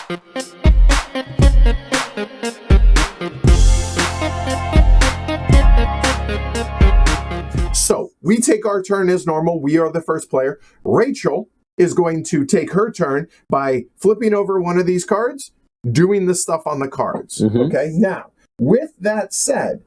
So we take our turn as normal. We are the first player. Rachel is going to take her turn by flipping over one of these cards, doing the stuff on the cards. Okay, now, with that said,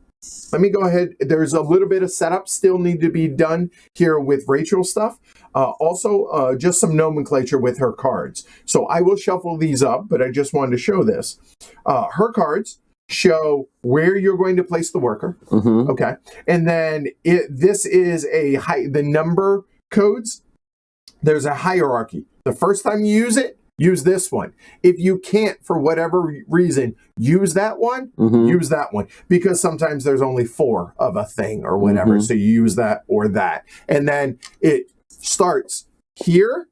let me go ahead. There's a little bit of setup still need to be done here with Rachel's stuff. Also, just some nomenclature with her cards. So I will shuffle these up, but I just wanted to show this. Her cards show where you're going to place the worker. Okay, and then this is the number codes. There's a hierarchy. The first time you use it, use this one. If you can't, for whatever reason, use that one, use that one. Because sometimes there's only 4 of a thing or whatever. So you use that or that. And then it starts here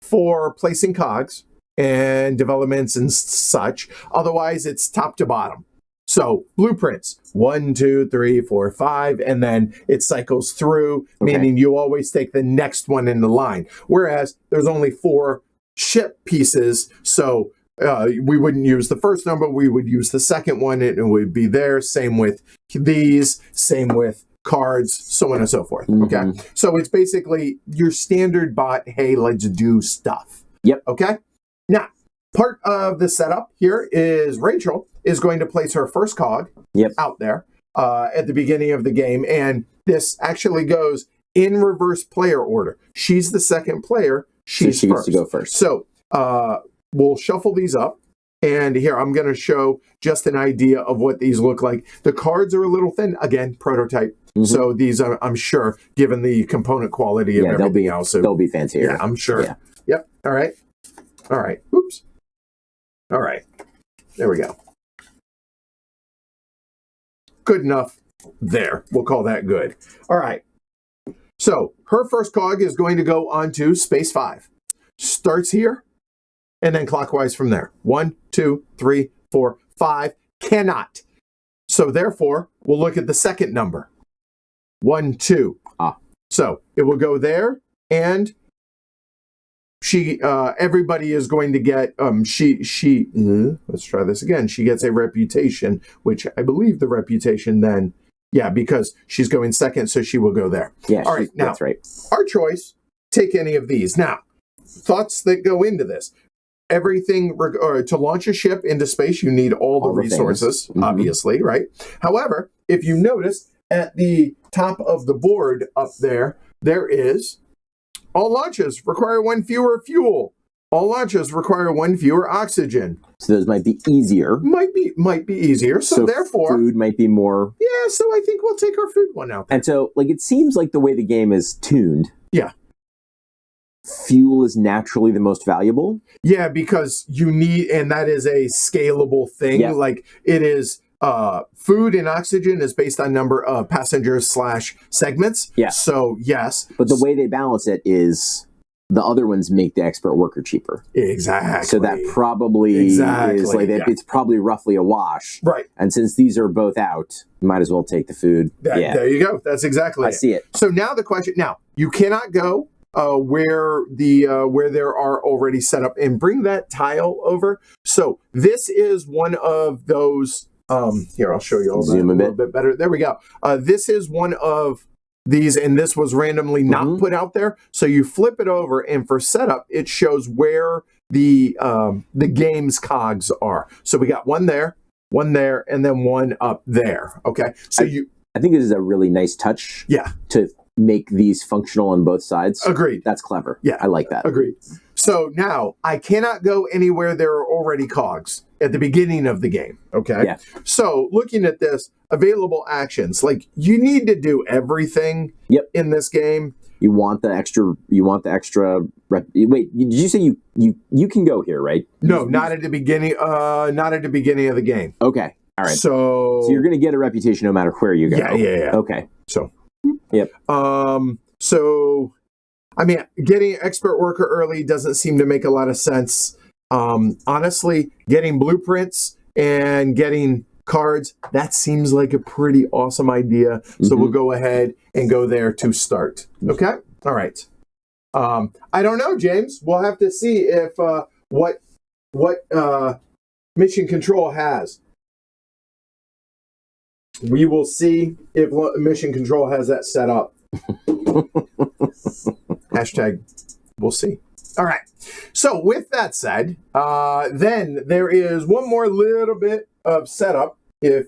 for placing cogs and developments and such. Otherwise, it's top to bottom. So blueprints, 1, 2, 3, 4, 5, and then it cycles through, meaning you always take the next one in the line. Whereas there's only 4 ship pieces, so we wouldn't use the first number, we would use the second one, and it would be there. Same with these, same with cards, so on and so forth. Okay, so it's basically your standard bot, hey, let's do stuff. Okay, now part of the setup here is Rachel is going to place her first cog out there at the beginning of the game, and this actually goes in reverse player order. She's the second player. She gets to go first. So we'll shuffle these up. And here, I'm going to show just an idea of what these look like. The cards are a little thin. Again, prototype. So these, I'm sure, given the component quality of everything else. They'll be fancier. Yeah, I'm sure. Yep. All right. All right. Oops. All right. There we go. Good enough. There. We'll call that good. All right. So her first cog is going to go onto space 5. Starts here, and then clockwise from there. 1, 2, 3, 4, 5. Cannot. So therefore, we'll look at the second number. 1, 2. So it will go there, and everybody is going to get, let's try this again. She gets a reputation, which I believe the reputation then, because she's going second, so she will go there. All right, now, that's right. Our choice, take any of these. Now, thoughts that go into this. Everything, to launch a ship into space, you need all the resources, obviously, right? However, if you notice, at the top of the board up there, there is all launches require 1 fewer fuel. All launches require 1 fewer oxygen. So those might be easier. Might be easier. So therefore, food might be more. Yeah. So I think we'll take our food one out there. And so, it seems like the way the game is tuned. Yeah. Fuel is naturally the most valuable. Yeah, because you need, and that is a scalable thing. Like it is. Food and oxygen is based on number of passengers / segments. So yes. But the way they balance it is the other ones make the expert worker cheaper. Exactly. So that probably is it's probably roughly a wash. Right. And since these are both out, you might as well take the food. There you go. That's exactly I see it. So now the question, you cannot go where there are already set up, and bring that tile over. So this is one of those. Here, I'll show you all that a little bit better. There we go. This is one of these, and this was randomly not put out there. So you flip it over, and for setup, it shows where the game's cogs are. So we got one there, and then one up there. Okay. So I think this is a really nice touch. To make these functional on both sides. Agreed. That's clever. Yeah. I like that. Agreed. So now I cannot go anywhere there are already cogs at the beginning of the game. Okay. Yeah. So looking at this, available actions, you need to do everything in this game. You want the extra. Wait, did you say you can go here, right? No, not at the beginning. Not at the beginning of the game. Okay. All right. So you're going to get a reputation no matter where you go. Yeah. Okay. So. Yep. So, I mean, getting expert worker early doesn't seem to make a lot of sense. Honestly, getting blueprints and getting cards, that seems like a pretty awesome idea. So we'll go ahead and go there to start. Okay? All right. I don't know, James. We'll have to see if what what Mission Control has. We will see if Mission Control has that set up. Hashtag, we'll see. All right. So with that said, then there is one more little bit of setup. I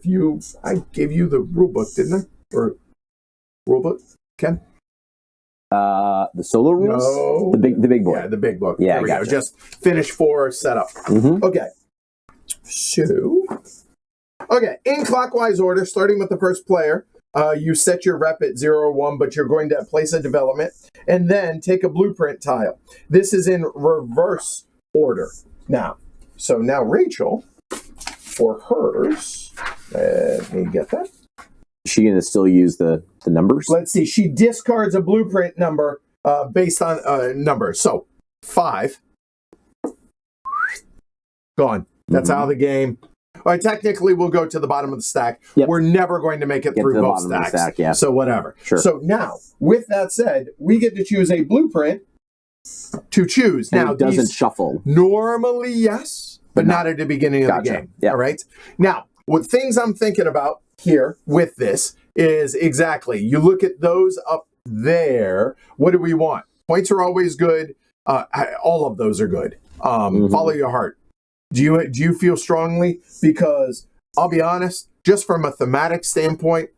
gave you the rule book, didn't I? Or rule book, Ken? The solo rules? No. The big boy. Yeah, the big book. Yeah, there we gotcha. go. Just finish 4 setup. Mm-hmm. Okay. So, in clockwise order, starting with the first player, you set your rep at 0 or 1, but you're going to place a development, and then take a blueprint tile. This is in reverse order. Now Rachel, for hers, let me get that. Is she going to still use the numbers? Let's see. She discards a blueprint number based on numbers. So 5. Gone. That's out of the game. All right, technically, we'll go to the bottom of the stack. Yep. We're never going to make it through both stacks. Stack, yeah. So whatever. Sure. So now, with that said, we get to choose a blueprint to choose. And now, it doesn't shuffle. Normally, yes, but not at the beginning of the game. Yep. All right? Now, what things I'm thinking about here with this is exactly, you look at those up there. What do we want? Points are always good. All of those are good. Follow your heart. Do you feel strongly? Because I'll be honest, just from a thematic standpoint,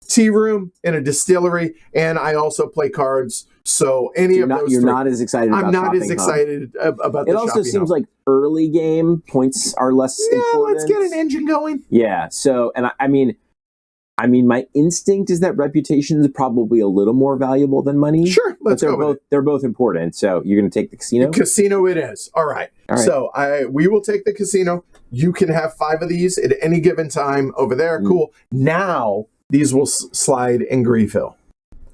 tea room in a distillery, and I also play cards. So you're not as excited about I'm not shopping, as excited about the It also shopping seems hub. like early game points are less important. Let's get an engine going. Yeah. So, and I mean, my instinct is that reputation is probably a little more valuable than money. Sure, let's go with it. They're both important. So you're going to take the casino? Casino it is. All right. So we will take the casino. You can have 5 of these at any given time over there. Cool. Now these will slide in Wakefield.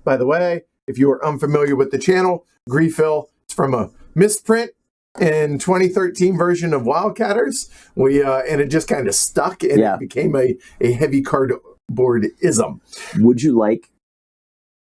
By the way, if you are unfamiliar with the channel, Wakefield is from a misprint in 2013 version of Wildcatters. And it just kind of stuck and it became a heavy cardboardism. Would you like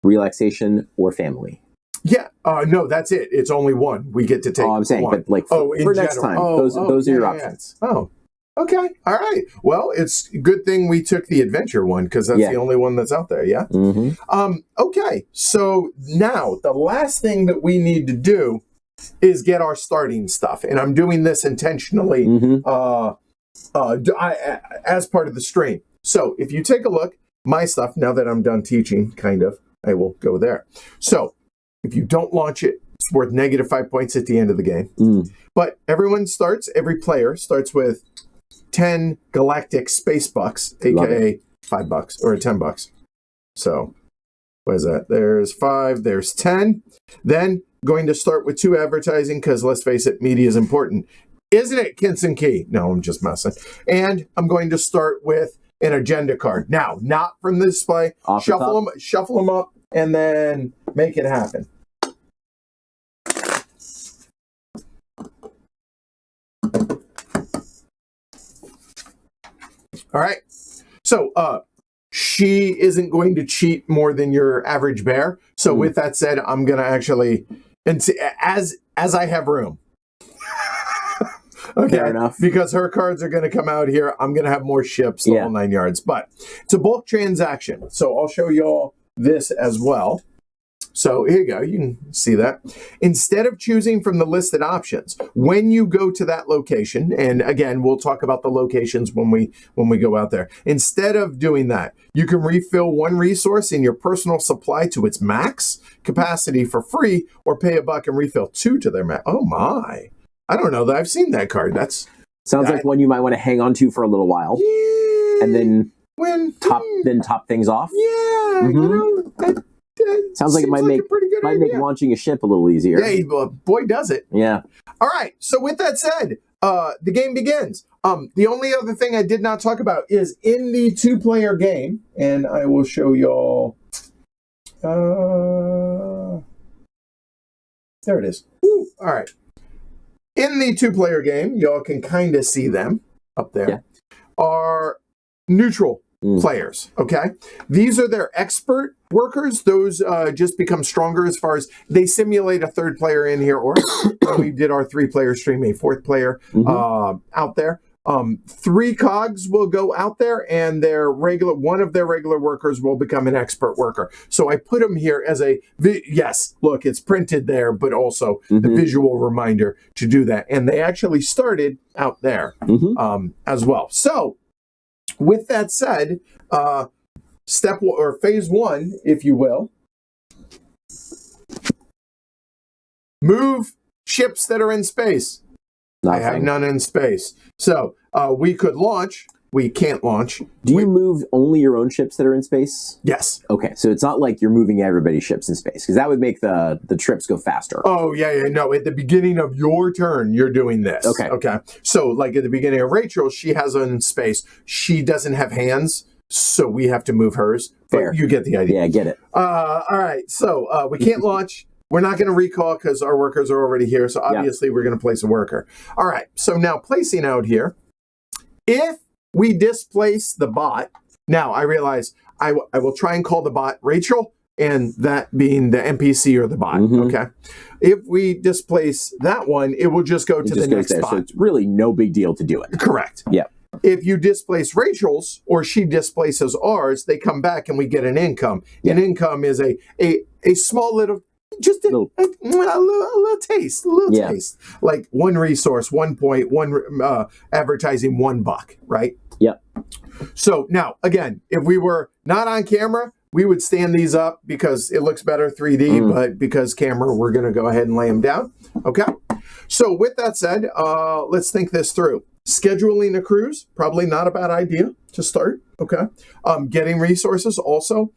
relaxation or family? Yeah. No, that's it. It's only one. We get to take. Oh, I'm saying, one. but like for next time, those are your options. Oh, okay. All right. Well, it's a good thing we took the adventure one because that's the only one that's out there. Yeah. Mm-hmm. Okay. So now the last thing that we need to do is get our starting stuff, and I'm doing this intentionally as part of the stream. So if you take a look, my stuff, now that I'm done teaching, kind of, I will go there. So if you don't launch it, it's worth -5 points at the end of the game. But every player starts with 10 Galactic space bucks, aka $5 or $10. So what is that? There's 5, there's 10. Then going to start with 2 advertising because let's face it, media is important. Isn't it, Kinson Key? No, I'm just messing. And I'm going to start with an agenda card. Now, not from the display. Shuffle them up, and then make it happen. All right. So, she isn't going to cheat more than your average bear. So, with that said, I'm going to actually, as I have room. Okay, fair enough. Because her cards are going to come out here. I'm going to have more ships, the whole 9 yards. But it's a bulk transaction. So I'll show you all this as well. So here you go. You can see that. Instead of choosing from the listed options, when you go to that location, and again, we'll talk about the locations when we go out there. Instead of doing that, you can refill 1 resource in your personal supply to its max capacity for free, or pay $1 and refill 2 to their max. Oh my. I don't know that I've seen that card. Sounds like one you might want to hang on to for a little while, and then top things off. Yeah, you know, sounds like it might make launching a ship a little easier. Yeah, boy, does it. Yeah. All right. So with that said, the game begins. The only other thing I did not talk about is in the 2-player game, and I will show y'all. There it is. Woo. All right. In the 2-player game, y'all can kind of see them up there, are neutral players, okay? These are their expert workers. Those just become stronger as far as they simulate a third player in here, or when we did our 3-player stream, a 4th player out there. 3 cogs will go out there, and one of their regular workers will become an expert worker. So I put them here as yes, look, it's printed there, but also the visual reminder to do that. And they actually started out there as well. So with that said, phase 1, if you will, move ships that are in space. Nothing. I have none in space. So we could launch. We can't launch. Do you move only your own ships that are in space? Yes. Okay, so it's not like you're moving everybody's ships in space, because that would make the trips go faster. Oh, yeah. No, at the beginning of your turn, you're doing this. Okay. So, like at the beginning of Rachel, she has in space. She doesn't have hands, so we have to move hers. Fair. But you get the idea. Yeah, I get it. All right. So we can't launch. We're not going to recall because our workers are already here. So obviously we're going to place a worker. All right. So now placing out here, if we displace the bot, now I realize I will try and call the bot Rachel, and that being the NPC or the bot. Okay. If we displace that one, it will just go to the next bot. So it's really no big deal to do it. Correct. Yeah. If you displace Rachel's or she displaces ours, they come back and we get an income. An income is a small little, just a little taste, taste. Like 1 resource, 1 point, 1 advertising, $1, right? Yep. So now, again, if we were not on camera, we would stand these up because it looks better 3D, but because camera, we're going to go ahead and lay them down. Okay. So with that said, let's think this through. Scheduling a cruise, probably not a bad idea to start. Okay. Getting resources also.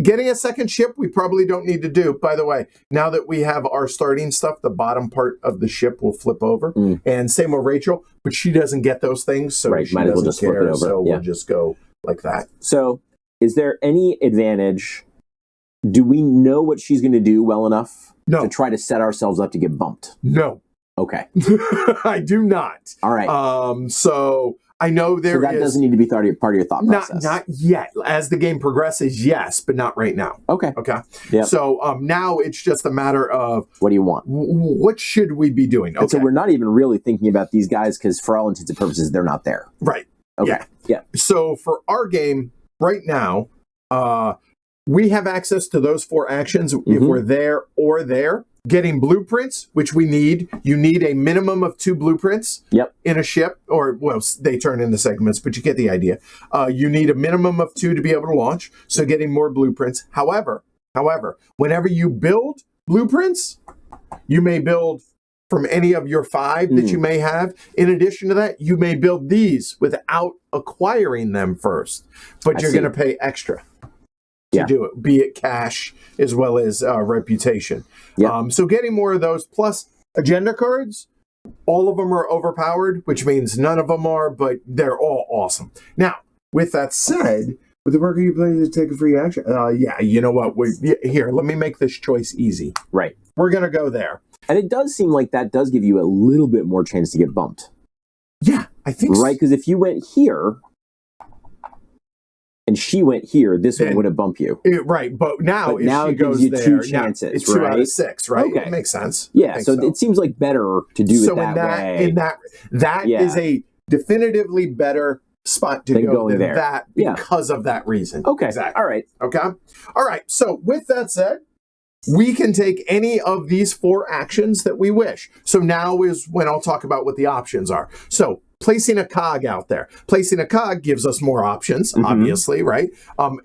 Getting a second ship, we probably don't need to do. By the way, now that we have our starting stuff, the bottom part of the ship will flip over. And same with Rachel, but she doesn't get those things, so she might as well just flip it over. So we'll just go like that. So is there any advantage? Do we know what she's going to do well enough to try to set ourselves up to get bumped? No. Okay. I do not. All right. So I know so that doesn't need to be part of your thought process. Not yet. As the game progresses, yes, but not right now. Okay. Yep. So now it's just a matter of what do you want? What should we be doing? Okay. And so we're not even really thinking about these guys because for all intents and purposes, they're not there. Right. Okay. Yeah. So for our game right now, we have access to those 4 actions if we're there or there. Getting blueprints, which we need. You need a minimum of 2 blueprints in a ship, or, well, they turn into segments, but you get the idea. You need a minimum of 2 to be able to launch, so getting more blueprints. However, whenever you build blueprints, you may build from any of your 5 that you may have. In addition to that, you may build these without acquiring them first, but you're going to pay extra to do it, be it cash as well as reputation. So getting more of those, plus agenda cards, all of them are overpowered, which means none of them are, but they're all awesome. Now, with that said, with the worker you play to take a free action, you know what? Here, let me make this choice easy. Right. We're going to go there. And it does seem like that does give you a little bit more chance to get bumped. Yeah, I think so. Right, because if you went here, and she went here, this one would have bumped you. Right, but now if now she it gives goes you there, 2 chances, it's 2 out of 6, right? Okay. It makes sense. Yeah, so it seems like better to do it that way. That is a definitively better spot to go than there. That because of that reason. Okay, exactly. All right. Okay, all right. So with that said, we can take any of these 4 actions that we wish. So now is when I'll talk about what the options are. So placing a cog out there. Placing a cog gives us more options, obviously, right?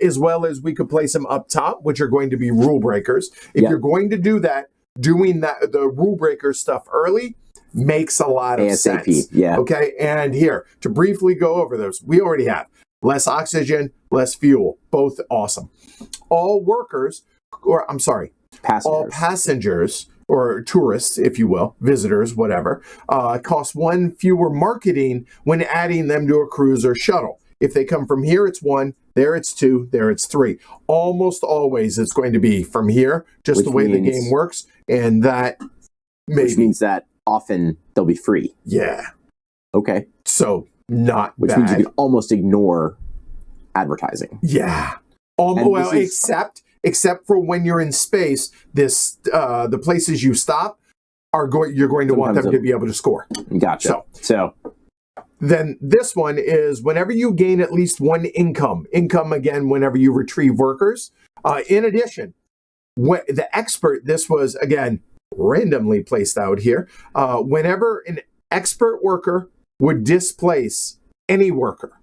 As well as we could place them up top, which are going to be rule breakers. If you're going to do that, doing the rule breaker stuff early makes a lot of sense. Yeah. Okay, and here, to briefly go over those, we already have less oxygen, less fuel, both awesome. All passengers, or tourists, if you will, visitors, whatever, cost 1 fewer marketing when adding them to a cruise or shuttle. If they come from here, it's 1, there it's 2, there it's 3. Almost always it's going to be from here, just the way the game works, and that which means that often they'll be free. Yeah. Okay. So not which bad. means you can almost ignore advertising. Yeah. Well, except for when you're in space, the places you stop you're going to want them to be able to score. Gotcha. So then this one is whenever you gain at least one income again, whenever you retrieve workers. In addition, the expert, this was again randomly placed out here. Whenever an expert worker would displace any worker,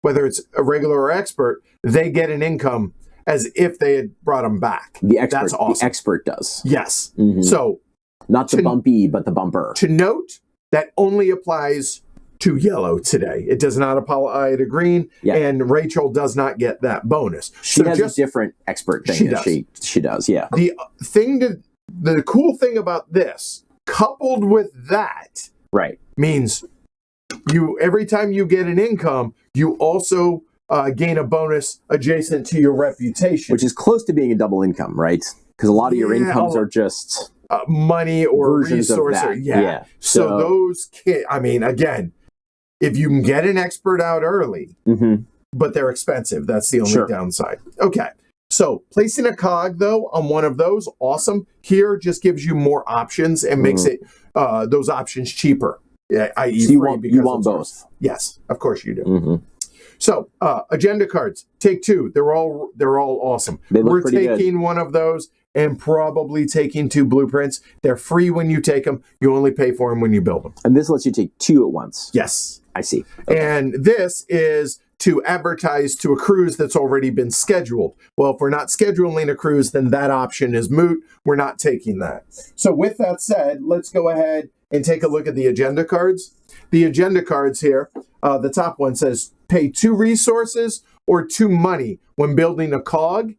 whether it's a regular or expert, they get an income as if they had brought them back. That's awesome. The expert does. Yes. Mm-hmm. So not the bumpy, but the bumper. To note, that only applies to yellow today. It does not apply to green, and Rachel does not get that bonus. She has a different expert thing she does, yeah. The cool thing about this, coupled with that, means every time you get an income, you also gain a bonus adjacent to your reputation. Which is close to being a double income, right? Because a lot of your incomes are just money or resource. So those again, if you can get an expert out early, but they're expensive, that's the only downside. Okay. So placing a cog, though, on one of those, awesome. Here just gives you more options and makes it those options cheaper. I.e. So you want both. Yes, of course you do. So agenda cards, take two. They're all awesome. We're taking one of those and probably taking 2 blueprints. They're free when you take them. You only pay for them when you build them. And this lets you take 2 at once. Yes. I see. Okay. And this is to advertise to a cruise that's already been scheduled. Well, if we're not scheduling a cruise, then that option is moot. We're not taking that. So with that said, let's go ahead and take a look at the agenda cards. The agenda cards here, the top one says pay 2 resources or 2 money when building a cog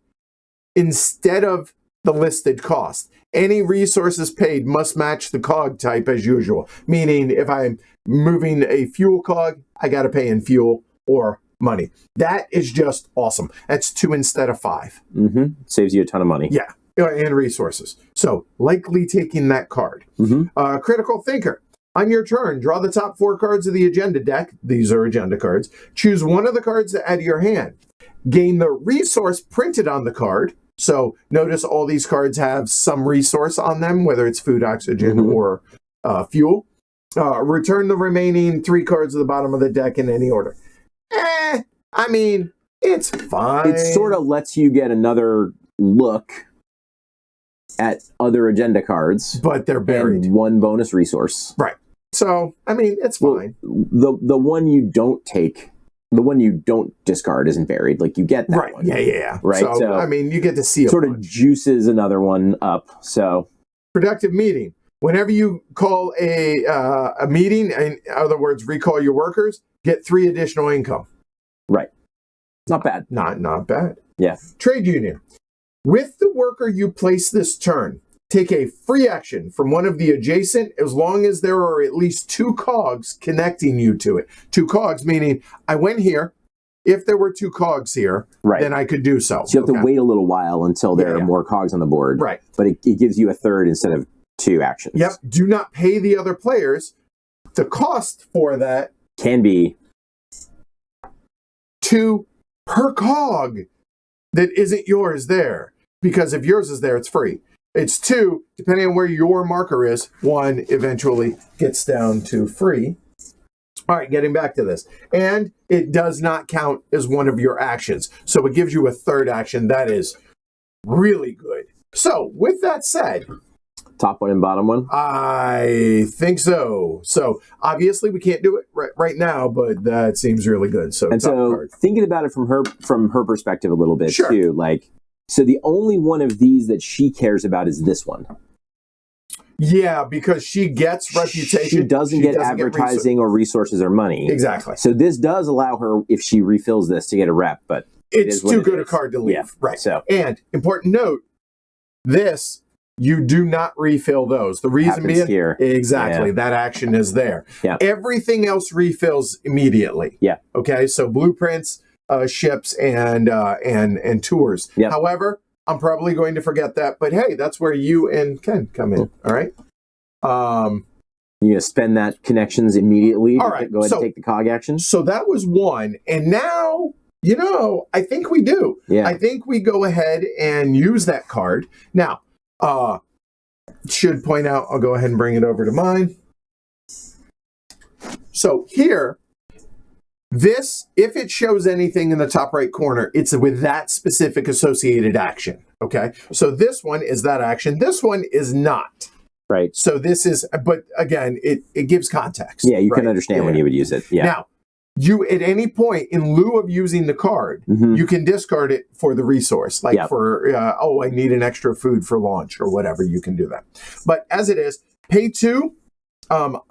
instead of the listed cost. Any resources paid must match the cog type as usual. Meaning if I'm moving a fuel cog, I got to pay in fuel or money. That is just awesome. That's 2 instead of 5. Saves you a ton of money. Yeah, and resources. So likely taking that card. Critical thinker. On your turn, draw the top 4 cards of the agenda deck. These are agenda cards. Choose one of the cards to add to your hand. Gain the resource printed on the card. So notice all these cards have some resource on them, whether it's food, oxygen, or fuel. Return the remaining 3 cards at the bottom of the deck in any order. It's fine. It sort of lets you get another look at other agenda cards. But they're buried. And 1 bonus resource. Right. So, it's fine. The one you don't take, the one you don't discard isn't buried. Like, you get that one. Yeah. Right? So, you get to see it. Sort of juices another one up, so. Productive meeting. Whenever you call a meeting, in other words, recall your workers, get 3 additional income. Right. Not bad. Not bad. Yeah. Trade union. With the worker you place this turn, take a free action from one of the adjacent as long as there are at least 2 cogs connecting you to it. 2 cogs, meaning I went here. If there were 2 cogs here, then I could do so. So you have to wait a little while until there are more cogs on the board. Right. But it gives you a third instead of 2 actions. Yep. Do not pay the other players. The cost for that can be 2 per cog that isn't yours there. Because if yours is there, it's free. It's 2, depending on where your marker is. 1 eventually gets down to free. All right, getting back to this. And it does not count as one of your actions. So it gives you a third action. That is really good. So with that said, top one and bottom one? I think so. So obviously we can't do it right now, but that seems really good. So thinking about it from her perspective a little bit too, so the only one of these that she cares about is this one. Yeah, because she gets reputation. She doesn't get advertising or resources or money. Exactly. So this does allow her, if she refills this, to get a rep, but it's too good a card to leave. Yeah. Right. So, and important note, this, you do not refill those. The reason being, here. Exactly, that action is there. Yeah. Everything else refills immediately. Yeah. Okay, so blueprints, ships, and tours. Yep. However, I'm probably going to forget that, but hey, that's where you and Ken come in. All right. You're gonna spend that connections immediately. All right. Go ahead and take the cog action. So that was 1, and now I think we do. Yeah. I think we go ahead and use that card. Now, should point out, I'll go ahead and bring it over to mine. So here, this, if it shows anything in the top right corner, it's with that specific associated action. Okay. So this one is that action. This one is not. Right. So this is, but again, it gives context. Yeah, you can understand when you would use it. Yeah. Now, you, at any point, in lieu of using the card, you can discard it for the resource. Like for, I need an extra food for launch or whatever, you can do that. But as it is, pay 2.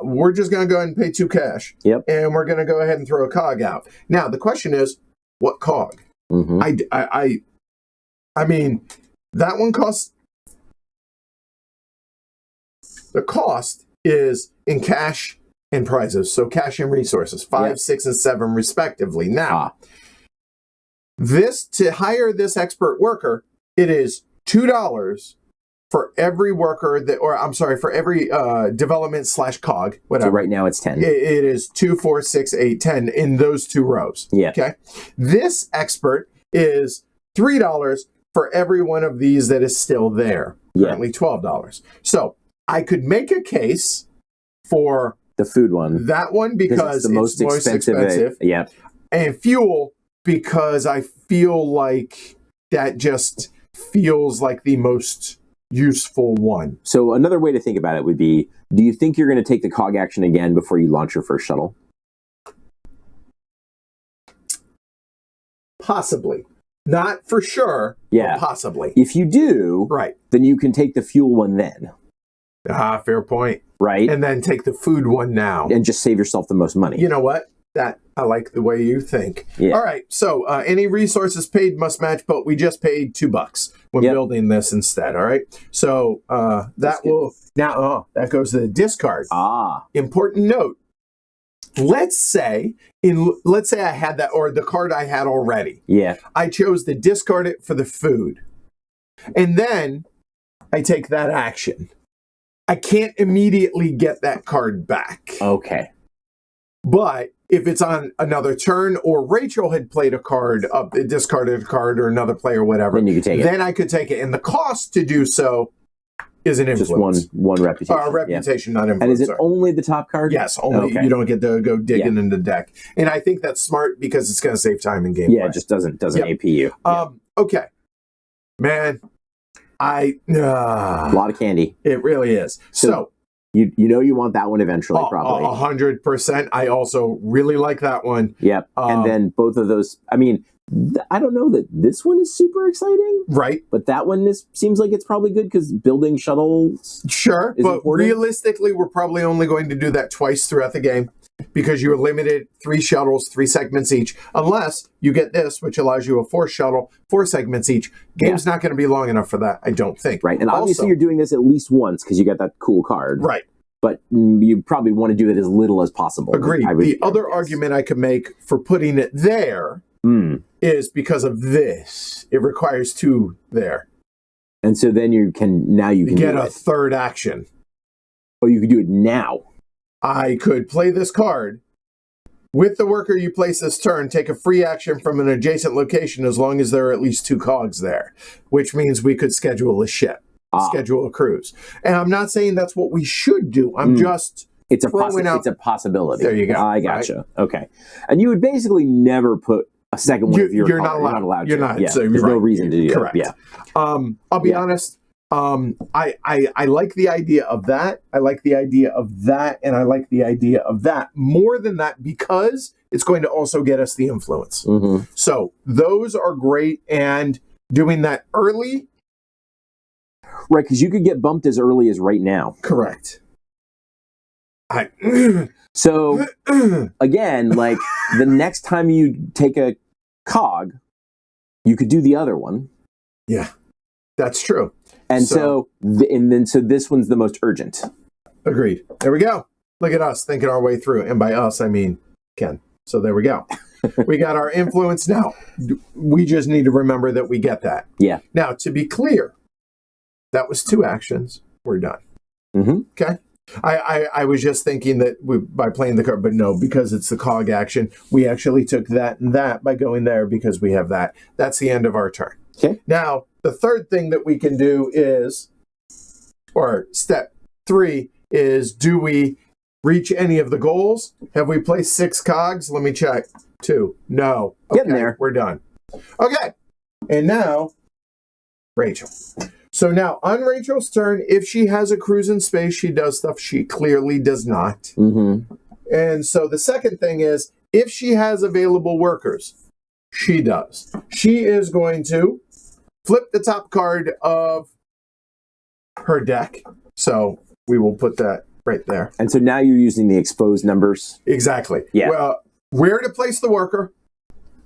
We're just going to go ahead and pay 2 cash. Yep. And we're going to go ahead and throw a cog out. Now, the question is, what cog? I mean, that one costs... The cost is in cash and prizes. So cash and resources, 5, 6, and 7 respectively. Now, to hire this expert worker, it is $2 for every worker for every development / cog, whatever. So right now it's 10. It is 2, 4, 6, 8, 10 in those 2 rows. Yeah. Okay. This expert is $3 for every one of these that is still there. Currently $12. So I could make a case for the food one. That one because it's the most expensive. Yeah. And fuel because I feel like that just feels like the most useful one. So another way to think about it would be, do you think you're going to take the cog action again before you launch your first shuttle? Possibly. Not for sure, but possibly. If you do, then you can take the fuel one then. Fair point. Right. And then take the food one now. And just save yourself the most money. You know what? I like the way you think. Yeah. All right. So any resources paid must match, but we just paid $2 when building this instead. All right. So that goes to the discard. Important note. Let's say I had that, or the card I had already. Yeah. I chose to discard it for the food. And then I take that action. I can't immediately get that card back. Okay. But if it's on another turn, or Rachel had played a card, discarded a card, or another player, whatever, then you could take it. Then I could take it. And the cost to do so is an influence. Just one reputation. Reputation, not influence. And is it only the top card? Yes, only. Okay. You don't get to go digging in the deck. And I think that's smart because it's going to save time in gameplay. Yeah, it just doesn't AP you. Okay. Man, a lot of candy. It really is. So you want that one eventually, probably. 100%. I also really like that one. Yep. And then both of those, I mean, I don't know that this one is super exciting. Right. But that one seems like it's probably good because building shuttles. Sure. But important. Realistically, we're probably only going to do that twice throughout the game because you're limited 3 shuttles, 3 segments each, unless you get this, which allows you a 4th shuttle, 4 segments each. Game's not going to be long enough for that, I don't think. Right. And obviously you're doing this at least once because you got that cool card. Right. But you probably want to do it as little as possible. Agreed. The other argument I could make for putting it there is because of this. It requires 2 there. And so then you can get a 3rd action. Oh, you could do it now. I could play this card. With the worker you place this turn, take a free action from an adjacent location as long as there are at least 2 cogs there, which means we could schedule a ship, schedule a cruise. And I'm not saying that's what we should do. I'm just it's a possibility. There you go. I gotcha. Right? Okay. And you would basically never put a second one of your You're not allowed. You're not. Yeah. So there's no reason to do Correct. that. Yeah. I'll be honest. I like the idea of that. I like the idea of that. And I like the idea of that more than that because it's going to also get us the influence. So those are great. And doing that early. Right. Because you could get bumped as early as right now. Correct. So again, like the next time you take a cog, you could do the other one. Yeah, that's true. And so this one's the most urgent. Agreed. There we go. Look at us thinking our way through. And by us, I mean Ken. So there we go. We got our influence now. We just need to remember that we get that. Yeah. Now, to be clear, that was 2 actions. We're done. Okay? I was just thinking that by playing the card, but no, because it's the cog action, we actually took that and that by going there because we have that. That's the end of our turn. Okay. Now, the third thing that we can do is, or step 3 is, do we reach any of the goals? Have we placed 6 cogs? Let me check. 2. No. Okay, getting there. We're done. Okay. And now, Rachel. So now, on Rachel's turn, if she has a cruise in space, she does stuff she clearly does not. Mm-hmm. And so the second thing is, if she has available workers, she does. She is going to flip the top card of her deck. So we will put that right there. And so now you're using the exposed numbers? Exactly. Yeah. Well, where to place the worker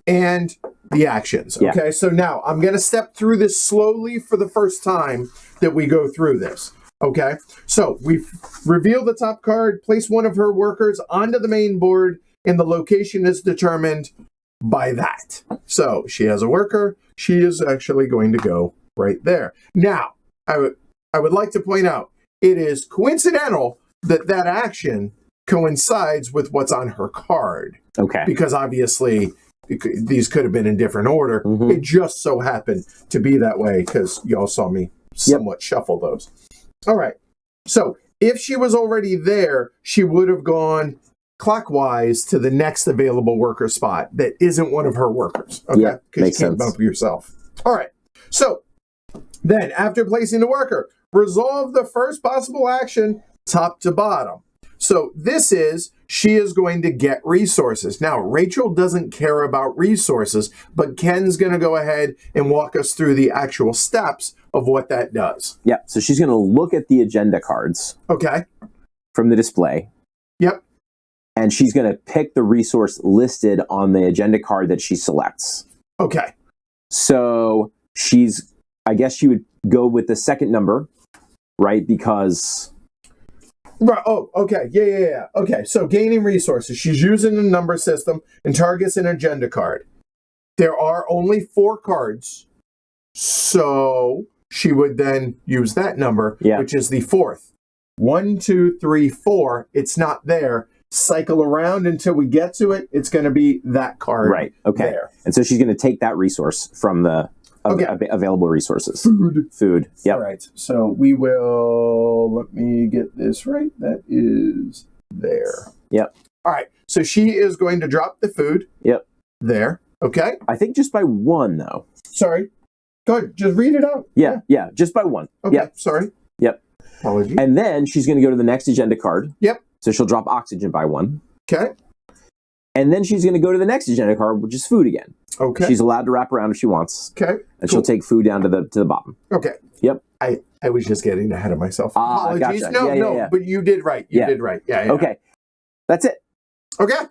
and the actions. Okay, Yeah. so now I'm going to step through this slowly for the first time that we go through this. Okay, so we've revealed the top card, place one of her workers onto the main board, and the location is determined by that. So she has a worker. She is actually going to go right there. Now, I would like to point out, it is coincidental that that action coincides with what's on her card. Okay. Because obviously these could have been in different order. Mm-hmm. It just so happened to be that way because y'all saw me somewhat shuffle those. All right. So if she was already there, she would have gone clockwise to the next available worker spot that isn't one of her workers. Okay. Yeah, Because you makes can't sense. bump yourself. All right. So then after placing the worker, resolve the first possible action top to bottom. So this is, she is going to get resources. Now, Rachel doesn't care about resources, but Ken's going to go ahead and walk us through the actual steps of what that does. Yeah, so she's going to look at the agenda cards Okay. from the display. Yep. And she's going to pick the resource listed on the agenda card that she selects. Okay. So I guess she would go with the second number, right? Because... Right. Oh, okay. Yeah. Okay. So gaining resources. She's using the number system and targets an agenda card. There are only 4 cards. So she would then use that number, which is the 4th. 1, 2, 3, 4. It's not there. Cycle around until we get to it. It's going to be that card. Right. Okay. There. And so she's going to take that resource from the available resources. Food. Yep. All right. So we will, let me get this right. That is there. Yep. All right. So she is going to drop the food. Yep. There. Okay. I think just by 1, though. Sorry. Go ahead. Just read it out. Yeah. Just by 1. Okay. Yep. Sorry. Yep. Apologies. And then she's going to go to the next agenda card. Yep. So she'll drop oxygen by 1. Okay. And then she's going to go to the next agenda card, which is food again. Okay. She's allowed to wrap around if she wants. Okay. And she'll take food down to the bottom. Okay. Yep. I was just getting ahead of myself. Apologies. Gotcha. No, but you did right. You did right. Yeah. Okay. That's it. Okay.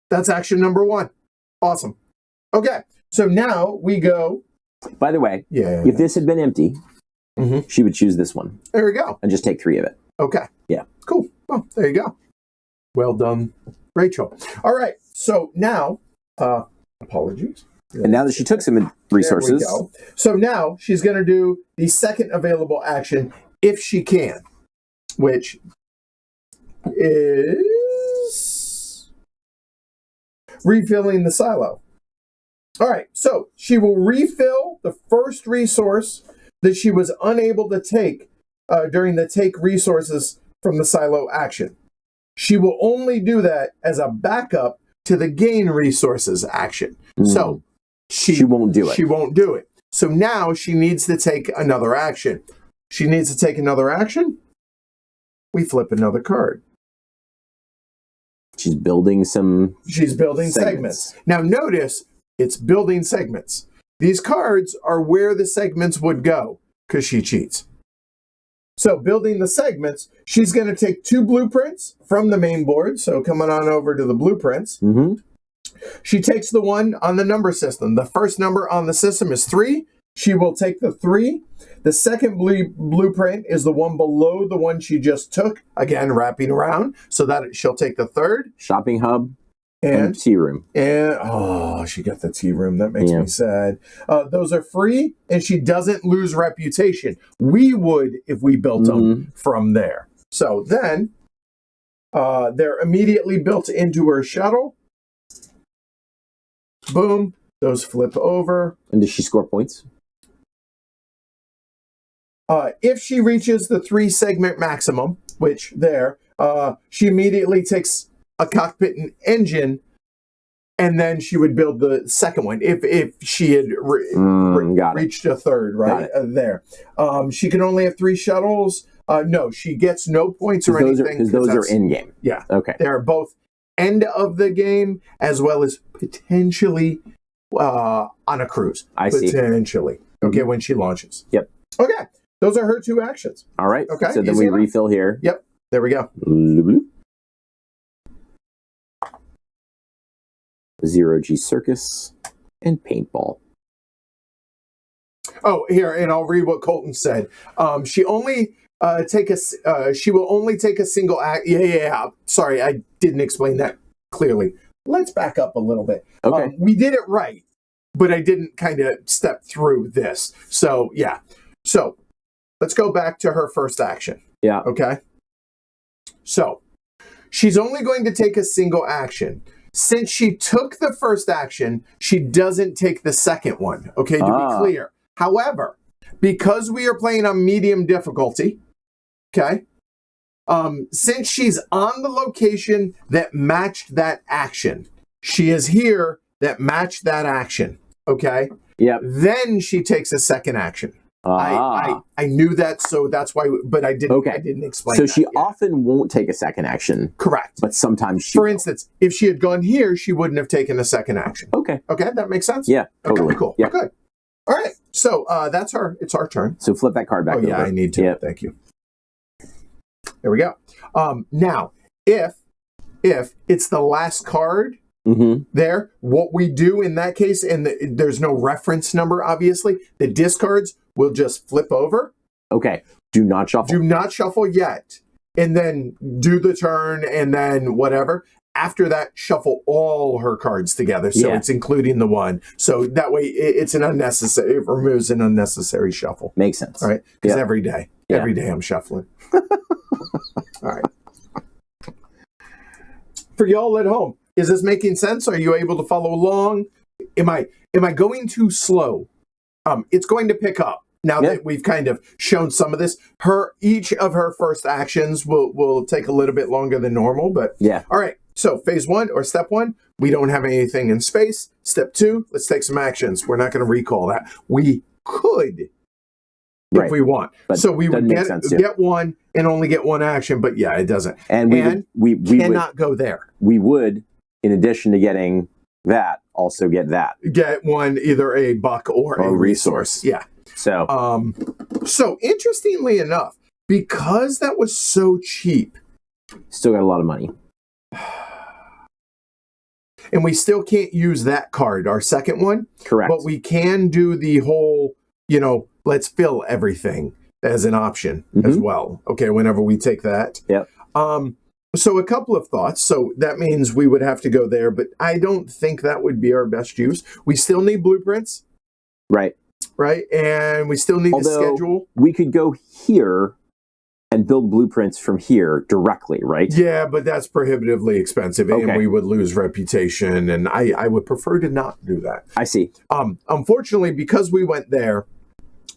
That's action number 1. Awesome. Okay. So now we go. By the way, if this had been empty, she would choose this one. There we go. And just take 3 of it. Okay. Yeah. Cool. Well, there you go. Well done, Rachel. All right. So now, apologies. And now that she took some resources. There we go. So now she's going to do the second available action if she can, which is refilling the silo. All right. So she will refill the first resource that she was unable to take during the take resources from the silo action. She will only do that as a backup to the gain resources action. So she won't do it. She won't do it. So now she needs to take another action. She needs to take another action. We flip another card. She's building segments. Now notice it's building segments. These cards are where the segments would go because she cheats. So building the segments, she's going to take 2 blueprints from the main board. So coming on over to the blueprints. She takes the one on the number system. The first number on the system is 3. She will take the 3. The second blueprint is the one below the one she just took. Again, wrapping around so that she'll take the 3rd. Shopping hub and tea room. And she got the tea room. That makes me sad. Those are free, and she doesn't lose reputation. We would if we built them from there. So then They're immediately built into her shuttle. Boom. Those flip over. And does she score points? If she reaches the 3-segment maximum, which she immediately takes a cockpit and engine, and then she would build the second one if she had reached a third, right? There. She can only have 3 shuttles. No, she gets no points or anything. Because those are in-game. Yeah. Okay. They're both end of the game as well as potentially on a cruise. I see. Potentially. Okay, when she launches. Yep. Okay. Those are her 2 actions. All right. Okay. So then we refill here. Yep. There we go. Zero-G Circus and Paintball. Oh, here, and I'll read what Colton said. She only she will only take a single act. Yeah. Sorry, I didn't explain that clearly. Let's back up a little bit. Okay. We did it right, but I didn't kind of step through this. So, yeah. So, let's go back to her first action. Yeah. Okay. So, she's only going to take a single action. Since she took the first action, she doesn't take the second one. Okay, to be clear. However, because we are playing on medium difficulty, okay, since she's on the location that matched that action, she is here that matched that action. Okay. Yep. Then she takes a second action. I knew that, so that's why. But I didn't. Okay. I didn't explain. So she often won't take a second action. Correct. But sometimes she. For instance, if she had gone here, she wouldn't have taken a second action. Okay. Okay, that makes sense. Yeah. Totally. Okay, cool. Yeah. Good. All right. So it's our turn. So flip that card back. Oh yeah, over. I need to. Yep. Thank you. There we go. Now, if it's the last card. Mm-hmm. There, what we do in that case, and there's no reference number, obviously, the discards will just flip over. Okay. Do not shuffle. Do not shuffle yet. And then do the turn, and then whatever. After that, shuffle all her cards together. So it's including the one. So that way, it removes an unnecessary shuffle. Makes sense. All right? Because every day I'm shuffling. All right. For y'all at home, is this making sense? Are you able to follow along? Am I going too slow? It's going to pick up now that we've kind of shown some of this. Each of her first actions will take a little bit longer than normal, but all right. So phase 1 or step 1, we don't have anything in space. Step 2, let's take some actions. We're not going to recall that. We could if we want. But so we would get one and only get one action, but it doesn't. And we cannot go there. We would, in addition to getting that, also get that. Get one, either a buck or a resource. Yeah. So so interestingly enough, because that was so cheap, still got a lot of money. And we still can't use that card, our second one. Correct. But we can do the whole, let's fill everything as an option as well. Okay, whenever we take that. Yep. So a couple of thoughts. So that means we would have to go there, but I don't think that would be our best use. We still need blueprints. Right. Right? And we still need to schedule. We could go here and build blueprints from here directly, right? Yeah, but that's prohibitively expensive, and we would lose reputation, and I would prefer to not do that. I see. Unfortunately, because we went there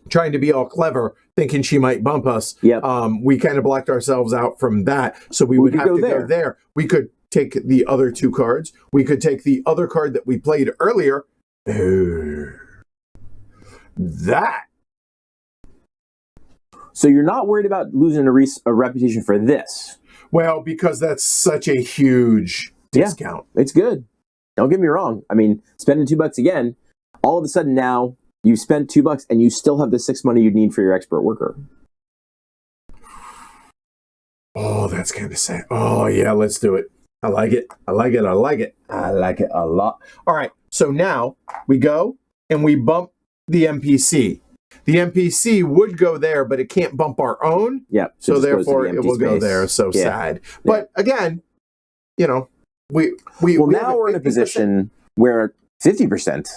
trying to be all clever, thinking she might bump us, we kind of blocked ourselves out from that, so we would have to go there. We could take the other 2 cards. We could take the other card that we played earlier. That. So you're not worried about losing a reputation for this? Well, because that's such a huge discount. It's good. Don't get me wrong. I mean, spending $2 again, all of a sudden now you spent $2 and you still have the 6 money you'd need for your expert worker. Oh, that's kind of sad. Oh, yeah, let's do it. I like it. I like it. I like it. I like it a lot. All right. So now we go and we bump the NPC. The NPC would go there, but it can't bump our own. Yeah. So therefore, it will go there. So sad. But again, now we're in a position where 50%,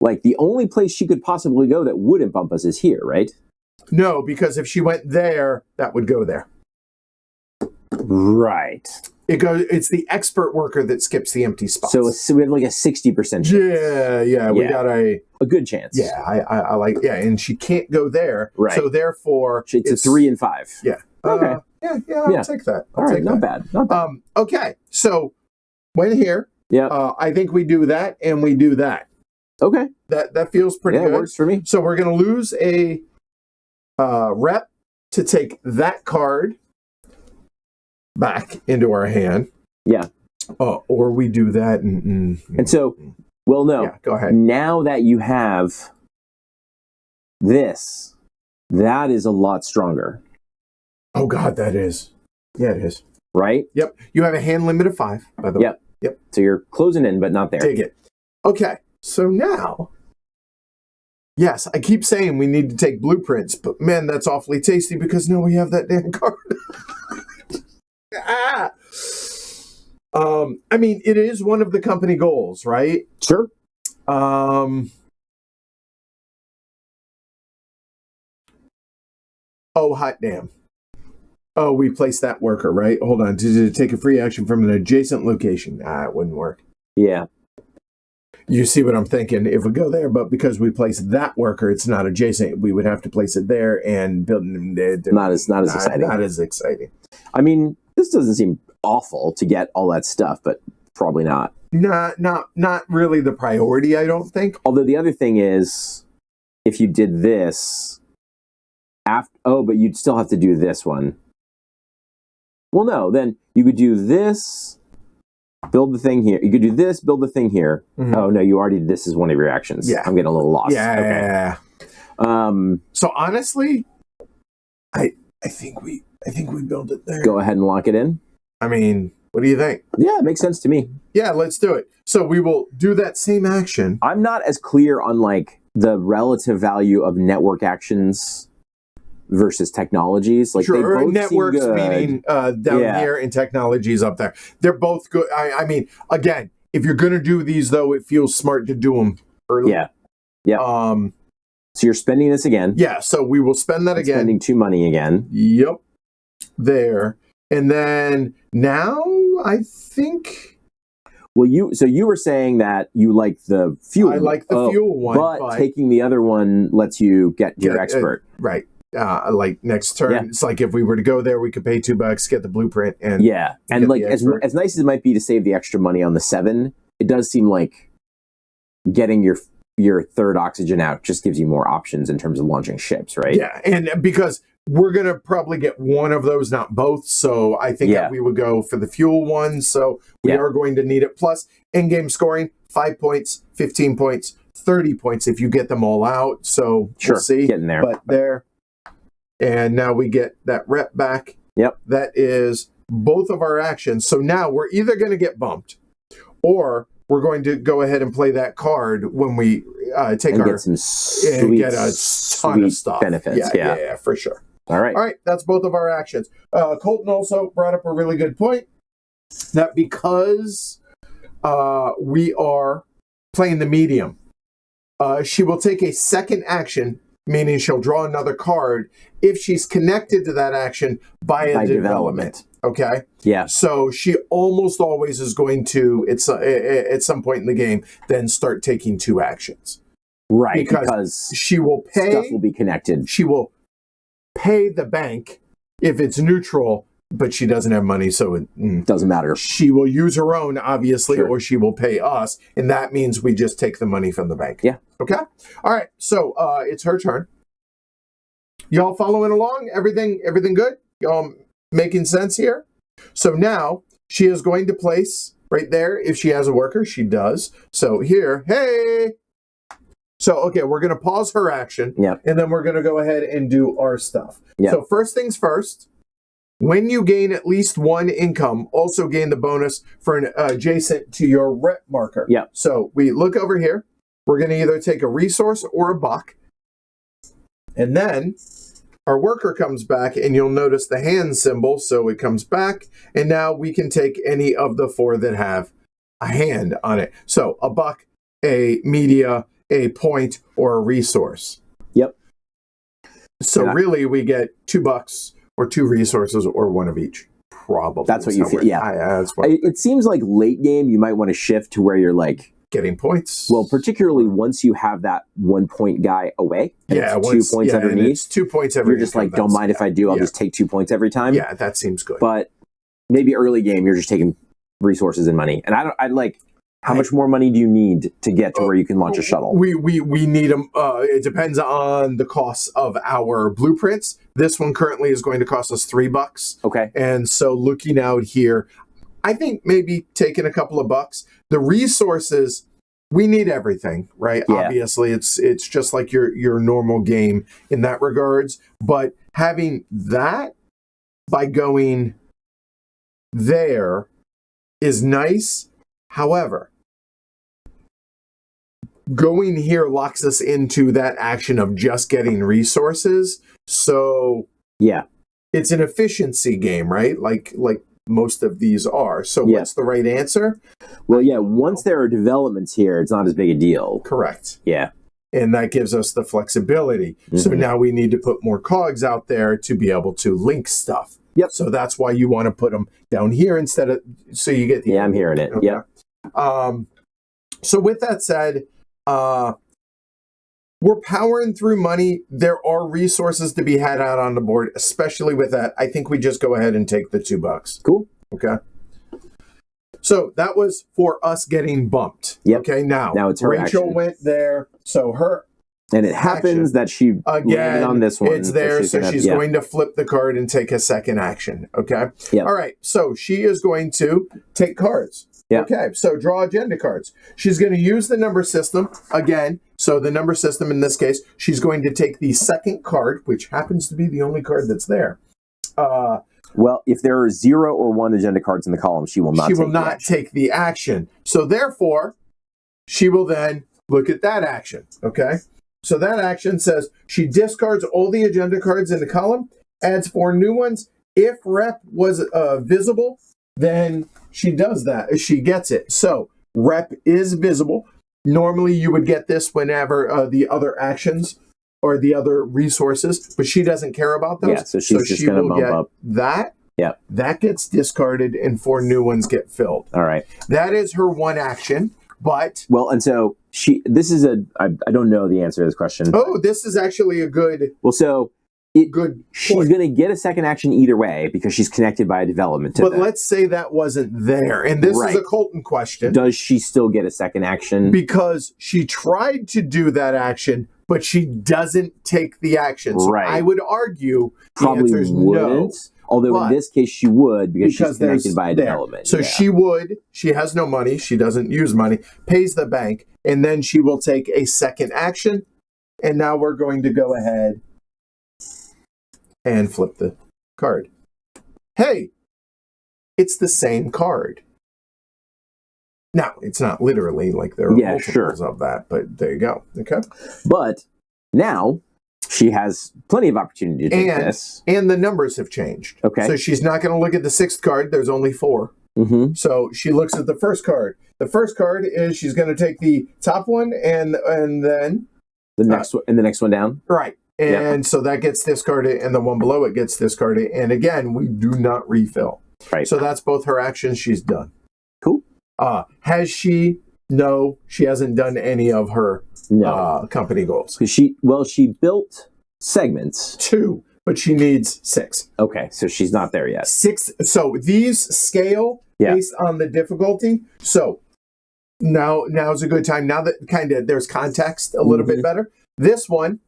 like the only place she could possibly go that wouldn't bump us is here, right? No, because if she went there, that would go there. Right. It's the expert worker that skips the empty spots. So we have like a 60% chance. Yeah. We got a good chance. Yeah, I like. Yeah, and she can't go there. Right. So therefore, it's a 3 and 5. Yeah. Okay. I'll take that. All right. Not bad. Okay. So when here, I think we do that and we do that. Okay. That feels pretty good. It works for me. So we're going to lose a rep to take that card back into our hand. Yeah. Or we do that. And so, well, no. Yeah, go ahead. Now that you have this, that is a lot stronger. Oh, God, that is. Yeah, it is. Right? Yep. You have a hand limit of 5, by the way. Yep. So you're closing in, but not there. Dig it. Okay. So now, yes, I keep saying we need to take blueprints, but man, that's awfully tasty because now we have that damn card. I mean, it is one of the company goals, right? Sure. Oh, hot damn. Oh, we placed that worker, right? Hold on. To take a free action from an adjacent location. It wouldn't work. Yeah. You see what I'm thinking? If we go there, but because we placed that worker, it's not adjacent. We would have to place it there and build it. Not as exciting. Not as exciting. I mean, this doesn't seem awful to get all that stuff, but probably not. Not really the priority, I don't think. Although the other thing is, if you did this, but you'd still have to do this one. Well, no, then you could do this, build the thing here. You could do this, build the thing here. Mm-hmm. Oh, no, you already did this as one of your actions. Yeah. I'm getting a little lost. Yeah. Okay. So honestly, I think we build it there. Go ahead and lock it in. I mean, what do you think? Yeah, it makes sense to me. Yeah, let's do it. So we will do that same action. I'm not as clear on like the relative value of network actions versus technologies. Like, sure, they both networks seem good. Meaning down here and technologies up there. They're both good. I mean, again, if you're going to do these, though, it feels smart to do them early. Yeah. So you're spending this again. Yeah, so we will spend that again. Spending 2 money again. Yep. There. And then now I think... Well, you were saying that you like the fuel. I like the fuel one. But taking the other one lets you get your expert. Right. Like next turn, it's like if we were to go there, we could pay $2, get the blueprint, and and like as nice as it might be to save the extra money on the 7, it does seem like getting your third oxygen out just gives you more options in terms of launching ships, right? Yeah, and because we're gonna probably get one of those, not both, so I think that we would go for the fuel one. So we are going to need it. Plus, in-game scoring: 5 points, 15 points, 30 points if you get them all out. So we'll see. Getting there, but there. And now we get that rep back. Yep. That is both of our actions. So now we're either going to get bumped or we're going to go ahead and play that card when we take and our... get some sweet, get a ton of stuff. Benefits. Yeah, for sure. All right. That's both of our actions. Colton also brought up a really good point that because we are playing the medium, she will take a second action, meaning she'll draw another card if she's connected to that action by a development. Okay? Yeah. So she almost always is going to, at some point in the game, then start taking 2 actions. Right, because she will pay... Stuff will be connected. She will pay the bank if it's neutral, but she doesn't have money, so it doesn't matter. She will use her own, obviously, or she will pay us, and that means we just take the money from the bank. Yeah. Okay? All right, so it's her turn. Y'all following along? Everything good? Y'all making sense here? So now she is going to place right there, if she has a worker, she does. So here, hey! So, okay, we're going to pause her action, and then we're going to go ahead and do our stuff. So first things first, when you gain at least 1 income, also gain the bonus for an adjacent to your rep marker. So we look over here. We're going to either take a resource or a buck. And then our worker comes back, and you'll notice the hand symbol. So it comes back, and now we can take any of the 4 that have a hand on it. So a buck, a media, a point, or a resource. Yep. So really we get $2 or 2 resources or 1 of each. Probably. That's what you feel. Yeah. That's what It seems like late game, you might want to shift to where you're like getting points. Well, particularly once you have that 1 point guy away, and yeah, it's 2 points underneath. It's 2 points every. You're just like, don't mind if I do. I'll just take 2 points every time. Yeah, that seems good. But maybe early game, you're just taking resources and money. And I like. How much more money do you need to get to where you can launch a shuttle? We need them. It depends on the cost of our blueprints. This one currently is going to cost us $3. Okay. And so looking out here, I think maybe taking a couple of bucks. The resources, we need everything, right? Yeah. Obviously, it's just like your normal game in that regards. But having that by going there is nice. However, going here locks us into that action of just getting resources. So yeah, it's an efficiency game, right? Like most of these are. So what's the right answer? Well, yeah, once there are developments here, it's not as big a deal. Correct. Yeah. And that gives us the flexibility. Mm-hmm. So now we need to put more cogs out there to be able to link stuff. Yep. So that's why you want to put them down here instead of, so you get the... Yeah, I'm hearing it. Okay. Yeah. So with that said, we're powering through money. There are resources to be had out on the board, especially with that. I think we just go ahead and take the $2. Cool. Okay. So that was for us getting bumped. Yep. Okay. Now it's her Rachel action. Went there. So her. And it happens that she again on this one. It's there, so she's going to flip the card and take a second action. Okay. Yep. All right. So she is going to take cards. Yeah. Okay, so draw agenda cards. She's going to use the number system again. So the number system in this case, she's going to take the second card, which happens to be the only card that's there. Well, if there are 0 or 1 agenda cards in the column, she will not. She will not take the action. So therefore, she will then look at that action. Okay. So that action says she discards all the agenda cards in the column, adds 4 new ones. If rep was visible, then she does that. She gets it. So rep is visible. Normally you would get this whenever the other actions or the other resources, but she doesn't care about those. Yeah, so she's just going to bump up. That. Yeah. That gets discarded and 4 new ones get filled. All right. That is her one action, but... Well, and so I don't know the answer to this question. Oh, this is actually a good... Well, so... She's going to get a second action either way because she's connected by a development to But let's say that wasn't there. And this is a Colton question. Does she still get a second action? Because she tried to do that action, but she doesn't take the action. So I would argue probably the answer is wouldn't. No. Although in this case she would because she's connected by a development. So she would. She has no money. She doesn't use money. Pays the bank. And then she will take a second action. And now we're going to go ahead and flip the card. Hey, it's the same card. Now, it's not literally like there are multiples of that, but there you go. Okay. But now she has plenty of opportunity to take this. And the numbers have changed. Okay. So she's not going to look at the 6th card. There's only 4. Mm-hmm. So she looks at the first card. The first card is she's going to take the top one and then the next one and the next one down. Right. And so that gets discarded, and the one below it gets discarded. And again, we do not refill. Right. So that's both her actions. She's done. Cool. Has she? No, she hasn't done any of her company goals. Because she built segments. 2, but she needs 6. Okay, so she's not there yet. 6. So these scale based on the difficulty. So now's a good time. Now that kind of there's context a little bit better. This one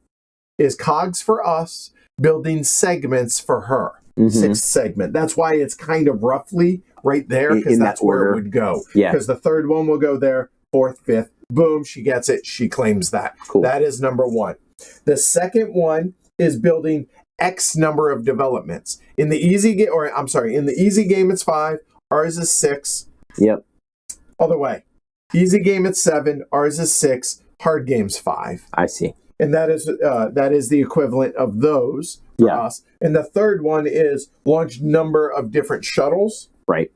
is cogs for us, building segments for her. 6th segment. That's why it's kind of roughly right there, because that's where it would go. Yeah. Because the 3rd one will go there, 4th, 5th, boom, she gets it, she claims that. Cool. That is number 1. The second one is building X number of developments. In the easy game, in the easy game it's 5, ours is 6. Yep. Other way. Easy game it's 7, ours is 6, hard game's 5. I see. And that is the equivalent of those for us. And the 3rd one is launch number of different shuttles. Right.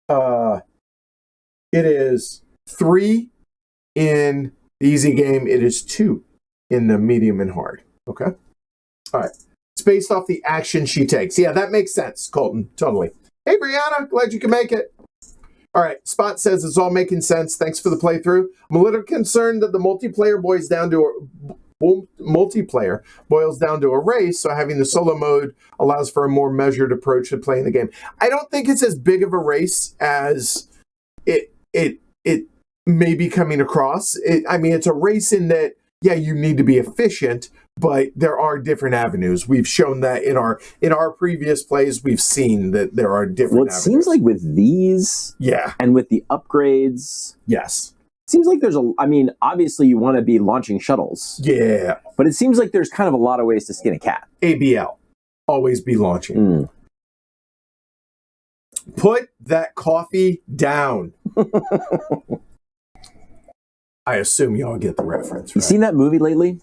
It is 3 in the easy game. It is 2 in the medium and hard. Okay. All right. It's based off the action she takes. Yeah, that makes sense, Colton. Totally. Hey, Brianna, glad you can make it. All right, Spot says it's all making sense. Thanks for the playthrough. I'm a little concerned that the multiplayer boils down to a race, so having the solo mode allows for a more measured approach to playing the game. I don't think it's as big of a race as it may be coming across. It's a race in that, yeah, you need to be efficient, but there are different avenues. We've shown that in our previous plays. We've seen that there are different avenues. Seems like with these, yeah, and with the upgrades, yes, seems like there's obviously you want to be launching shuttles, yeah, but it seems like there's kind of a lot of ways to skin a cat. ABL, always be launching. Put that coffee down. I assume y'all get the reference, right? You seen that movie lately?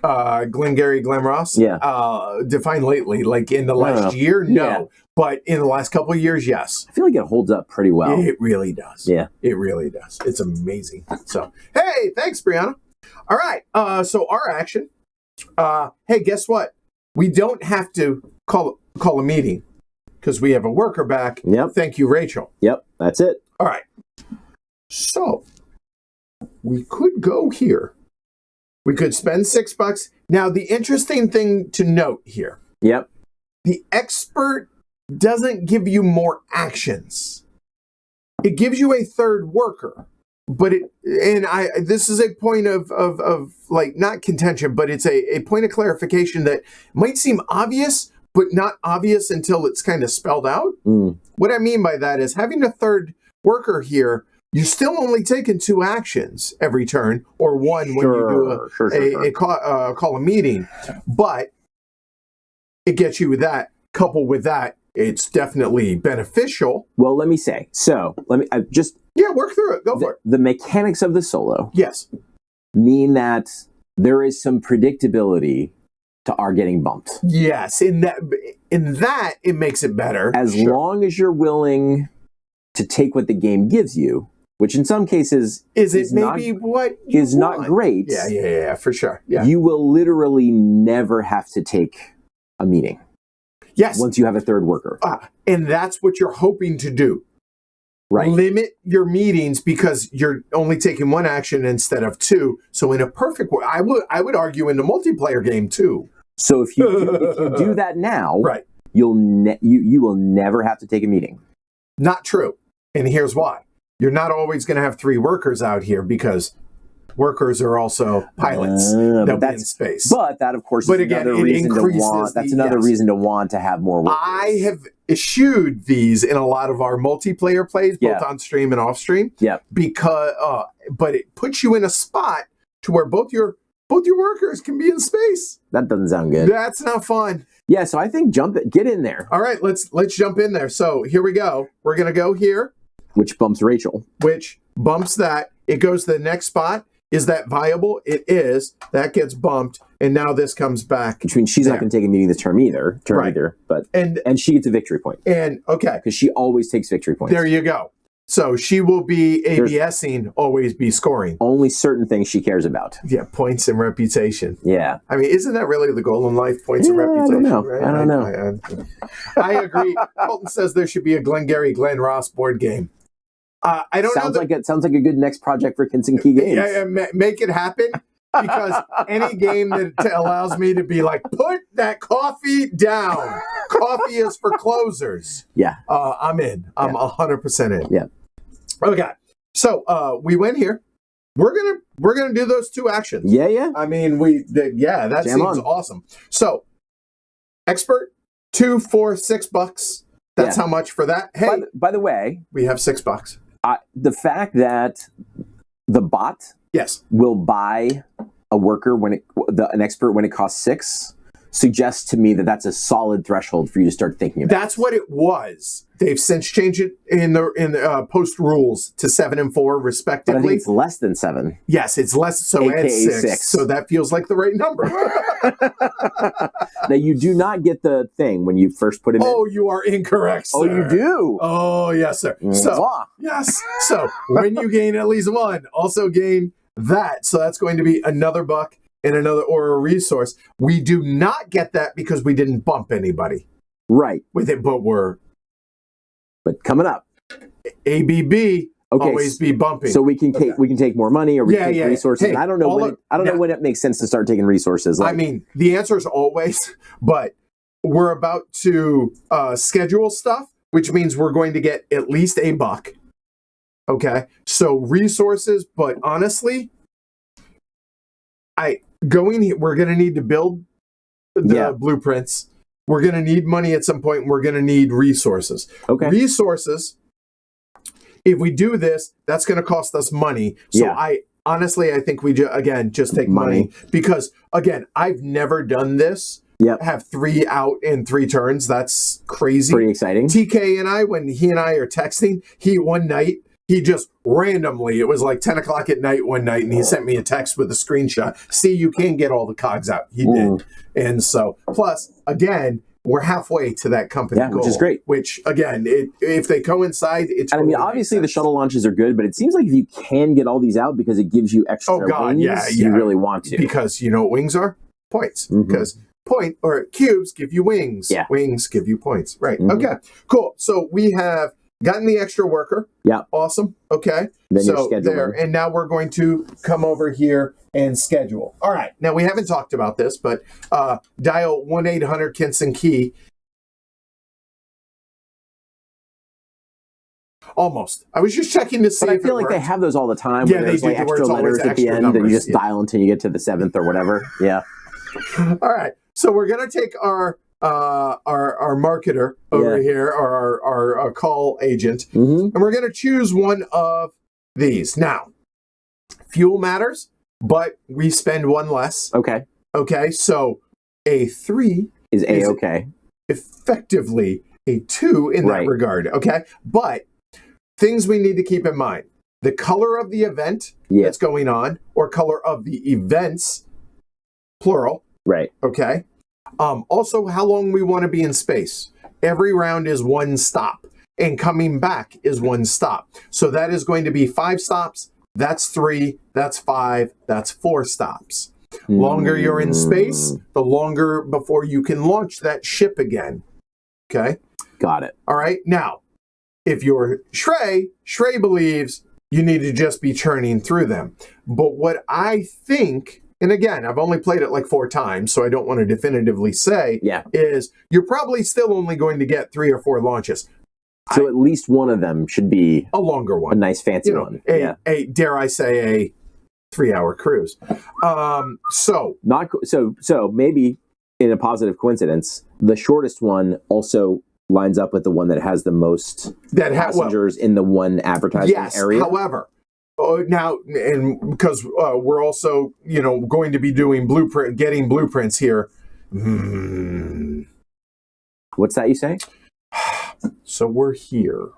Glengarry Glen Ross? Yeah. Define lately, like in the last year? No. Yeah. But in the last couple of years, yes. I feel like it holds up pretty well. It really does. Yeah. It really does. It's amazing. So, hey, thanks, Brianna. All right. So our action. Hey, guess what? We don't have to call a meeting because we have a worker back. Yep. Thank you, Rachel. Yep. That's it. All right. So we could go here. We could spend $6. Now, the interesting thing to note here. Yep. The expert doesn't give you more actions. It gives you a third worker. But this is a point of like, not contention, but it's a point of clarification that might seem obvious, but not obvious until it's kind of spelled out. What I mean by that is having a third worker here, you're still only taking 2 actions every turn, or 1 when you do call a meeting. But it gets you with that. Coupled with that, it's definitely beneficial. Well, let me say. So let me work through it. Go for it. The mechanics of the solo, yes, mean that there is some predictability to our getting bumped. Yes, in that it makes it better. As long as you're willing to take what the game gives you, which in some cases is not great. Yeah, for sure. Yeah. You will literally never have to take a meeting. Yes. Once you have a third worker. And that's what you're hoping to do. Right. Limit your meetings because you're only taking 1 action instead of 2. So in a perfect way, I would argue in the multiplayer game too. So if you do that now, right, you will never have to take a meeting. Not true. And here's why. You're not always going to have 3 workers out here because workers are also pilots that be in space. But that, of course, is another reason to want. That's another reason to want to have more workers. I have eschewed these in a lot of our multiplayer plays, both on stream and off stream. Yeah. Because, but it puts you in a spot to where both your workers can be in space. That doesn't sound good. That's not fun. Yeah. So I think get in there. All right. Let's jump in there. So here we go. We're gonna go here. Which bumps Rachel. Which bumps that. It goes to the next spot. Is that viable? It is. That gets bumped, and now this comes back. Which means she's not going to take a meeting this turn either. But and she gets a victory point. And okay, because she always takes victory points. There you go. So she will be ABSing, always be scoring. Only certain things she cares about. Yeah, points and reputation. Yeah. I mean, isn't that really the goal in life? Points and reputation. I don't know. Right? I don't know. I agree. Colton says there should be a Glengarry Glen Ross board game. I don't know. It sounds like a good next project for Kinson Key Games. Yeah, make it happen. Because any game that allows me to be like, put that coffee down. Coffee is for closers. Yeah. I'm in. I'm 100% in. Yeah. Okay. So we went here. We're gonna do those 2 actions. Yeah. I mean, that Jam seems on. awesome. So, expert, 2 for $6. That's how much for that. Hey, by the way, we have $6. The fact that the bot will buy a worker an expert when it costs 6 suggests to me that that's a solid threshold for you to start thinking about. That's what it was. They've since changed it in the post rules to 7 and 4 respectively. But I think it's less than 7. Yes, it's less. So AKA add 6. 6. So that feels like the right number. Now you do not get the thing when you first put it in. Oh, you are incorrect, sir. Oh, you do? Oh, yes, sir. So yes. So when you gain at least 1, also gain that. So that's going to be another $1 and another or a resource. We do not get that because we didn't bump anybody. Right. With it, but we're But coming up, ABB. Okay, always be bumping. So we can take more money, or we can take resources. Hey, I don't know when it makes sense to start taking resources. I mean, the answer is always, but we're about to schedule stuff, which means we're going to get at least $1. Okay, so resources, but honestly, we're going to need to build the blueprints. We're going to need money at some point. And we're going to need resources. Okay, resources. If we do this, that's going to cost us money. So I think we just take money because again, I've never done this. Have 3 out in 3 turns. That's crazy. Pretty exciting. TK and I, when he and I are texting, one night, he just randomly, it was like 10 o'clock at night one night, and he sent me a text with a screenshot. See, you can get all the cogs out. He did. And so, plus, again, we're halfway to that company goal. Which is great. Which, again, if they coincide, it's totally obviously the shuttle launches are good, but it seems like if you can get all these out because it gives you extra wings, you really want to. Because you know what wings are? Points. Because cubes give you wings. Yeah. Wings give you points. Right. Okay. Cool. So we have gotten the extra worker. Yeah. Awesome. Okay. Then so there, and now we're going to come over here and schedule. All right. Now we haven't talked about this, but dial 1-800 Kinson Key. Almost. I was just checking to see. But I feel like they have those all the time. Yeah, where there's they do. Like extra letters at the end, and you just dial until you get to the 7th or whatever. Yeah. All right. So we're gonna take our marketer over here, or our call agent, and we're going to choose one of these. Now, fuel matters, but we spend 1 less. Okay. Okay, so a 3 is A-okay. Effectively a 2 in that regard. Okay, but things we need to keep in mind: the color of the event that's going on, or color of the events, plural. Right. Okay. Also, how long we want to be in space. Every round is 1 stop, and coming back is 1 stop. So that is going to be 5 stops. That's 3. That's 5. That's 4 stops. Longer you're in space, the longer before you can launch that ship again. Okay? Got it. All right. Now, if you're Shrey believes you need to just be churning through them. But what I think... And again, I've only played it like 4 times, so I don't want to definitively say, is you're probably still only going to get 3 or 4 launches. So at least one of them should be a longer one. A nice, fancy one. Dare I say, a 3-hour cruise. So maybe in a positive coincidence, the shortest one also lines up with the one that has the most passengers in the one advertising area. However... now, and because we're also, going to be doing getting blueprints here. What's that you say? So we're here.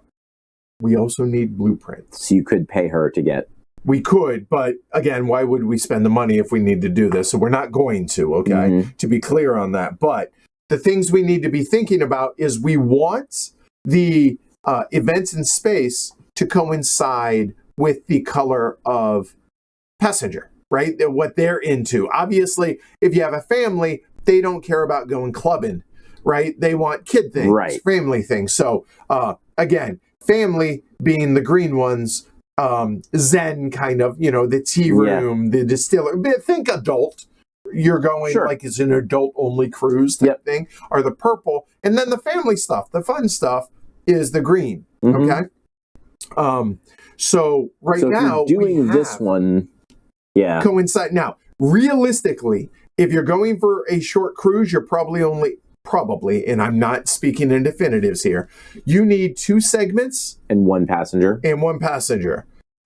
We also need blueprints. So you could pay her to get. We could, but again, why would we spend the money if we need to do this? So we're not going to, okay? To be clear on that. But the things we need to be thinking about is we want the events in space to coincide with the color of passenger, right? What they're into. Obviously, if you have a family, they don't care about going clubbing, right? They want kid things, family things. So, again, family being the green ones, Zen kind of, the tea room, the distiller. Think adult. You're going like it's an adult-only cruise type thing. Or the purple. And then the family stuff, the fun stuff, is the green, okay? So now doing this one, coincide. Now, realistically, if you're going for a short cruise, you're probably, and I'm not speaking in definitives here, you need 2 segments and 1 passenger.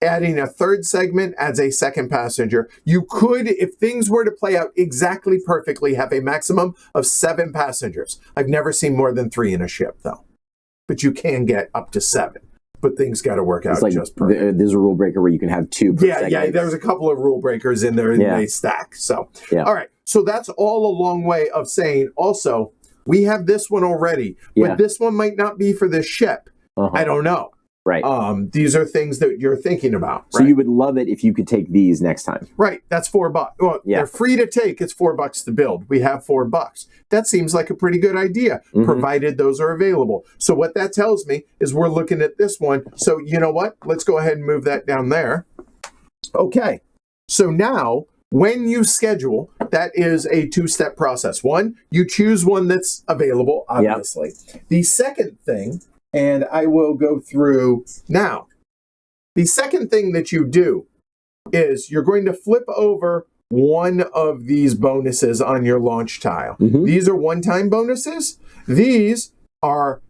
Adding a 3rd segment adds a 2nd passenger. You could, if things were to play out exactly perfectly, have a maximum of 7 passengers. I've never seen more than 3 in a ship, though, but you can get up to 7. But things got to work out just perfect. There's a rule breaker where you can have 2 per segment. Yeah, there's a couple of rule breakers in there, and they stack. So, all right. So that's all a long way of saying, also, we have this one already, but this one might not be for this ship. I don't know. Right. These are things that you're thinking about. So you would love it if you could take these next time. Right. That's $4. Well, they're free to take. It's $4 to build. We have $4. That seems like a pretty good idea, provided those are available. So what that tells me is we're looking at this one. So you know what? Let's go ahead and move that down there. Okay. So now when you schedule, that is a two-step process. One, you choose one that's available, obviously. The second thing, and I will go through now. The second thing that you do is you're going to flip over one of these bonuses on your launch tile. These are one-time bonuses. These are,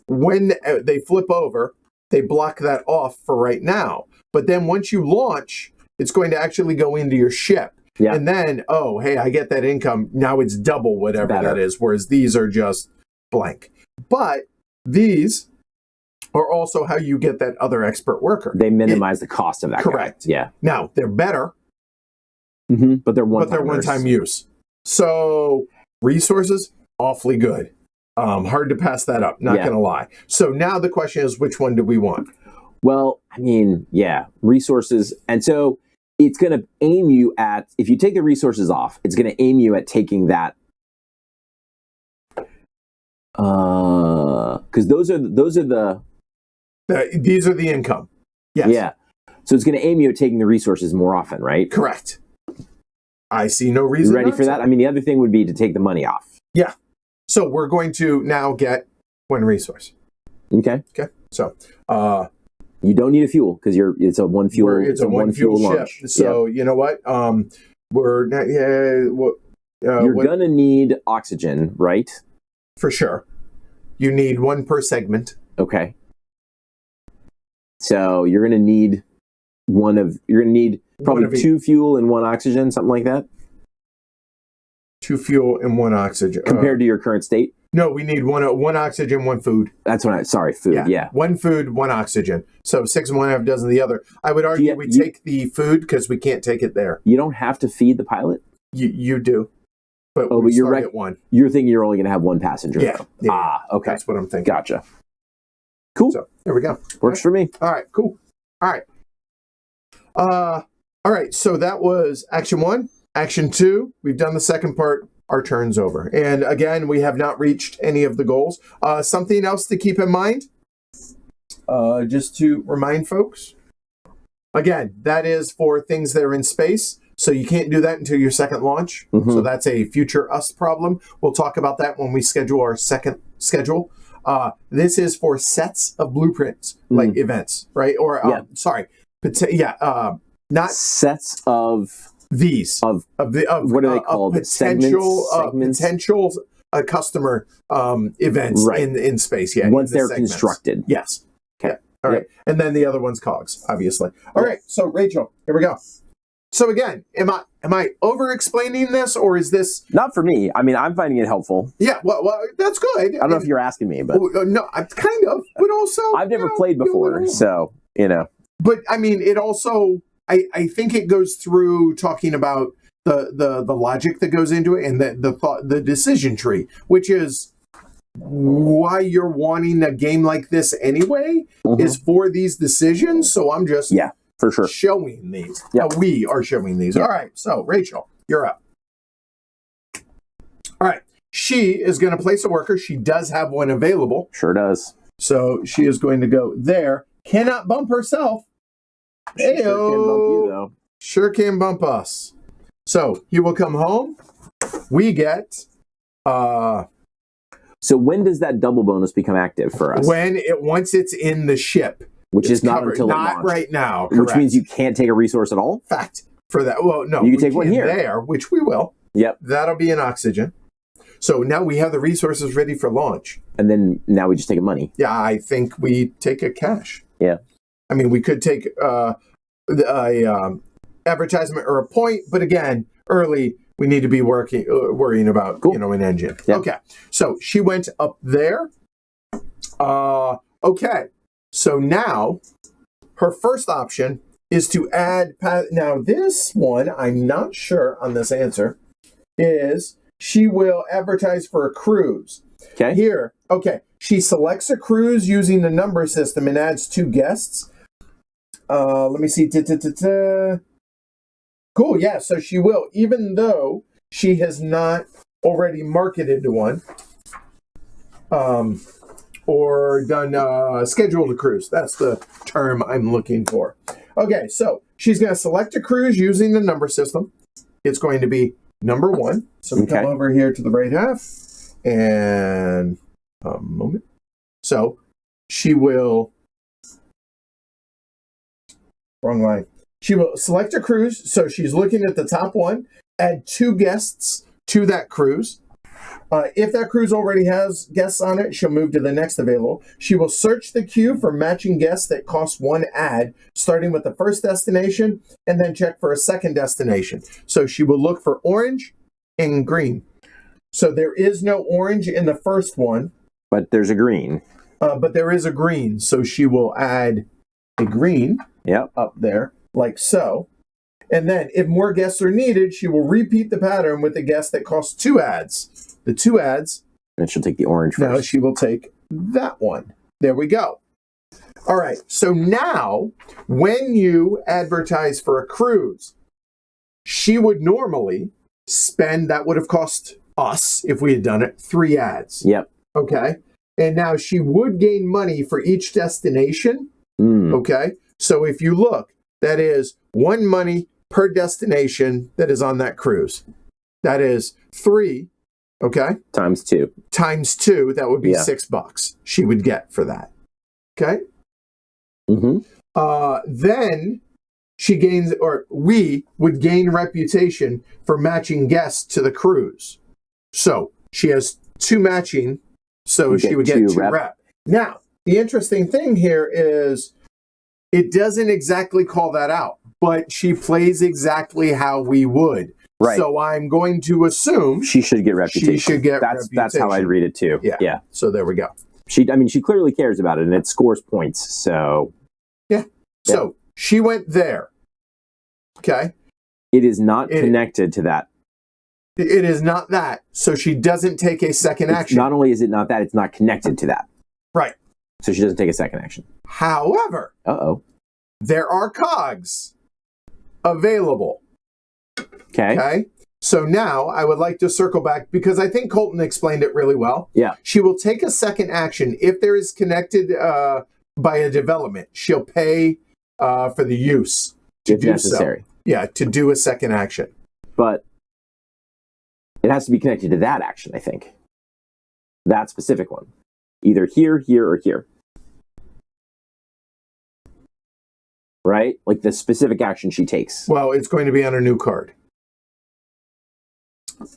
when they flip over, they block that off for right now. But then once you launch, it's going to actually go into your ship. And then, oh, hey, I get that income. Now it's double whatever that is, whereas these are just blank. But these are also how you get that other expert worker. They minimize the cost of that. Correct. Guy. Yeah. Now, they're better. But they're one-time use. So resources, awfully good. Hard to pass that up, not going to lie. So now the question is, which one do we want? Well, I mean, resources. And so it's going to aim you at, if you take the resources off, it's going to aim you at taking that. Because these are the income. Yes. Yeah. So it's going to aim you at taking the resources more often, right? Correct. I see no reason. You ready for that? I mean, the other thing would be to take the money off. Yeah. So we're going to now get one resource. Okay. So you don't need a fuel because it's a one fuel. It's a one fuel ship. Launch. So you know what? We're not. You're gonna need oxygen, right? For sure. You need one per segment. Okay. So you're gonna need probably two fuel and one oxygen, something like that. 2 fuel and 1 oxygen. Compared to your current state? No, we need one oxygen, 1 food. That's what food, yeah. 1 food, 1 oxygen. So 6 and 1/2 dozen the other. I would argue we take the food because we can't take it there. You don't have to feed the pilot? You do. But you're right. At 1. You're thinking you're only going to have 1 passenger. Yeah. Okay. That's what I'm thinking. Gotcha. Cool. So there we go. Works for me. All right, cool. All right, so that was action 1. Action 2, we've done the second part. Our turn's over. And again, we have not reached any of the goals. Something else to keep in mind, just to remind folks. Again, that is for things that are in space. So you can't do that until your second launch. So that's a future us problem. We'll talk about that when we schedule our second schedule. This is for sets of blueprints, like events, right? Or, not sets of these of what are they called? Potential customer events in space. Yeah, once they're constructed. Yes. Okay. All right. And then the other one's cogs, obviously. All right. So Rachel, here we go. So again, am I over explaining this, or is this not for me? I mean, I'm finding it helpful. Yeah. Well, that's good. I don't know if you're asking me, but no, I'm kind of. But also, I've never played before, so you know. But I mean, it also. I think it goes through talking about the logic that goes into it and the decision tree, which is why you're wanting a game like this anyway, is for these decisions. So I'm just for sure showing these. Yeah, we are showing these. All right, so Rachel, you're up. All right, she is going to place a worker. She does have one available. Sure does. So she is going to go there. Cannot bump herself. Sure can bump you, though. Sure can bump us. So he will come home. We get. So when does that double bonus become active for us? Once it's in the ship, which is not until not right now. Correct. Which means you can't take a resource at all. Fact for that. Well, no, you can take one here, there, which we will. Yep, that'll be an oxygen. So now we have the resources ready for launch. And then now we just take a money. Yeah, I think we take a cash. Yeah. I mean, we could take a advertisement or a point, but again, early we need to be worrying about an engine. Yep. Okay, so she went up there. Okay, so now her first option is to add. Now this one, I'm not sure on this answer. Is she will advertise for a cruise? Okay. Here, Okay, she selects a cruise using the number system and adds 2 guests. Let me see. Cool, yeah, so she will, even though she has not already marketed one or done scheduled a cruise. That's the term I'm looking for. Okay, so she's going to select a cruise using the number system. It's going to be number 1. So we come over here to the right half and a moment. So she will, wrong line. She will select a cruise. So she's looking at the top one, add 2 guests to that cruise. If that cruise already has guests on it, she'll move to the next available. She will search the queue for matching guests that cost 1 ad, starting with the first destination, and then check for a second destination. So she will look for orange and green. So there is no orange in the first one. But there's a green. But there is a green. So she will add a green up there, like so. And then if more guests are needed, she will repeat the pattern with the guest that costs 2 ads. The 2 ads. And she'll take the orange first. No, she will take that one. There we go. All right. So now, when you advertise for a cruise, she would normally spend, that would have cost us, if we had done it, 3 ads. Yep. Okay. And now she would gain money for each destination. Okay. So if you look, that is 1 money per destination that is on that cruise. That is 3, okay? Times 2. Times 2, that would be $6 she would get for that. Okay? Then she gains, or we would gain reputation for matching guests to the cruise. So she has 2 matching, so she would get 2 rep. Now, the interesting thing here is it doesn't exactly call that out, but she plays exactly how we would. Right. So I'm going to assume she should get reputation. She should get reputation. That's how I read it too. Yeah. So there we go. She clearly cares about it, and it scores points. So So she went there. Okay. It is not connected to that. It is not that. So she doesn't take a second action. Not only is it not that, it's not connected to that. Right. So she doesn't take a second action. However, there are cogs available. Okay. So now I would like to circle back because I think Colton explained it really well. Yeah. She will take a second action if there is connected by a development. She'll pay for the use to if necessary. Yeah, to do a second action. But it has to be connected to that action, I think. That specific one. Either here, here, or here. Right? Like the specific action she takes. Well, it's going to be on a new card.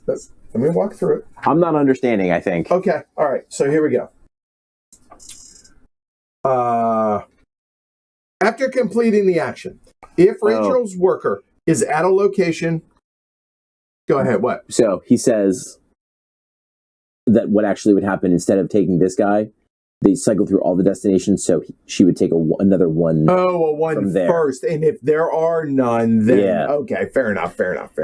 Let me walk through it. I'm not understanding, I think. Okay. All right. So here we go. After completing the action, if Rachel's worker is at a location... Go ahead. What? So he says that what actually would happen instead of taking this guy, they cycle through all the destinations, so she would take another one. Oh, a one first. And if there are none, then okay, fair enough.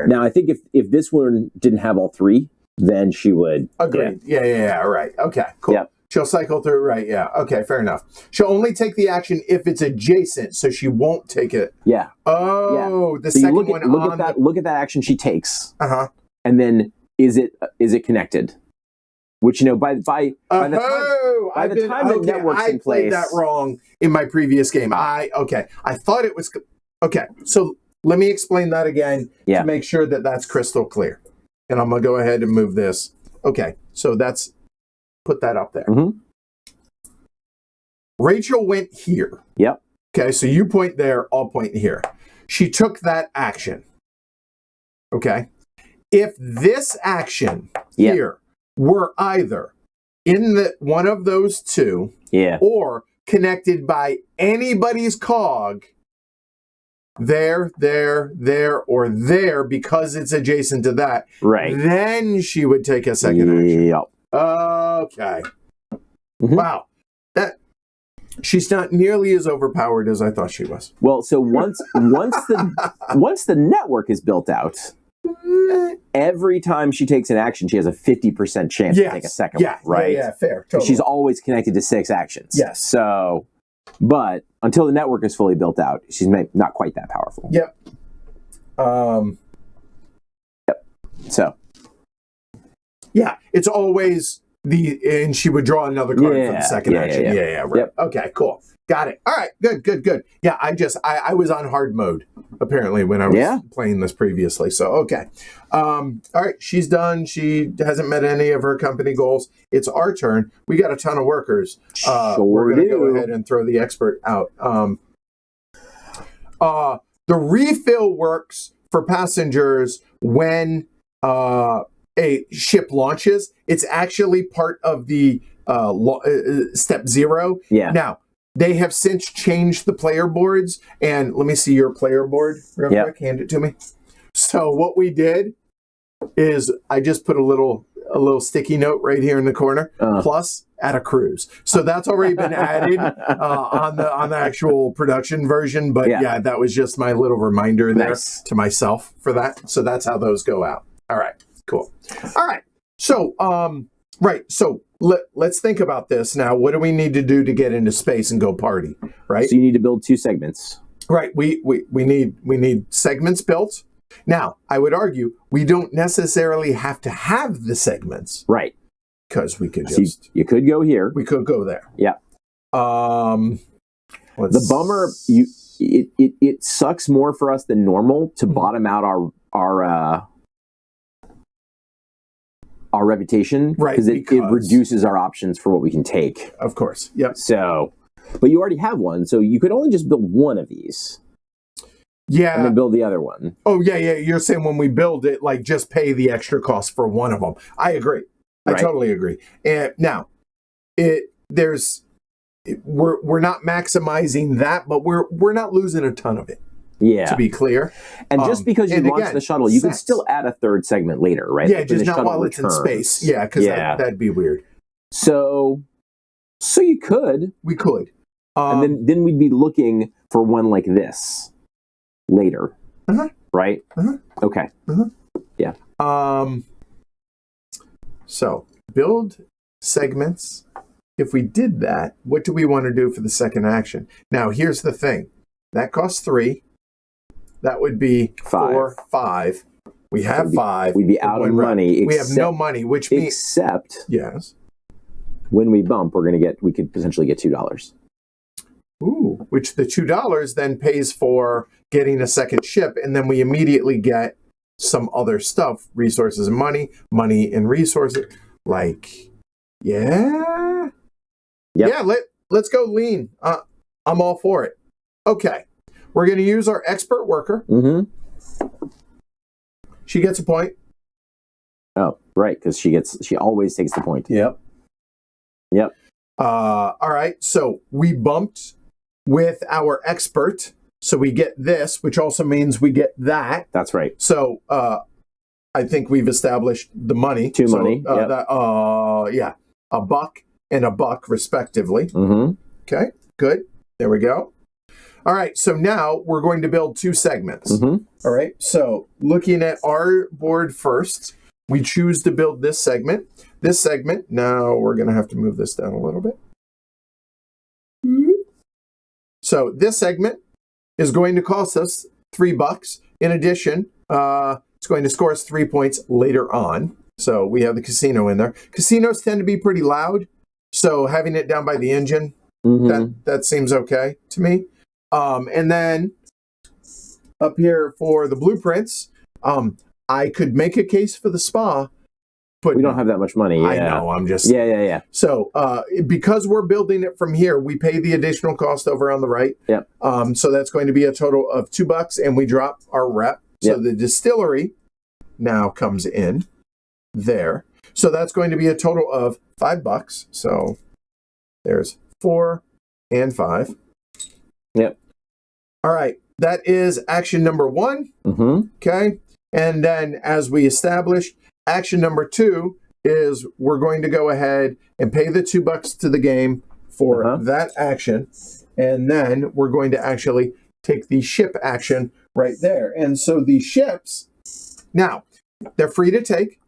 Now, I think if this one didn't have all 3, then she would. Agreed. Yeah. Right. Okay, cool. Yep. She'll cycle through, right, yeah. Okay, fair enough. She'll only take the action if it's adjacent, so she won't take it. Yeah. Oh, yeah. the second one on look at that action she takes. And then is it connected? Which, by the time the network's in place. I played that wrong in my previous game. I thought it was... Okay, so let me explain that again to make sure that that's crystal clear. And I'm going to go ahead and move this. Okay, so that's... Put that up there. Rachel went here. Yep. Okay, so you point there, I'll point here. She took that action. Okay. If this action here were either in one of those 2 or connected by anybody's cog, there, or there, because it's adjacent to that, then she would take a second action. Yep. Okay. Wow. She's not nearly as overpowered as I thought she was. Well, so once the network is built out, every time she takes an action, she has a 50% chance to take a second one, right? Yeah, fair. Totally. She's always connected to 6 actions. Yes. So, but until the network is fully built out, she's not quite that powerful. Yep. Yep. So. Yeah, it's always and she would draw another card for the second action. Yeah, right. Yep. Okay, cool. Got it. All right, good. Yeah, I was on hard mode, apparently, when I was playing this previously. So, okay. All right, she's done. She hasn't met any of her company goals. It's our turn. We got a ton of workers. We're going to go ahead and throw the expert out. The refill works for passengers when a ship launches. It's actually part of the step 0. Yeah. Now, they have since changed the player boards, and let me see your player board real quick. Hand it to me. So what we did is I just put a little sticky note right here in the corner, plus add a cruise. So that's already been added on the actual production version. But yeah, that was just my little reminder there to myself for that. So that's how those go out. All right, cool. All right. So So let's think about this now. What do we need to do to get into space and go party? Right. So you need to build 2 segments. Right. We need segments built. Now, I would argue we don't necessarily have to have the segments. Right. Because we could you could go here. We could go there. Yeah. The bummer, it sucks more for us than normal to bottom out our reputation, right? Because it reduces our options for what we can take. Of course. Yep. So, but you already have one, so you could only just build one of these. Yeah. And then build the other one. Oh, yeah. You're saying when we build it, like, just pay the extra cost for one of them. I agree. I totally agree. And now, we're not maximizing that, but we're not losing a ton of it. Yeah. To be clear. And just because you launched the shuttle, you can still add a 3rd segment later, right? Yeah, just not while it's in space. Yeah, because that'd be weird. So you could. We could. And then we'd be looking for one like this later. Right? Okay. Yeah. So build segments. If we did that, what do we want to do for the second action? Now, here's the thing. That costs 3. That would be 4, 5. We have 5. We'd be out of money. We have no money, which means except when we bump, we could potentially get $2. Ooh, which the $2 then pays for getting a second ship, and then we immediately get some other stuff, resources and money and resources. Yeah, let's go lean. I'm all for it. Okay. We're going to use our expert worker. She gets a point. Oh, right, because she always takes the point. Yep. All right, so we bumped with our expert, so we get this, which also means we get that. That's right. So I think we've established the money. 2 money. $1 and $1 respectively. Okay, good. There we go. All right, so now we're going to build 2 segments. All right, so looking at our board first, we choose to build this segment. Now we're going to have to move this down a little bit. So this segment is going to cost us $3. In addition, it's going to score us 3 points later on. So we have the casino in there. Casinos tend to be pretty loud, so having it down by the engine, that seems okay to me. And then up here for the blueprints, I could make a case for the spa, but we don't have that much money. I know. I'm just yeah. So because we're building it from here, we pay the additional cost over on the right. Yep. So that's going to be a total of $2, and we drop our rep. So the distillery now comes in there. So that's going to be a total of $5. So there's 4 and 5. Yep. All right. That is action number 1. Okay. And then as we established, action number 2 is we're going to go ahead and pay the $2 to the game for that action. And then we're going to actually take the ship action right there. And so the ships, now They're free to take.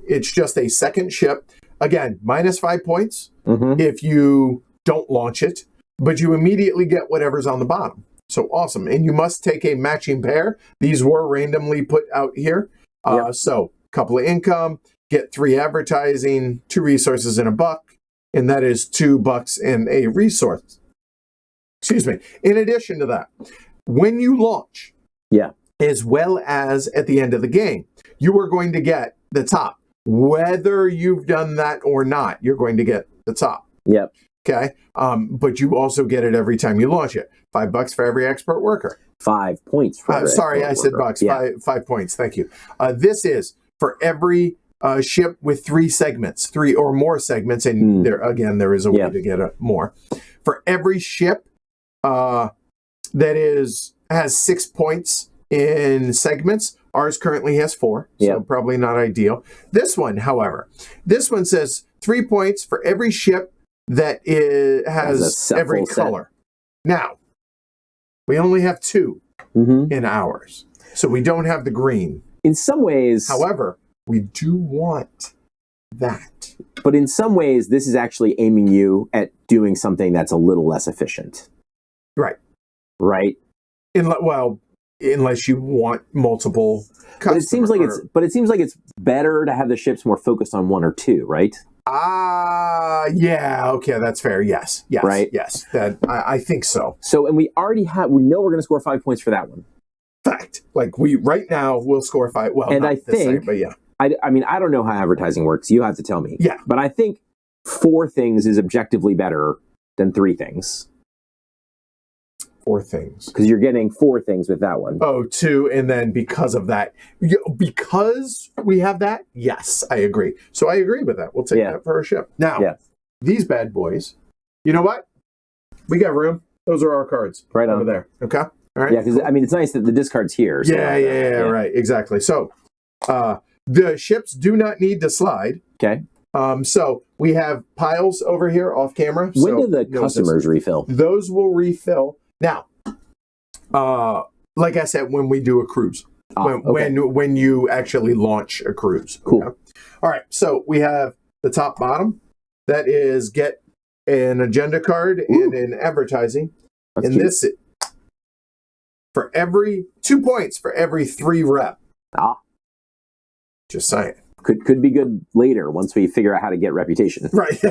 It's just a second ship. Again, -5 points if you don't launch it, but you immediately get whatever's on the bottom. So awesome. And you must take a matching pair. These were randomly put out here. So couple of income, get 3 advertising, 2 resources and $1. And that is $2 and a resource. Excuse me. In addition to that, when you launch, as well as at the end of the game, you are going to get the top. Whether you've done that or not, you're going to get the top. Yep. Okay. But you also get it every time you launch it. $5 for every expert worker. 5 points for every sorry, I said worker. bucks. 5 points. Thank you. This is for every ship with 3 segments, 3 or more segments. And there is a way to get more. For every ship that has 6 points in segments, ours currently has 4, so probably not ideal. This one, however, says 3 points for every ship that has every color. Now, we only have 2 in ours, so we don't have the green. In some ways, however, we do want that. But in some ways, this is actually aiming you at doing something that's a little less efficient. Right. Right? Unless you want multiple customers. But it seems like it's better to have the ships more focused on 1 or 2, right? Yeah, okay, that's fair. Yes. Right? Yes. That I think so. So, and we know we're going to score 5 points for that one. Fact. Like right now we'll score 5. Well, and not I think, but yeah. I mean, I don't know how advertising works. You have to tell me. Yeah. But I think 4 things is objectively better than 3 things. 4 things. Because you're getting 4 things with that one. Oh, 2, and then because of that, because we have that, yes, I agree. So I agree with that. We'll take that for our ship. Now, these bad boys, you know what? We got room. Those are our cards. Right on. Over there. Okay? All right? Yeah, because, I mean, it's nice that the discard's here. So right. Exactly. So, the ships do not need to slide. Okay. So we have piles over here off camera. When do the customers refill? Those will refill. Now, like I said, when we do a cruise, when you actually launch a cruise. Cool. Okay? All right. So we have the top bottom. That is get an agenda card and an advertising. That's and cute. this for every 2 points for every 3 rep. Just saying. Could be good later once we figure out how to get reputation. Right.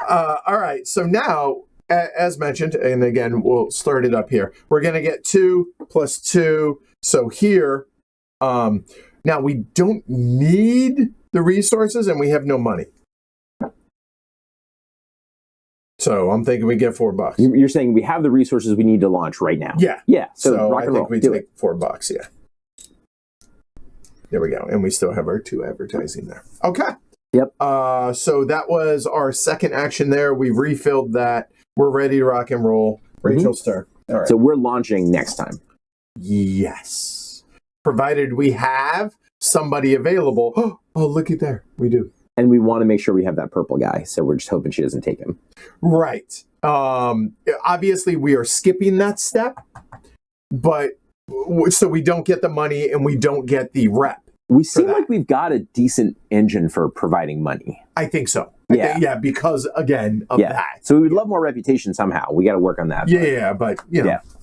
All right. So now, as mentioned, and again, we'll start it up here. We're going to get 2 plus 2. So here, now we don't need the resources and we have no money. So I'm thinking we get $4. You're saying we have the resources we need to launch right now. Yeah. Yeah. So rock I and think roll. we take $4. Yeah. There we go. And we still have our 2 advertising there. Okay. Yep. So that was our second action there. We've refilled that. We're ready to rock and roll. Rachel's turn. All right. So we're launching next time. Yes. Provided we have somebody available. Oh, looky there. We do. And we want to make sure we have that purple guy. So we're just hoping she doesn't take him. Right. Obviously, we are skipping that step. But so we don't get the money and we don't get the rep. We seem like we've got a decent engine for providing money. I think so. Yeah. Because, again, of that. So we would love more reputation somehow. We got to work on that. But,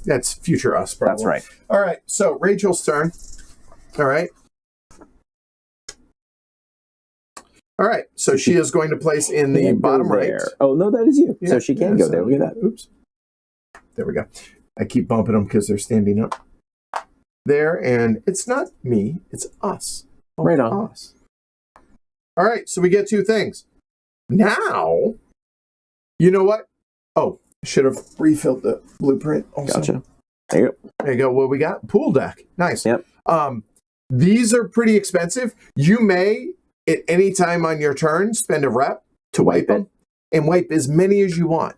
that's future us problem. That's right. All right, so Rachel's turn. All right. All right, so she is going to place in the bottom right. Oh, no, that is you. Yeah, so she can go there. Look at that. Oops. There we go. I keep bumping them because they're standing up. There, and it's not me, it's us. Right on. Us. All right, so we get 2 things. Now, you know what? Oh, should have refilled the blueprint also. Gotcha. There you go. There you go. What we got? Pool deck. Nice. Yep. These are pretty expensive. You may, at any time on your turn, spend a rep to wipe them and wipe as many as you want.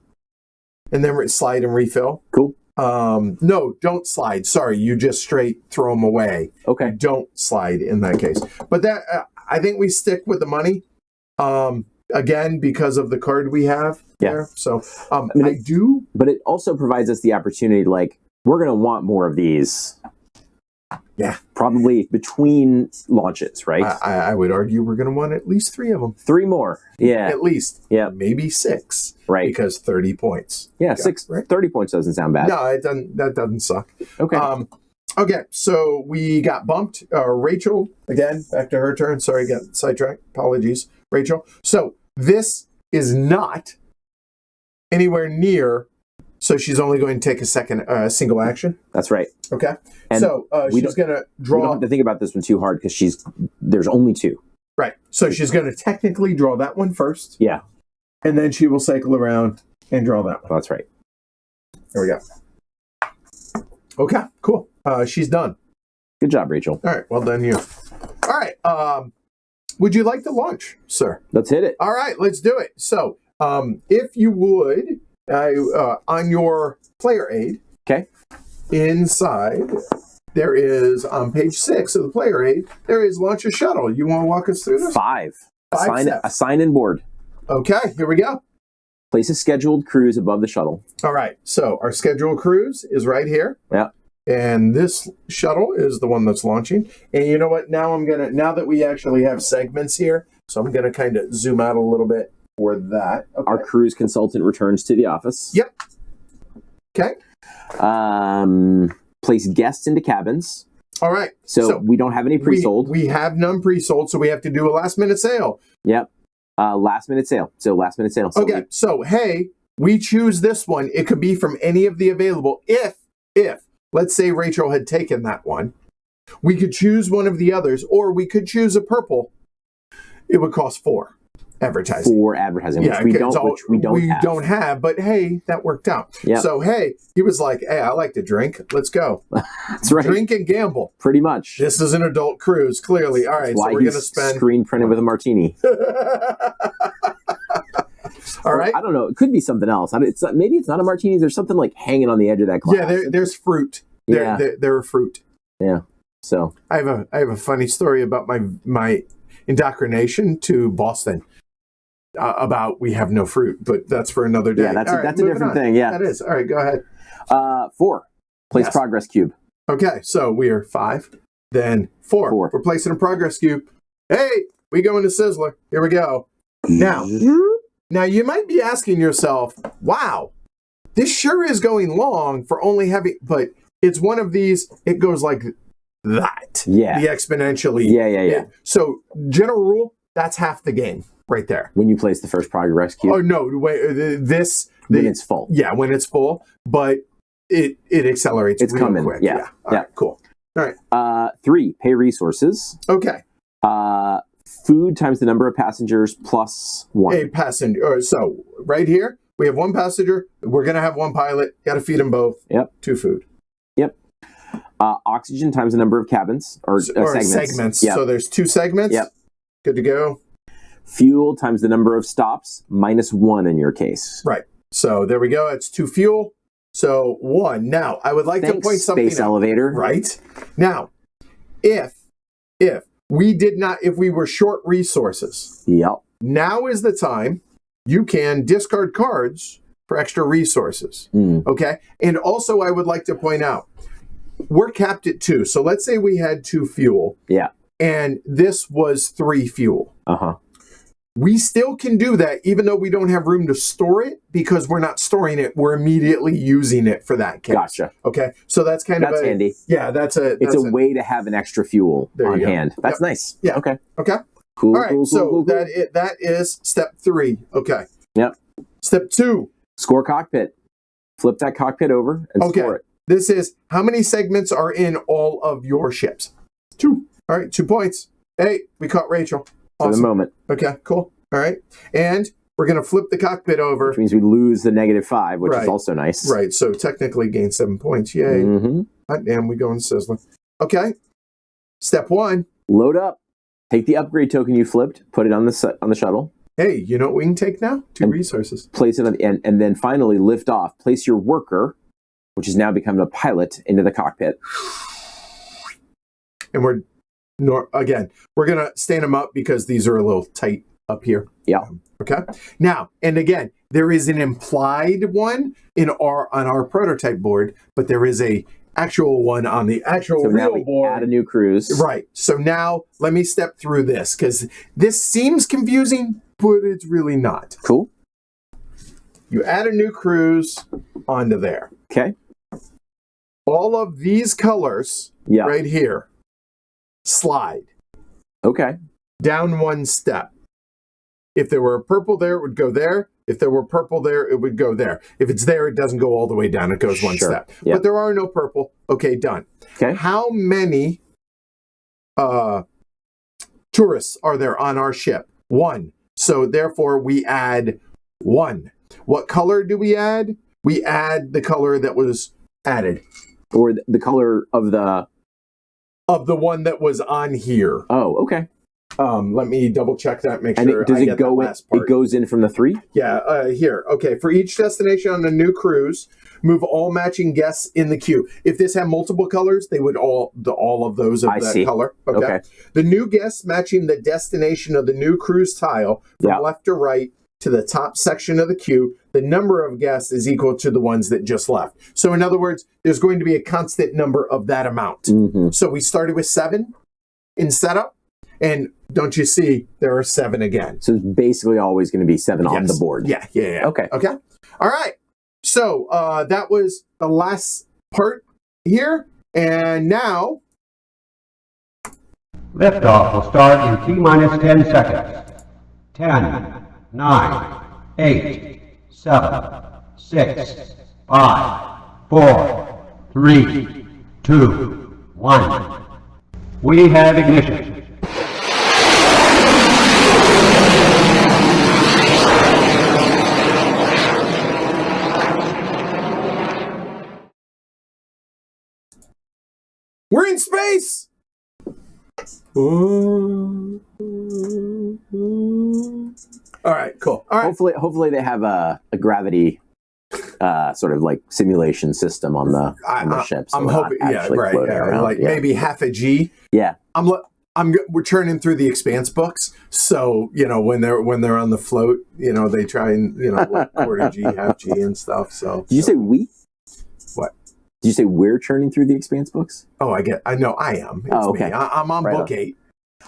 And then slide and refill. Cool. No, don't slide. Sorry, you just straight throw them away. Okay. Don't slide in that case. But that I think we stick with the money. Again, because of the card we have there. So I do. But it also provides us the opportunity, like, we're going to want more of these Yeah. Probably between launches, right? I would argue we're going to want at least 3 of them. 3 more. Yeah. At least. Yeah. Maybe 6. Right. Because 30 points. Yeah, 30 points doesn't sound bad. No, that doesn't suck. Okay. Okay, so we got bumped. Rachel, again, back to her turn. Sorry, got sidetracked. Apologies, Rachel. So this is not anywhere near, so she's only going to take a single action. That's right. Okay. And so she's going to draw. We don't have to think about this one too hard because there's only 2. Right. So she's going to technically draw that one first. Yeah. And then she will cycle around and draw that one. That's right. There we go. Okay, cool. She's done. Good job, Rachel. All right, well done you. All right, would you like to launch, sir? Let's hit it. All right, let's do it. So, if you would, on your player aid, okay, inside, there is, on page 6 of the player aid, there is launch a shuttle. You want to walk us through this? 5. Steps. Assign and board. Okay, here we go. Place a scheduled cruise above the shuttle. All right, so our scheduled cruise is right here. Yeah. And this shuttle is the one that's launching. And you know what? Now that we actually have segments here, so I'm going to kind of zoom out a little bit for that. Okay. Our cruise consultant returns to the office. Yep. Okay. Place guests into cabins. All right. So we don't have any pre-sold. We have none pre-sold, so we have to do a last-minute sale. Yep. Last-minute sale. So last-minute sale. So okay. So, hey, we choose this one. It could be from any of the available. If let's say Rachel had taken that one, we could choose one of the others, or we could choose a purple. It would cost 4 advertising. 4 advertising, yeah, which we don't have. But hey, that worked out. Yep. So hey, he was like, "Hey, I like to drink. Let's go. That's right. Drink and gamble. Pretty much. This is an adult cruise, clearly. All right, so we're going to spend screen printed with a martini. All right. I don't know. It could be something else. Maybe it's not a martini. There's something like hanging on the edge of that glass. Yeah, there's fruit. Yeah. There are fruit. Yeah. So I have a funny story about my indoctrination to Boston. About we have no fruit, but that's for another day. Yeah, that's a different thing. Yeah, that is. All right, go ahead. 4. Place progress cube. Okay, so we are 5, then 4. We're placing a progress cube. Hey, we go into Sizzler. Here we go. Now you might be asking yourself, wow, this sure is going long for only having, but it's one of these, it goes like that. Yeah. The exponentially. Yeah. So, general rule, that's half the game right there. When you place the first progress cube? Oh, no, wait, when it's full. Yeah, when it's full, but it accelerates it's real coming. quick. Yeah. All right, cool. All right. 3, pay resources. Okay. Food times the number of passengers plus 1. A passenger. So right here, we have 1 passenger. We're going to have 1 pilot. Got to feed them both. Yep. 2 food. Yep. Oxygen times the number of cabins or segments. Yep. So there's 2 segments. Yep. Good to go. Fuel times the number of stops minus 1 in your case. Right. So there we go. It's 2 fuel. So 1. Now, I would like to point something Space out. Elevator. Right. Now, if we were short resources. Yep. Now is the time you can discard cards for extra resources. Okay? And also I would like to point out, we're capped at 2. So let's say we had 2 fuel. Yeah. And this was 3 fuel. Uh-huh. We still can do that even though we don't have room to store it because we're not storing it. We're immediately using it for that case. Gotcha. Okay. So that's that's handy. Yeah, that's a way to have an extra fuel on hand. That's nice. Yeah. Okay. Cool. All right. Cool. That is step 3. Okay. Yep. Step 2. Score cockpit. Flip that cockpit over and score it. This is how many segments are in all of your ships? 2. All right. 2 points. Hey, we caught Rachel. Awesome. For the moment. Okay, cool. All right. And we're going to flip the cockpit over. Which means we lose the -5, which is also nice. Right. So technically gain 7 points. Yay. Hot damn, we go in Sizzler. Okay. Step 1. Load up. Take the upgrade token you flipped. Put it on the shuttle. Hey, you know what we can take now? 2 resources. Place it on the end. And then finally lift off. Place your worker, which has now become a pilot, into the cockpit. And we're going to stand them up because these are a little tight up here. Yeah. Okay. Now, and again, there is an implied one on our prototype board, but there is a actual one on the actual So now real we board. add a new cruise. Right. So now let me step through this because this seems confusing, but it's really not. Cool. You add a new cruise onto there. Okay. All of these colors right here slide. Okay. Down one step. If there were a purple there, it would go there. If there were purple there, it would go there. If it's there, it doesn't go all the way down. It goes one step. Yep. But there are no purple. Okay, done. Okay. How many tourists are there on our ship? 1. So therefore, we add 1. What color do we add? We add the color that was added. Or the color of the one that was on here. Oh, okay. Let me double check that. Make sure. Does it go in? It goes in from the 3. Yeah. Here. Okay. For each destination on a new cruise, move all matching guests in the queue. If this had multiple colors, they would all of those of that color. Okay. The new guests matching the destination of the new cruise tile from left to right to the top section of the queue. The number of guests is equal to the ones that just left. So in other words, there's going to be a constant number of that amount. Mm-hmm. So we started with 7 in setup. And don't you see, there are 7 again. So it's basically always going to be 7 on the board. Yeah. Okay. All right. So that was the last part here. And now... Liftoff will start in T-minus 10 seconds. 10, 9, 8, 7, 6, 5, 4, 3, 2, 1. We have ignition. We're in space! All right, cool. All right. Hopefully they have a gravity sort of like simulation system on the ship. So I'm hoping, maybe half a G. Yeah. We're churning through the Expanse books, so when they're on the float, they try and quarter G, half G, and stuff. So did you say we? What? Did you say we're churning through the Expanse books? Oh, I know I am. It's okay. Me. I'm on book 8.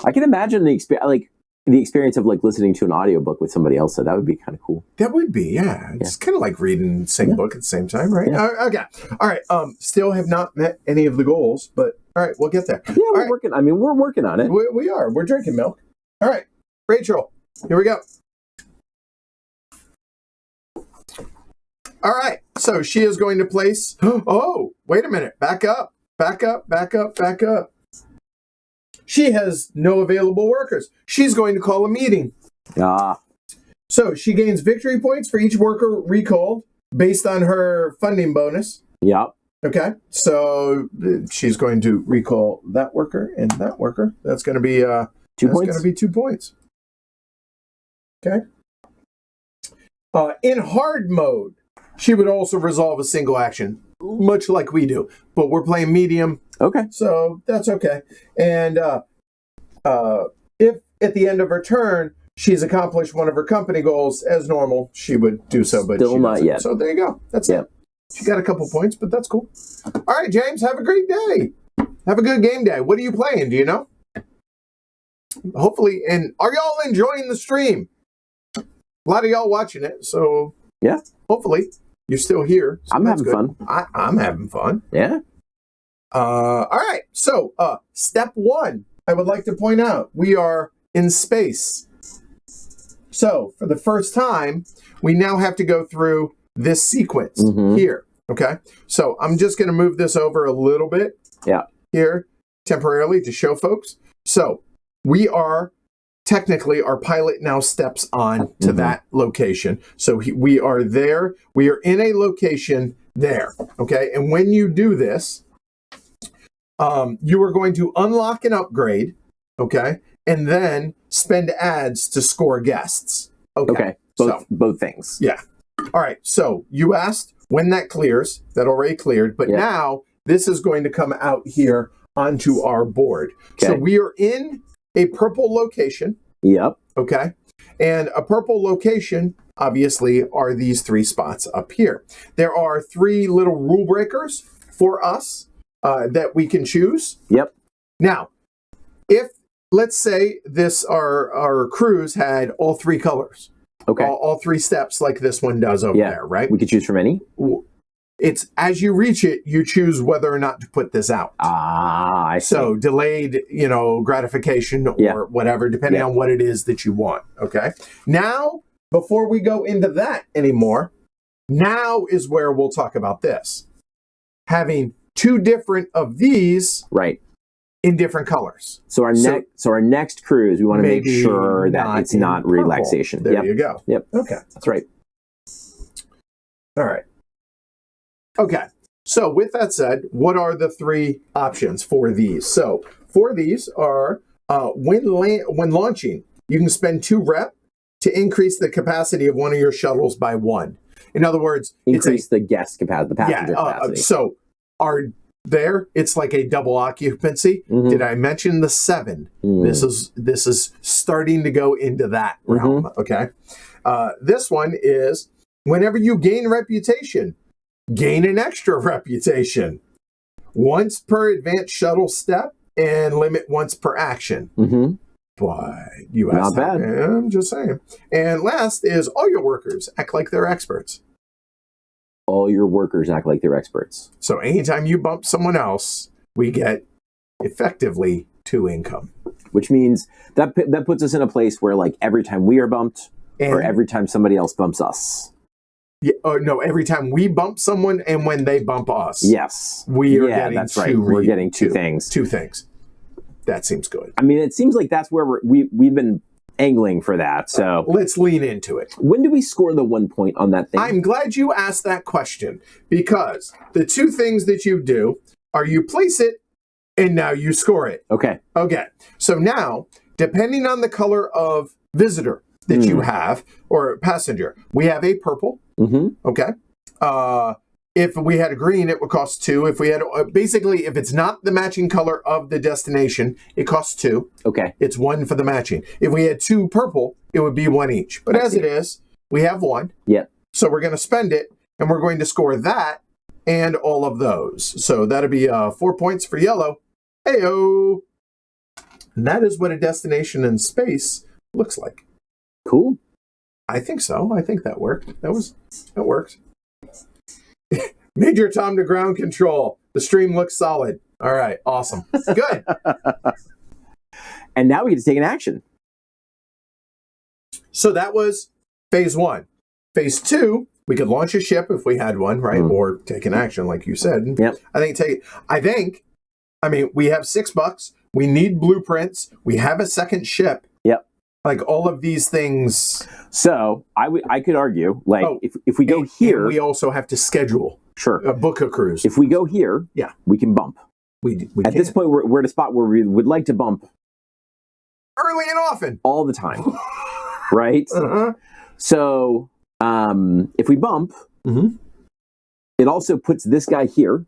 I can imagine the experience of listening to an audiobook with somebody else. So that would be kind of cool. That would be, yeah. It's kind of like reading the same book at the same time, right? Yeah. Okay. All right. Still have not met any of the goals, but all right, we'll get there. Yeah, we're working. I mean, we're working on it. We are. We're drinking milk. All right, Rachel. Here we go. All right. So she is going to place. Oh, wait a minute. Back up. She has no available workers. She's going to call a meeting. So she gains victory points for each worker recalled based on her funding bonus. Yep. Okay. So she's going to recall that worker and that worker. That's going to be 2 points. That's going to be 2 points. Okay. In hard mode, she would also resolve a single action, much like we do. But we're playing medium. Okay. So that's okay. And if at the end of her turn, she's accomplished one of her company goals as normal, she would do so. But still not yet. So there you go. That's it. She got a couple points, but that's cool. All right, James, have a great day. Have a good game day. What are you playing? Do you know? Hopefully. And are y'all enjoying the stream? A lot of y'all watching it. So yeah, hopefully you're still here. So I'm having fun. I'm having fun. Yeah. All right. So step 1, I would like to point out, we are in space. So for the first time, we now have to go through this sequence here. Okay. So I'm just going to move this over a little bit here temporarily to show folks. So we are technically, our pilot now steps on to that location. So we are there. We are in a location there. Okay. And when you do this, you are going to unlock an upgrade. Okay. And then spend ads to score guests. Okay. Both things. Yeah. All right. So you asked when that clears. That already cleared. But now this is going to come out here onto our board. Okay. So we are in a purple location. Yep. Okay. And a purple location, obviously, are these 3 spots up here. There are 3 little rule breakers for us. that we can choose. Yep. Now, if let's say our cruise had all 3 colors, Okay. all 3 steps like this one does over there, right? We could choose from any. It's as you reach it, you choose whether or not to put this out. Ah, I see. So delayed, gratification or whatever, depending on what it is that you want. Okay. Now, before we go into that anymore, now is where we'll talk about this. Having 2 different of these in different colors. So our next cruise, we want to make sure that it's not purple. relaxation. There you go. Yep. Okay. That's right. All right. Okay. So with that said, what are the 3 options for these? So for these are when launching, you can spend 2 rep to increase the capacity of one of your shuttles by 1. In other words, increase the guest capacity, the passenger capacity. So it's like a double occupancy. Mm-hmm. Did I mention the 7? This is starting to go into that realm. Okay. This one is whenever you gain reputation, gain an extra reputation. Once per advanced shuttle step and limit once per action. But you asked not bad. I'm just saying. And last is all your workers act like they're experts. All your workers act like they're experts. So anytime you bump someone else, we get effectively 2 income. Which means that puts us in a place where like every time we are bumped or every time somebody else bumps us. No, every time we bump someone and when they bump us. Yes. We are getting that's right. We're getting 2 things. 2 things. That seems good. I mean, it seems like that's where we've been angling for that. So let's lean into it. When do we score the 1 point on that thing? I'm glad you asked that question because the 2 things that you do are you place it and now you score it. Okay. So now, depending on the color of visitor that you have or passenger, we have a purple. Okay. If we had a green, it would cost 2. If we had basically, if it's not the matching color of the destination, it costs 2. Okay. It's 1 for the matching. If we had 2 purple, it would be 1 each. But it is, we have 1. Yep. So we're going to spend it, and we're going to score that and all of those. So that'll be 4 points for yellow. Heyo. And that is what a destination in space looks like. Cool. I think so. I think that worked. That worked. Major Tom to ground control. The stream looks solid. All right. Awesome. Good. And now we get to take an action. So that was phase 1. Phase 2, we could launch a ship if we had one, right? Or take an action, like you said. Yep. I mean, we have $6. We need blueprints. We have a second ship. Yep. Like all of these things. So I could argue, like, if we go here, we also have to schedule. Sure. Book a cruise. If we go here, we can bump. We at this point, we're at a spot where we would like to bump early and often, all the time, right? So if we bump, it also puts this guy here,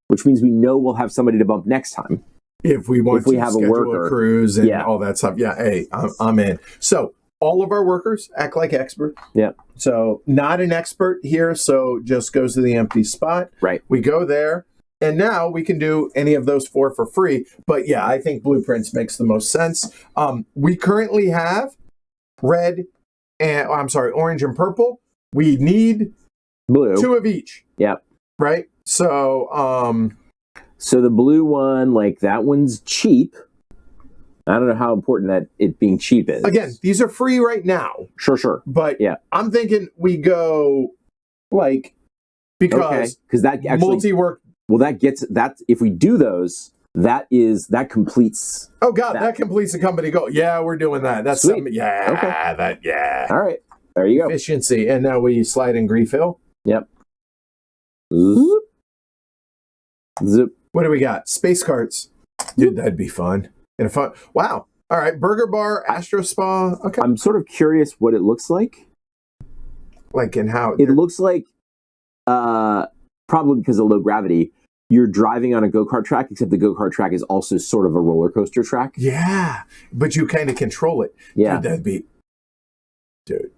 which means we know we'll have somebody to bump next time. If we have a worker cruise and all that stuff. Yeah, hey, I'm in. So all of our workers act like experts. Yeah. So not an expert here, so just goes to the empty spot. Right. We go there, and now we can do any of those 4 for free. But yeah, I think blueprints makes the most sense. We currently have orange and purple. We need blue. 2 of each. Yep. Right? So so the blue one, like that one's cheap. I don't know how important that it being cheap is. Again, these are free right now. Sure. But I'm thinking we go because that actually multi-work. Well, that if we do those, that completes. Oh God, that completes the company goal. Yeah, we're doing that. That's sweet. Something. Yeah. All right, there you go. Efficiency, and now we slide in Wakefield. Yep. Zip. What do we got? Space carts. Dude, that'd be fun. And fun. Wow. All right. Burger bar, Astro Spa. Okay. I'm sort of curious what it looks like. Like in how it looks like, probably because of low gravity, you're driving on a go-kart track, except the go-kart track is also sort of a roller coaster track. Yeah. But you kind of control it. Yeah. Dude, that'd be. Dude.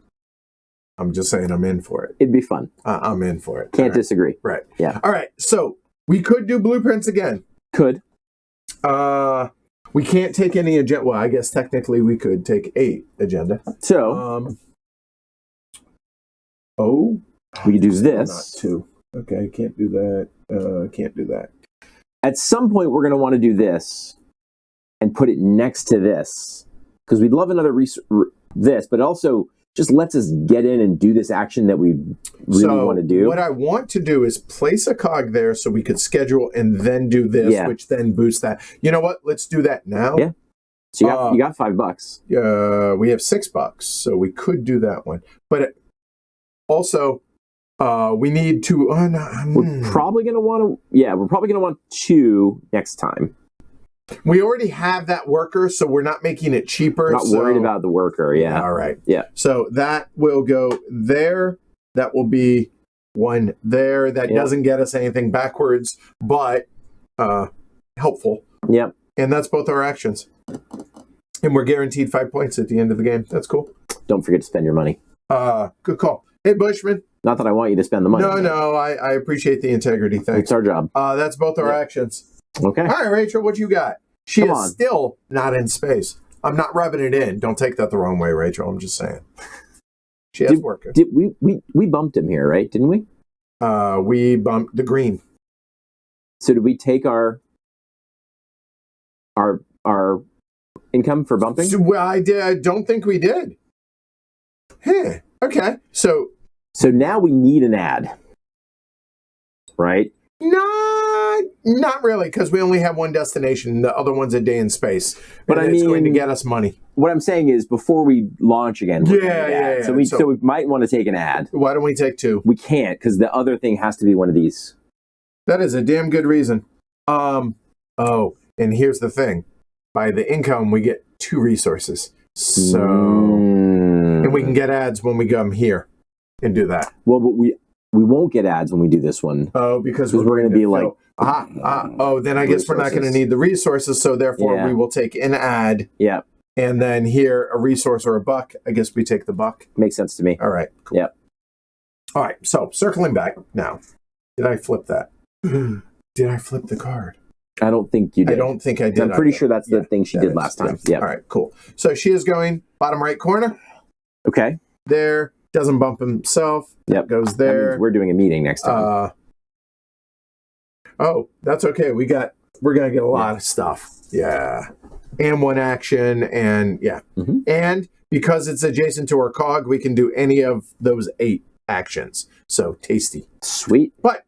I'm just saying I'm in for it. It'd be fun. I'm in for it. Can't disagree. Right. Yeah. All right. So We could do blueprints again. Could. We can't take any agenda. Well, I guess technically we could take 8 agenda. So, we could do not this. 2. Okay, can't do that. Can't do that. At some point, we're going to want to do this and put it next to this because we'd love another this, but also just lets us get in and do this action that we really want to do. What I want to do is place a cog there so we could schedule and then do this, which then boosts that. You know what? Let's do that now. Yeah. So you got $5. We have $6, so we could do that one. But also, we need to. We're probably going to want to. Yeah, we're probably going to want 2 next time. We already have that worker, so we're not making it cheaper. Not worried about the worker, yeah. All right. Yeah. So that will go there. That will be one there. That doesn't get us anything backwards, but helpful. Yep. And that's both our actions. And we're guaranteed 5 points at the end of the game. That's cool. Don't forget to spend your money. Good call. Hey, Bushman. Not that I want you to spend the money. No, I appreciate the integrity. Thanks. It's our job. That's both our actions. Okay. All right, Rachel, what you got? She is still not in space. I'm not rubbing it in. Don't take that the wrong way, Rachel. I'm just saying. She has worker. Did we bumped him here, right? Didn't we? We bumped the green. So did we take our income for bumping? Well, I don't think we did. Huh. Okay. So now we need an ad, right? Not really, because we only have one destination. The other one's a day in space. But it's going to get us money. What I'm saying is, before we launch again, yeah. So we might want to take an ad. Why don't we take 2? We can't, because the other thing has to be one of these. That is a damn good reason. And here's the thing: by the income, we get 2 resources. So, and we can get ads when we come here and do that. Well, but we won't get ads when we do this one. Oh, because we're going to be like, then I guess we're not going to need the resources. So therefore, we will take an ad. Yeah. And then here, a resource or a buck. I guess we take the buck. Makes sense to me. All right. Cool. Yeah. All right. So circling back now. Did I flip that? Did I flip the card? I don't think you did. I don't think I did. I'm pretty sure that's the thing she did last time. Yeah. All right. Cool. So she is going bottom right corner. Okay. There. Doesn't bump himself. Yep. Goes there. That means we're doing a meeting next time. That's okay. We're going to get a lot of stuff. Yeah. And one action. And Mm-hmm. And because it's adjacent to our cog, we can do any of those 8 actions. So tasty. Sweet. But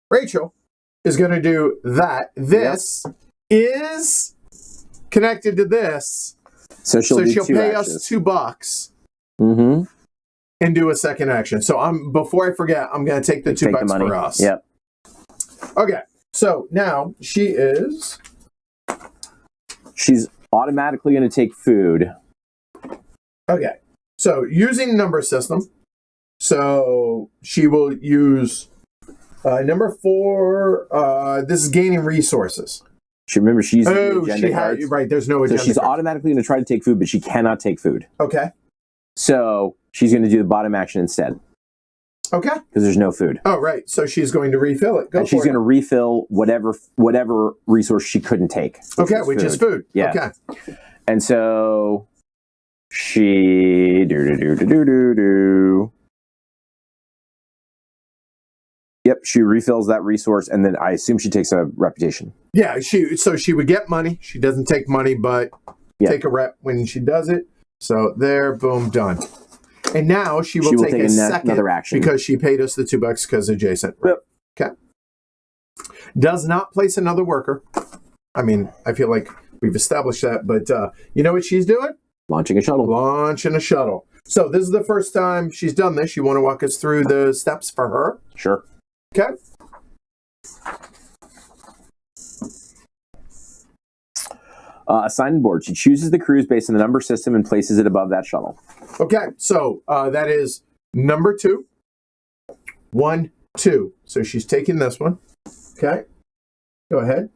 Rachel is going to do that. This is connected to this. So she'll pay actions. us $2. Mm-hmm. And do a second action. So before I forget, I'm going to take the $2 for us. Yep. Okay. So now she's automatically going to take food. Okay. So using number system. So she will use number 4. This is gaining resources. She's using the agenda cards. Right. There's no agenda. So she's cards. automatically going to try to take food, but she cannot take food. Okay. So she's going to do the bottom action instead. Okay. Because there's no food. Oh, right. So she's going to refill it. She's going to refill whatever resource she couldn't take. Okay, which is food. Yeah. Okay. And so she Yep, she refills that resource, and then I assume she takes a reputation. Yeah, she would get money. She doesn't take money, but take a rep when she does it. So there, boom, done. And now she will take a second another action because she paid us the $2 because adjacent. Right? Yep. Okay. Does not place another worker. I mean, I feel like we've established that, but you know what she's doing? Launching a shuttle. Launching a shuttle. So this is the first time she's done this. You want to walk us through the steps for her? Sure. Okay. Assigned board. She chooses the cruise based on the number system and places it above that shuttle. Okay, so that is number 2. 1, 2. So she's taking this one. Okay. Go ahead.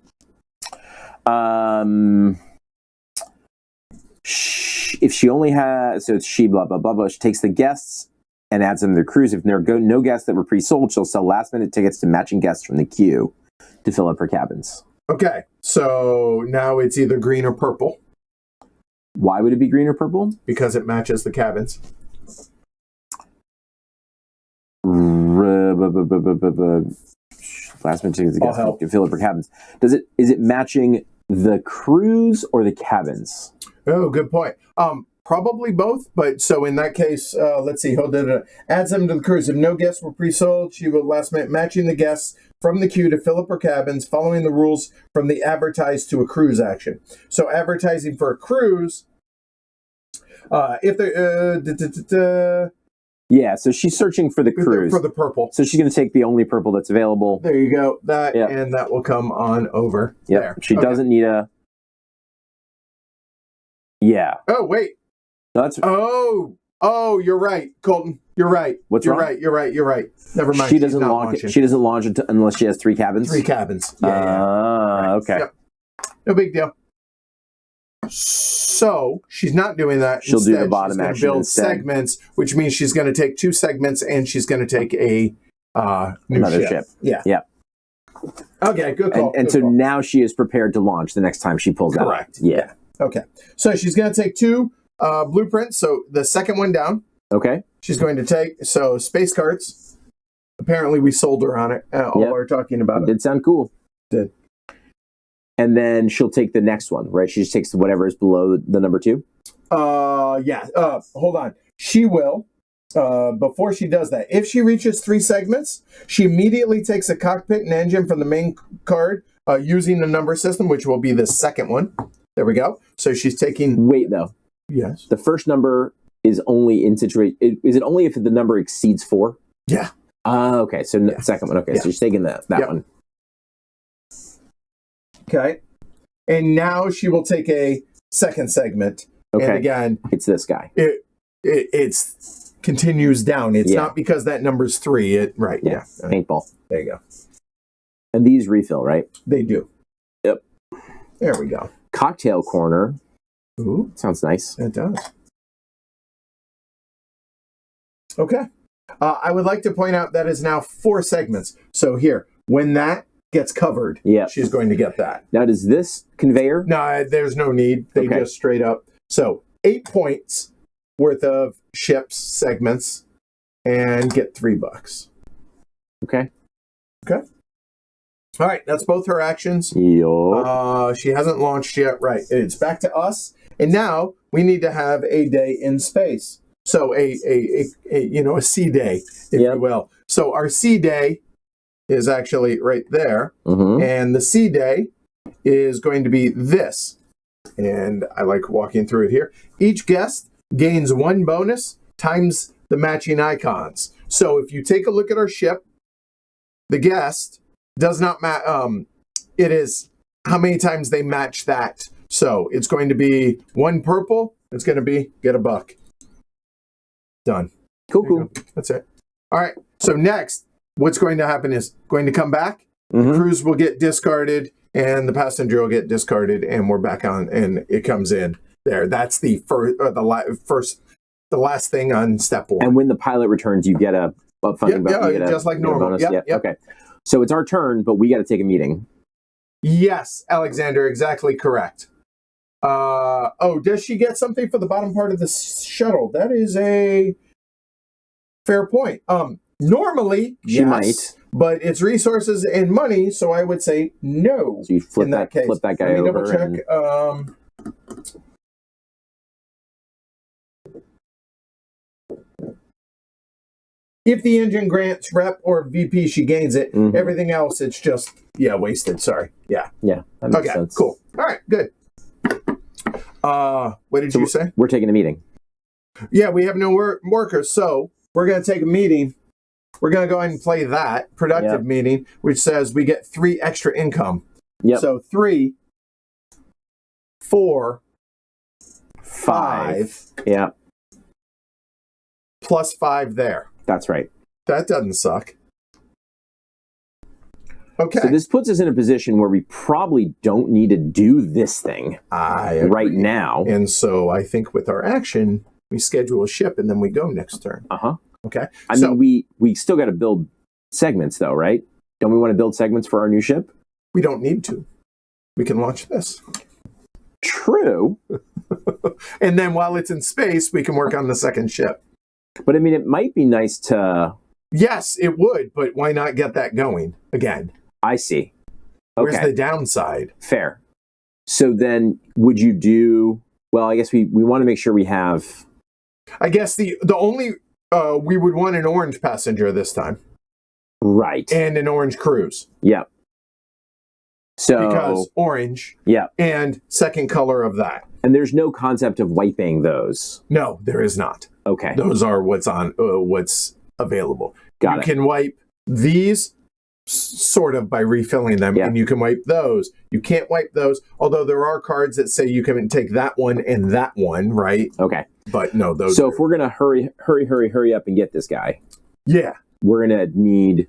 If she only has, so it's she, blah, blah, blah, blah. She takes the guests and adds them to the cruise. If there are no guests that were pre-sold, she'll sell last-minute tickets to matching guests from the queue. to fill up her cabins. Okay, so now it's either green or purple Why would it be green or purple? because it matches the cabins. Last minute tickets I'll help. to fill up her cabins. Is it matching the crews or the cabins? Oh, good point. Probably both, but so in that case, let's see. Adds them to the cruise. If no guests were pre-sold, she will last minute matching the guests from the queue to fill up her cabins, following the rules from the advertise to a cruise action. So advertising for a cruise, if they Yeah, so she's searching for the cruise. for the purple. So she's going to take the only purple that's available. There you go. That Yep. and that will come on over Yep. there. She Okay. doesn't need a... Yeah. Oh, wait. No, that's... Oh, you're right, Colton. You're right. What's you're wrong? right. You're right. You're right. Never mind. She she's doesn't not launch launching. it. She doesn't launch it unless she has 3 cabins? 3 cabins. Yeah. Okay. Yep. No big deal. So she's not doing that. She'll do the Instead, bottom she's gonna action build instead. segments, which means she's going to take 2 segments and she's going to take a new Another ship. Yeah. Yeah. Okay. Good call. And good so call. now she is prepared to launch the next time she pulls out. Correct. Yeah. Okay. So she's going to take 2 blueprints. So the second one down, Okay. she's going to take space cards. Apparently, we sold her on it. All Yep. are talking about it. Did sound cool. Did. And then she'll take the next one, right? She just takes whatever is below the number 2. Yeah. Hold on. She will. Before she does that, if she reaches 3 segments, she immediately takes a cockpit and engine from the main card using the number system, which will be the second one. There we go. So she's taking. Wait, though. Yes. The first number is only in situation. Is it only if the number exceeds 4? Yeah. Okay. So Yeah. second one. Okay. Yeah. So she's taking that Yep. one. Okay. And now she will take a second segment. Okay. And again, It's this guy. it's continues down. It's Yeah. not because that number's 3. Right. Yeah. Yeah. Paintball. There you go. And these refill, right? They do. Yep. There we go. Cocktail corner. Ooh, Sounds nice. it does. Okay. I would like to point out that is now 4 segments. So here, when that gets covered, Yeah. she's going to get that. Now, does this conveyor? No, there's no need. They Okay. just straight up. So 8 points worth of ships segments and get $3. Okay. All right, that's both her actions. Yo. She hasn't launched yet. Right. It's back to us. And now we need to have a day in space. So a sea day, if Yep. you will. So our sea day is actually right there. Mm-hmm. And the sea day is going to be this. And I like walking through it here. Each guest gains 1 bonus times the matching icons. So if you take a look at our ship, the guest does not match. It is how many times they match that. So it's going to be 1 purple. It's going to be get $1. Done. Cool, There you cool. go. That's it. All right. So next, what's going to happen is going to come back. Mhm. The crews will get discarded, and the passenger will get discarded, and we're back on, and it comes in there. That's the the last thing on step 1. And when the pilot returns, you get a funding Yep, bonus. You get just like you get a normal. bonus. Yep, Yeah. yep. Okay. So it's our turn, but we got to take a meeting. Yes, Alexander, exactly correct. Does she get something for the bottom part of the shuttle? That is a fair point. Normally, She yes, might. but it's resources and money, so I would say no. So you flip in that case. flip that guy Let me over. double check. and- If the engine grants rep or VP, she gains it. Mhm. Everything else, it's just wasted. Sorry. Yeah. Yeah. That makes Okay. sense. Cool. All right. Good. What did So you say? We're taking a meeting. Yeah, we have no workers, so we're going to take a meeting. We're going to go ahead and play that productive Yep. meeting, which says we get 3 extra income. Yep. So 3, 4, 5. 5, Yeah. plus 5 there. That's right. That doesn't suck. Okay. So this puts us in a position where we probably don't need to do this thing I agree. right now. And so I think with our action, we schedule a ship and then we go next turn. Uh-huh. Okay. I So- mean, we still got to build segments, though, right? Don't we want to build segments for our new ship? We don't need to. We can launch this. True. And then while it's in space, we can work on the second ship. But I mean, it might be nice to... Yes, it would, but why not get that going again? I see. Okay. Where's the downside? Fair. So then would you do... Well, I guess we want to make sure we have... I guess the only... we would want an orange passenger this time. Right. And an orange cruise. Yep. So... Because orange. Yep. And second color of that. And there's no concept of wiping those. No, there is not. Okay. Those are what's available. Got you it. can wipe these sort of by refilling them, Yeah. and you can wipe those. You can't wipe those, although there are cards that say you can take that one and that one, right? Okay. But no, those. So if we're gonna hurry up and get this guy, yeah, we're gonna need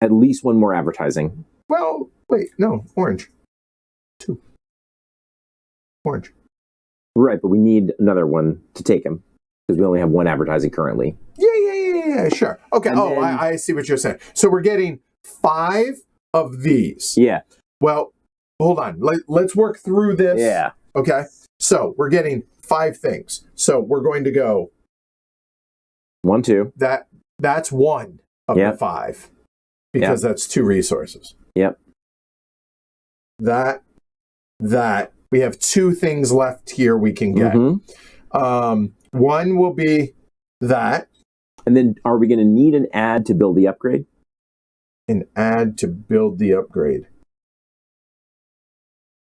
at least one more advertising. Well, wait, no, orange. 2. Orange. Right, but we need another one to take him because we only have one advertising currently. Yeah, sure. Okay. And then- I see what you're saying. So we're getting 5 of these. Yeah. Well, hold on. Let's work through this. Yeah. Okay. So we're getting 5 things. So we're going to go 1, 2. that's 1 of Yep. the 5 because that's 2 resources. Yep. That we have 2 things left here we can get. Mhm. One will be that. And then are we going to need an ad to build the upgrade? An ad to build the upgrade.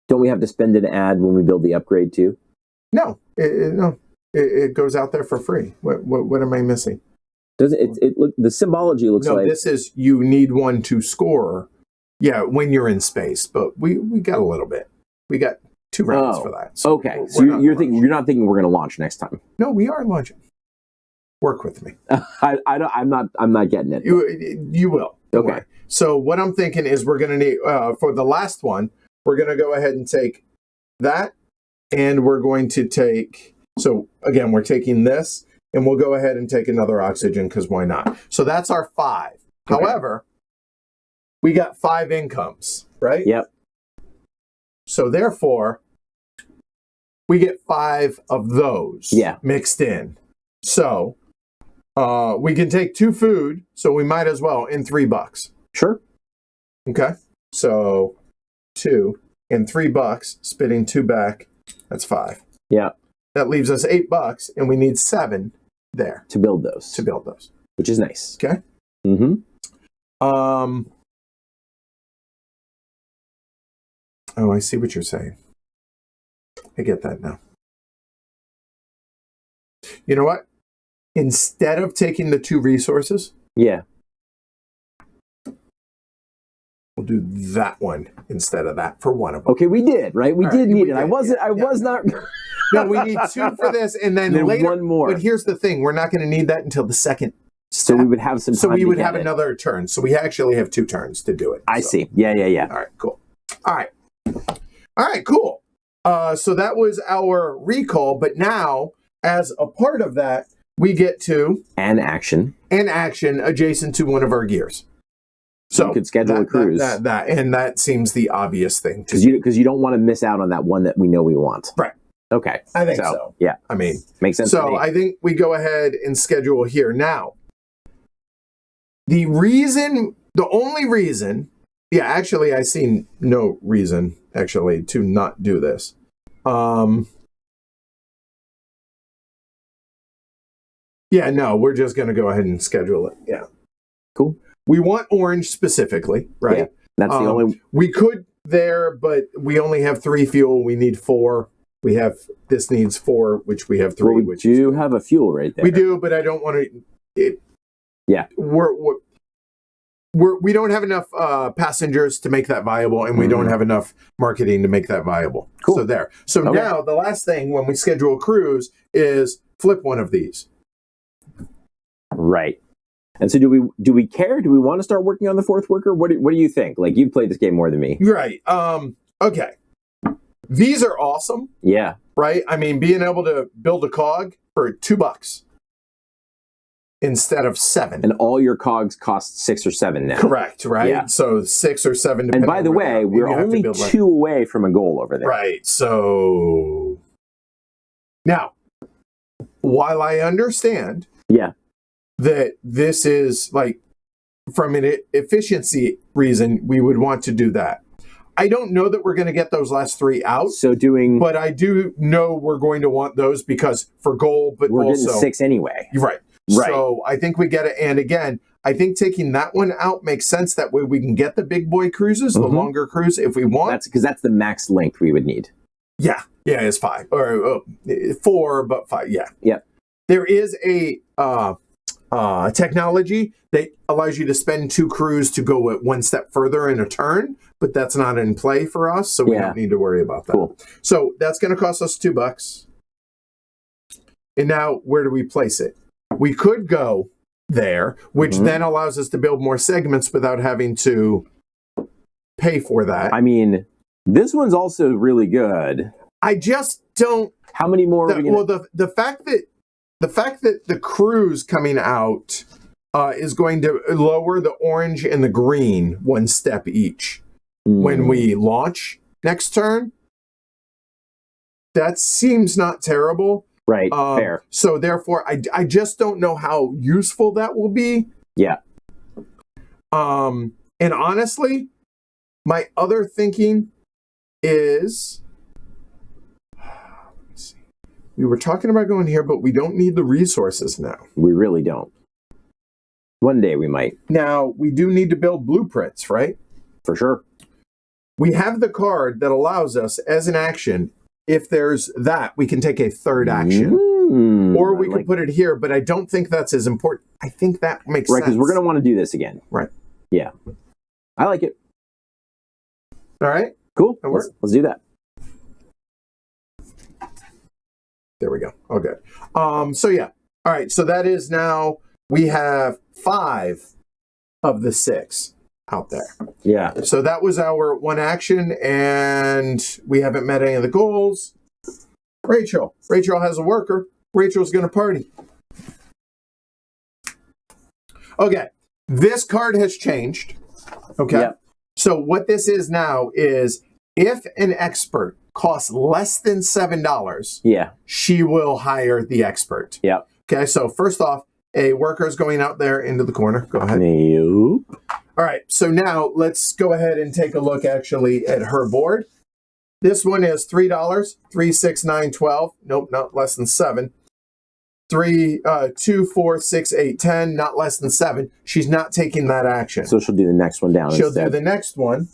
Don't we have to spend an ad when we build the upgrade too? No, it goes out there for free. What am I missing? Does it look? The symbology looks No, like this is you need one to score. Yeah, when you're in space, but we got a little bit. We got 2 rounds for that. So okay. we're So not you're launching. not thinking we're going to launch next time. No, we are launching. Work with me. I'm not getting it. You will. Don't Okay. worry. So what I'm thinking is we're going to need for the last one. We're going to go ahead and take that, and we're going to take. So again, we're taking this, and we'll go ahead and take another oxygen because why not? So that's our 5. Okay. However, we got 5 incomes, right? Yep. So therefore, we get 5 of those mixed in. So we can take 2 food, so we might as well, in $3. Sure. Okay. So 2 and $3, spitting 2 back, that's 5. Yeah. That leaves us $8, and we need 7 there To build those. Which is nice. Okay. Mm-hmm. Oh, I see what you're saying. I get that now. You know what? Instead of taking the 2 resources, Yeah. we'll do that one instead of that for one of them. Okay, we did, right? We All did right, need we it. I did, was not. No, we need 2 for this, and then Then later. one more. But here's the thing: we're not going to need that until the second. So we would have some time So we to would get have it. another turn. So we actually have 2 turns to do it. I So. see. Yeah. All right, cool. All right, cool. So that was our recall, but now, as a part of that, we get to And action. an action adjacent to one of our gears. So you could schedule a cruise. And that seems the obvious thing to Because you don't want to miss out on that one that we know we want. Right. Okay. I think so. Yeah. I mean, Makes sense. to so me. I think we go ahead and schedule here. Now, the only reason, actually, I see no reason, actually, to not do this. No, we're just going to go ahead and schedule it. Yeah. Cool. We want orange specifically, right? Yeah, that's the only. We could there, but we only have 3 fuel. We need 4. This needs 4, which we have 3. Well, we which do have a fuel right there. we do, but I don't want to. Yeah. We don't have enough passengers to make that viable, and we don't have enough marketing to make that viable. Cool. So there. So Okay. now the last thing when we schedule a cruise is flip one of these. Right. And so do we care? Do we want to start working on the 4th worker? What do you think? Like, you've played this game more than me. Right. Okay. These are awesome, Yeah. right? I mean, being able to build a cog for $2. instead of 7. And all your cogs cost 6 or 7 now. Correct, right? Yeah. So 6 or 7. And by the way, we're only 2 away from a goal over there. Right. So now, while I understand that this is like from an efficiency reason, we would want to do that. I don't know that we're going to get those last 3 out. But I do know we're going to want those because for goal, but we're also getting 6 anyway. Right. So I think we get it. And again, I think taking that one out makes sense. That way we can get the big boy cruises, the longer cruise if we want. That's because that's the max length we would need. Yeah. Yeah, it's 5 or 4, but 5. Yeah. Yep. There is a technology that allows you to spend 2 crews to go at 1 step further in a turn, but that's not in play for us, so we don't need to worry about that. Cool. So that's going to cost us $2. And now, where do we place it? We could go there, which then allows us to build more segments without having to pay for that. I mean, this one's also really good. I just don't. How many more? The fact that the cruise coming out is going to lower the orange and the green 1 step each when we launch next turn. That seems not terrible. Right, fair. So therefore, I just don't know how useful that will be. Yeah. And honestly, my other thinking is, let's see, we were talking about going here, but we don't need the resources now. We really don't. One day we might. Now, we do need to build blueprints, right? For sure. We have the card that allows us, as an action, if there's that, we can take a third action. Or we could put it here, but I don't think that's as important. I think that makes sense. Right, because we're going to want to do this again. Right. Yeah. I like it. All right. Cool. Let's do that. There we go. Oh, good. So, yeah. All right. So that is now, we have 5 of the 6 out there. Yeah. So that was our 1 action, and we haven't met any of the goals. Rachel has a worker. Rachel's going to party. Okay. This card has changed. Okay. Yep. So what this is now is if an expert costs less than $7, she will hire the expert. Yep. Okay. So first off, a worker is going out there into the corner. Go ahead. Nope. All right. So now let's go ahead and take a look actually at her board. This one is $3, 3, 6, 9, 12. Nope, not less than 7. 3, 2, 4, 6, 8, 10. Not less than 7. She's not taking that action. So she'll do the next one down. She'll do the next one.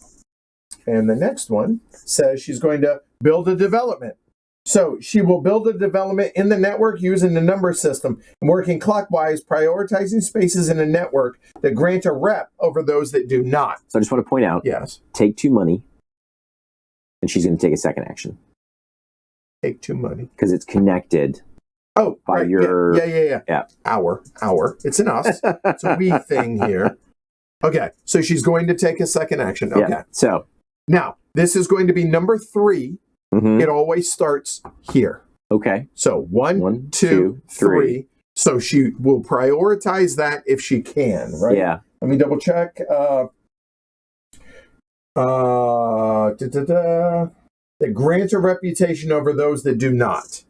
And the next one says she's going to build a development. So she will build a development in the network using the number system and working clockwise, prioritizing spaces in a network that grant a rep over those that do not. So I just want to point out, take 2 money, and she's going to take a second action. Take 2 money. Because it's connected. Oh, by right. your... Yeah. Our. It's an us. It's a we thing here. Okay, so she's going to take a second action. Okay. Yeah. So. Now, this is going to be number 3. It always starts here. Okay. So 1, 2, 3. So she will prioritize that if she can, right? Yeah. Let me double check. That grants a reputation over those that do not.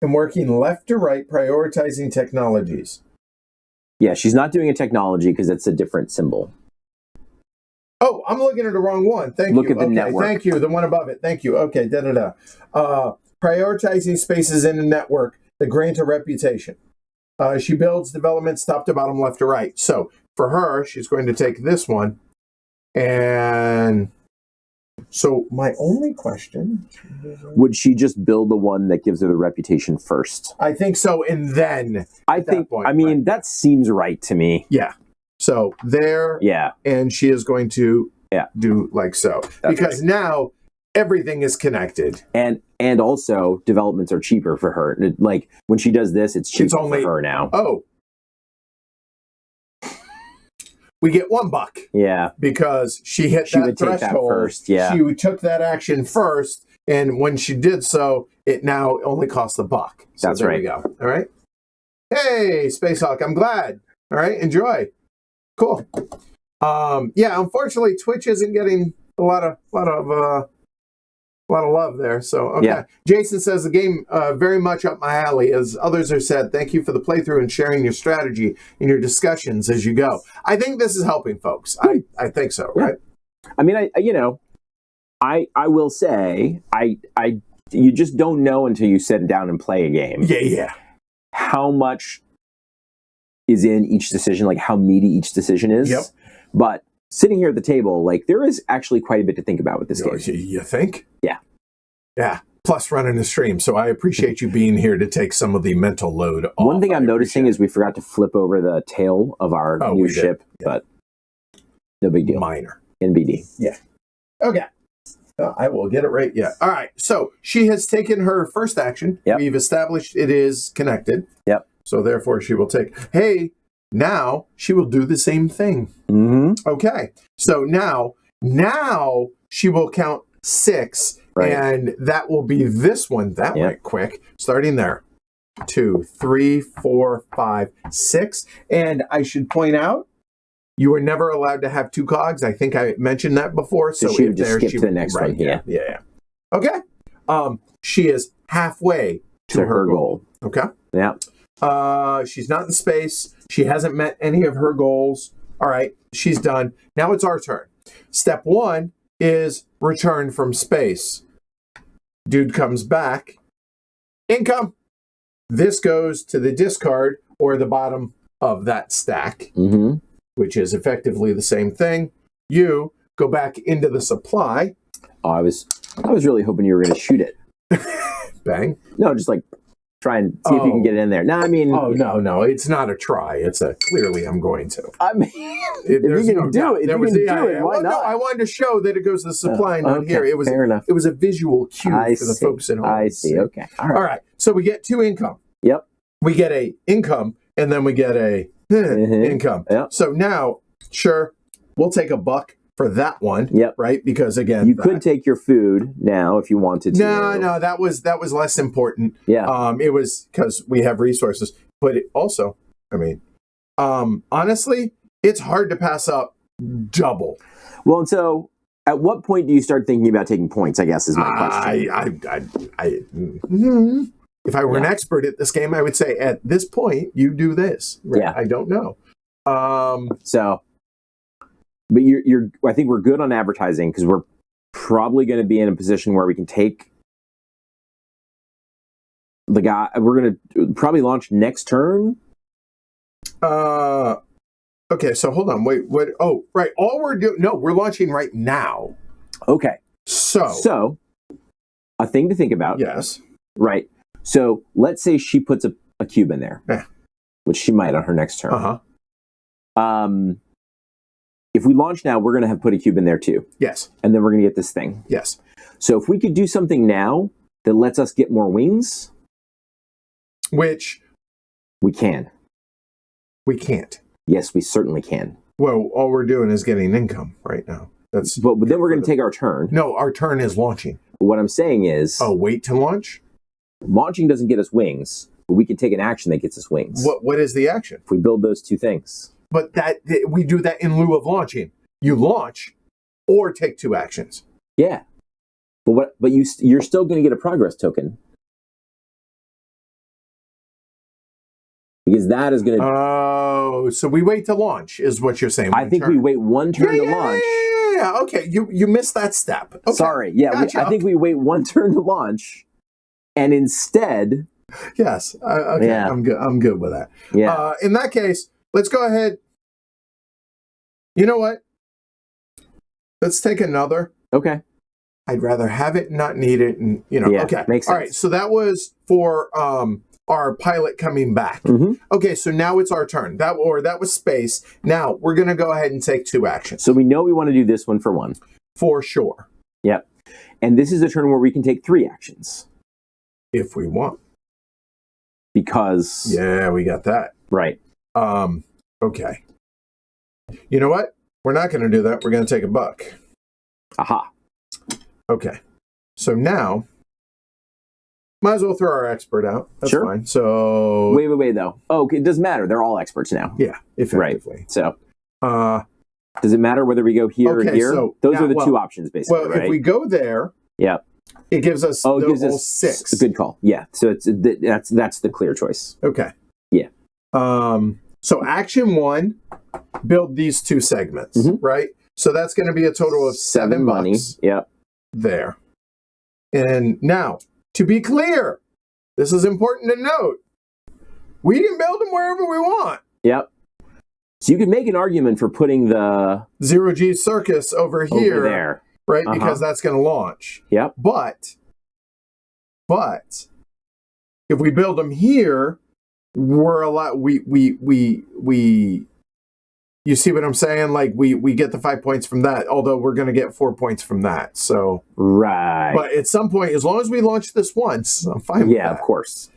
And working left to right, prioritizing technologies. Yeah, she's not doing a technology because it's a different symbol. Oh, I'm looking at the wrong one. Thank you. Look at the network. Thank you. The one above it. Thank you. Okay, prioritizing spaces in the network that grant a reputation. She builds developments top to bottom, left to right. So for her, she's going to take this one. And so my only question... Would she just build the one that gives her the reputation first? I think so. And then... that seems right to me. Yeah. So there... Yeah. And she is going to do like so. Because now everything is connected. And also developments are cheaper for her. Like when she does this, it's cheaper for her now. Oh. We get $1. Yeah. Because she hit that threshold. Take that first. Yeah. She took that action first. And when she did so, it now only costs $1. So That's there right. we go. All right. Hey, Space Hawk, I'm glad. All right, enjoy. Cool. Yeah, unfortunately, Twitch isn't getting a lot of love there. So okay. Yeah. Jason says the game very much up my alley. As others have said, thank you for the playthrough and sharing your strategy in your discussions as you go. I think this is helping folks. I think so, right? I mean, I will say, you just don't know until you sit down and play a game. Yeah. How much is in each decision, like how meaty each decision is. Yep. But sitting here at the table, like there is actually quite a bit to think about with this game. You think? Yeah. Yeah. Plus running the stream. So I appreciate you being here to take some of the mental load off. One thing I'm noticing is we forgot to flip over the tail of our new ship, but no big deal. Minor. NBD. Yeah. Okay. I will get it right. Yeah. All right. So she has taken her first action. Yep. We've established it is connected. Yep. So therefore she will take, hey, now she will do the same thing. Mm-hmm. Okay. So now she will count 6. Right. And that will be this one. That went quick. Starting there. 2, 3, 4, 5, 6. And I should point out, you were never allowed to have 2 cogs. I think I mentioned that before. So she would just skip to the next one. Yeah. Okay. She is halfway to her goal. Okay. Yeah. She's not in space. She hasn't met any of her goals. All right. She's done. Now it's our turn. Step 1 is return from space. Dude comes back. Income. This goes to the discard or the bottom of that stack. Mm-hmm. Which is effectively the same thing. You go back into the supply. Oh, I was really hoping you were going to shoot it. Bang. No, just like try and see if you can get it in there. No, I mean... Oh, no. It's not a try. It's a clearly I'm going to. I mean, if you can do it, why not? No, I wanted to show that it goes to the supply, not here. It was, fair enough. It was a visual cue for the folks at home. I see. Okay. All right. So we get 2 income. Yep. We get a income, and then we get a... income. Yep. So now, sure, we'll take $1 for that one. Yep. Right? Because again, you could take your food now if you wanted to. No, that was less important. Yeah. It was because we have resources, but it also, I mean, honestly, it's hard to pass up double. Well, and so at what point do you start thinking about taking points? I guess is my question. If I were an expert at this game, I would say at this point you do this. Right? Yeah. I don't know. So, but you're. I think we're good on advertising because we're probably going to be in a position where we can take the guy. We're going to probably launch next turn. Okay. So hold on. Wait. What? Oh, right. All we're doing. No, we're launching right now. Okay. So a thing to think about. Yes. Right. So let's say she puts a cube in there, which she might on her next turn. Uh-huh. If we launch now, we're going to have put a cube in there too. Yes. And then we're going to get this thing. Yes. So if we could do something now that lets us get more wings. Which? We can. We can't. Yes, we certainly can. Well, all we're doing is getting income right now. But then we're going to take our turn. No, our turn is launching. What I'm saying is... Oh, wait to launch? Launching doesn't get us wings, but we can take an action that gets us wings. What is the action? If we build those 2 things. But we do that in lieu of launching. You launch or take 2 actions. Yeah. But you're still going to get a progress token. Because that is going to... Oh, so we wait to launch is what you're saying. I think we wait 1 turn to launch. Yeah. Okay, you missed that step. Okay. Sorry. Yeah, gotcha. I think we wait 1 turn to launch. And instead... Yes. Okay, yeah. I'm good with that. Yeah. In that case, let's go ahead. You know what? Let's take another. Okay. I'd rather have it, not need it, and okay. Makes sense. All right. So that was for our pilot coming back. Mm-hmm. Okay. So now it's our turn. That was space. Now we're going to go ahead and take 2 actions. So we know we want to do this one for 1. For sure. Yep. And this is a turn where we can take 3 actions. If we want. Because... Yeah, we got that. Right. Okay. You know what? We're not going to do that. We're going to take $1. Aha. Okay. So now, might as well throw our expert out. That's Sure. fine. So Wait, though. Oh, okay, it doesn't matter. They're all experts now. yeah, effectively. Right. So Does it matter whether we go here or here? So those are the two options, basically. Well, right? if we go there, yeah, it gives us it gives us 6. Good call. Yeah. So that's the clear choice. Okay. Yeah. So action 1, build these 2 segments, right? So that's going to be a total of 7 money. bucks. Yep. There. And now, to be clear, this is important to note. We can build them wherever we want. Yep. So you could make an argument for putting the 0G Circus over here, there, right? Because that's going to launch. Yep. But if we build them here, we're a lot. We. You see what I'm saying? Like we get the 5 points from that, although we're going to get 4 points from that. So right. But at some point, as long as we launch this once, I'm fine with that. Yeah, of course.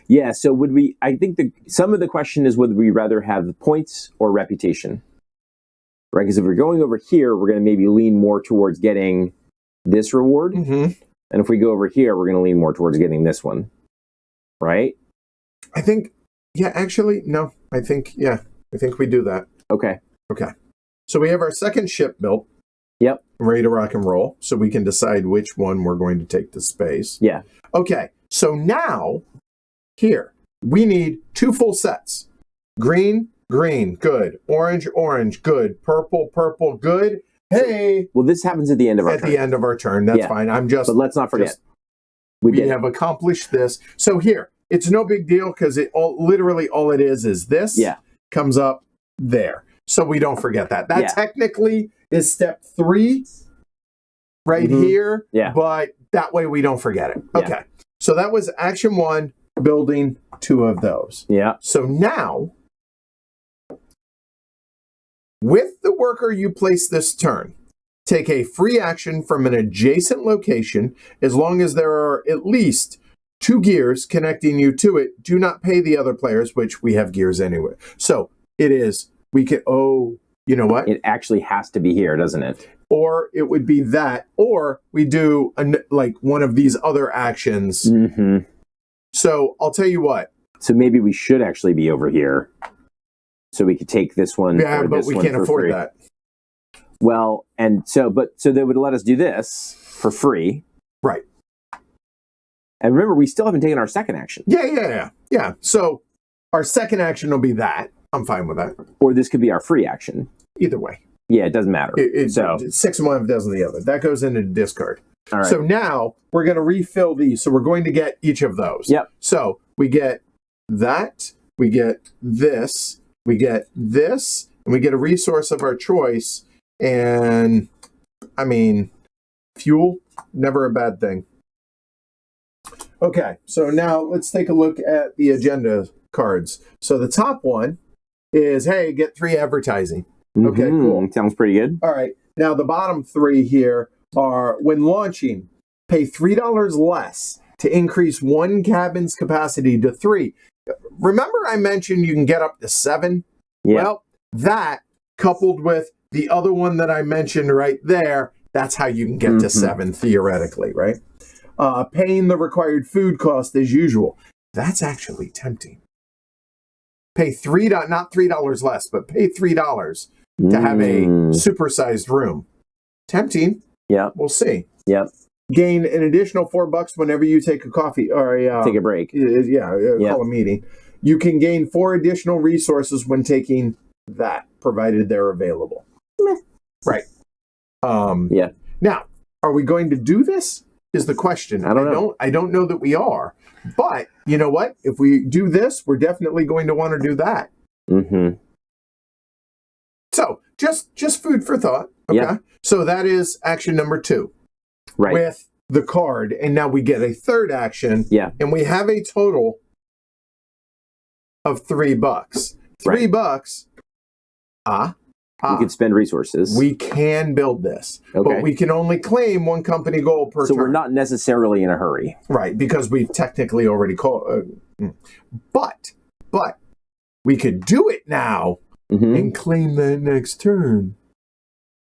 Yeah. So would we? I think some of the question is whether we rather have the points or reputation, right? Because if we're going over here, we're going to maybe lean more towards getting this reward, and if we go over here, we're going to lean more towards getting this one, right? I think. Yeah. Actually, no. I think we do that. Okay. So we have our second ship built. Yep. Ready to rock and roll. So we can decide which one we're going to take to space. Yeah. Okay. So now, here, we need 2 full sets. Green, good. Orange, good. Purple, good. Hey. Well, this happens at the end of our turn. At the end of our turn. That's fine. But let's not forget. We have accomplished this. So here, it's no big deal because literally all it is this. Yeah. Comes up there. So we don't forget that. That technically is step 3 right here. Yeah. But that way we don't forget it. Yeah. Okay. So that was action 1, building 2 of those. Yeah. So now, with the worker you place this turn, take a free action from an adjacent location as long as there are at least 2 gears connecting you to it. Do not pay the other players, which we have gears anyway. So it is, we can, you know what? It actually has to be here, doesn't it? Or it would be that, or we do like one of these other actions. So I'll tell you what. So maybe we should actually be over here. So we could take this one. Yeah, but we can't afford that. Well, so they would let us do this for free. Right. And remember, we still haven't taken our second action. Yeah. So our second action will be that. I'm fine with that. Or this could be our free action. Either way. Yeah, it doesn't matter. So 6 of one, 1 of the other. That goes into discard. All right. So now we're going to refill these. So we're going to get each of those. Yep. So we get that. We get this. We get this. And we get a resource of our choice. And, I mean, fuel, never a bad thing. Okay. So now let's take a look at the agenda cards. So the top one is, hey, get 3 advertising. Okay, cool. Sounds pretty good. All right. Now, the bottom 3 here are, when launching, pay $3 less to increase 1 cabin's capacity to 3. Remember I mentioned you can get up to 7? Yeah. Well, that coupled with the other one that I mentioned right there, that's how you can get to 7 theoretically, right? Paying the required food cost as usual. That's actually tempting. Pay not $3 less, but pay $3 to have a supersized room. Tempting. Yeah. We'll see. Yep. Gain an additional $4 whenever you take a coffee or take a break. Call a meeting. You can gain 4 additional resources when taking that, provided they're available. Right. Yeah. Now, are we going to do this? Is the question. I don't know. I don't know that we are. But you know what? If we do this, we're definitely going to want to do that. So just food for thought. Okay. Yeah. So that is action number 2. Right. With the card, and now we get a third action. Yeah. And we have a total of $3. $3. We could spend resources. We can build this, but we can only claim 1 company goal per turn. So we're not necessarily in a hurry, right? Because we've technically already called. But we could do it now and claim that next turn.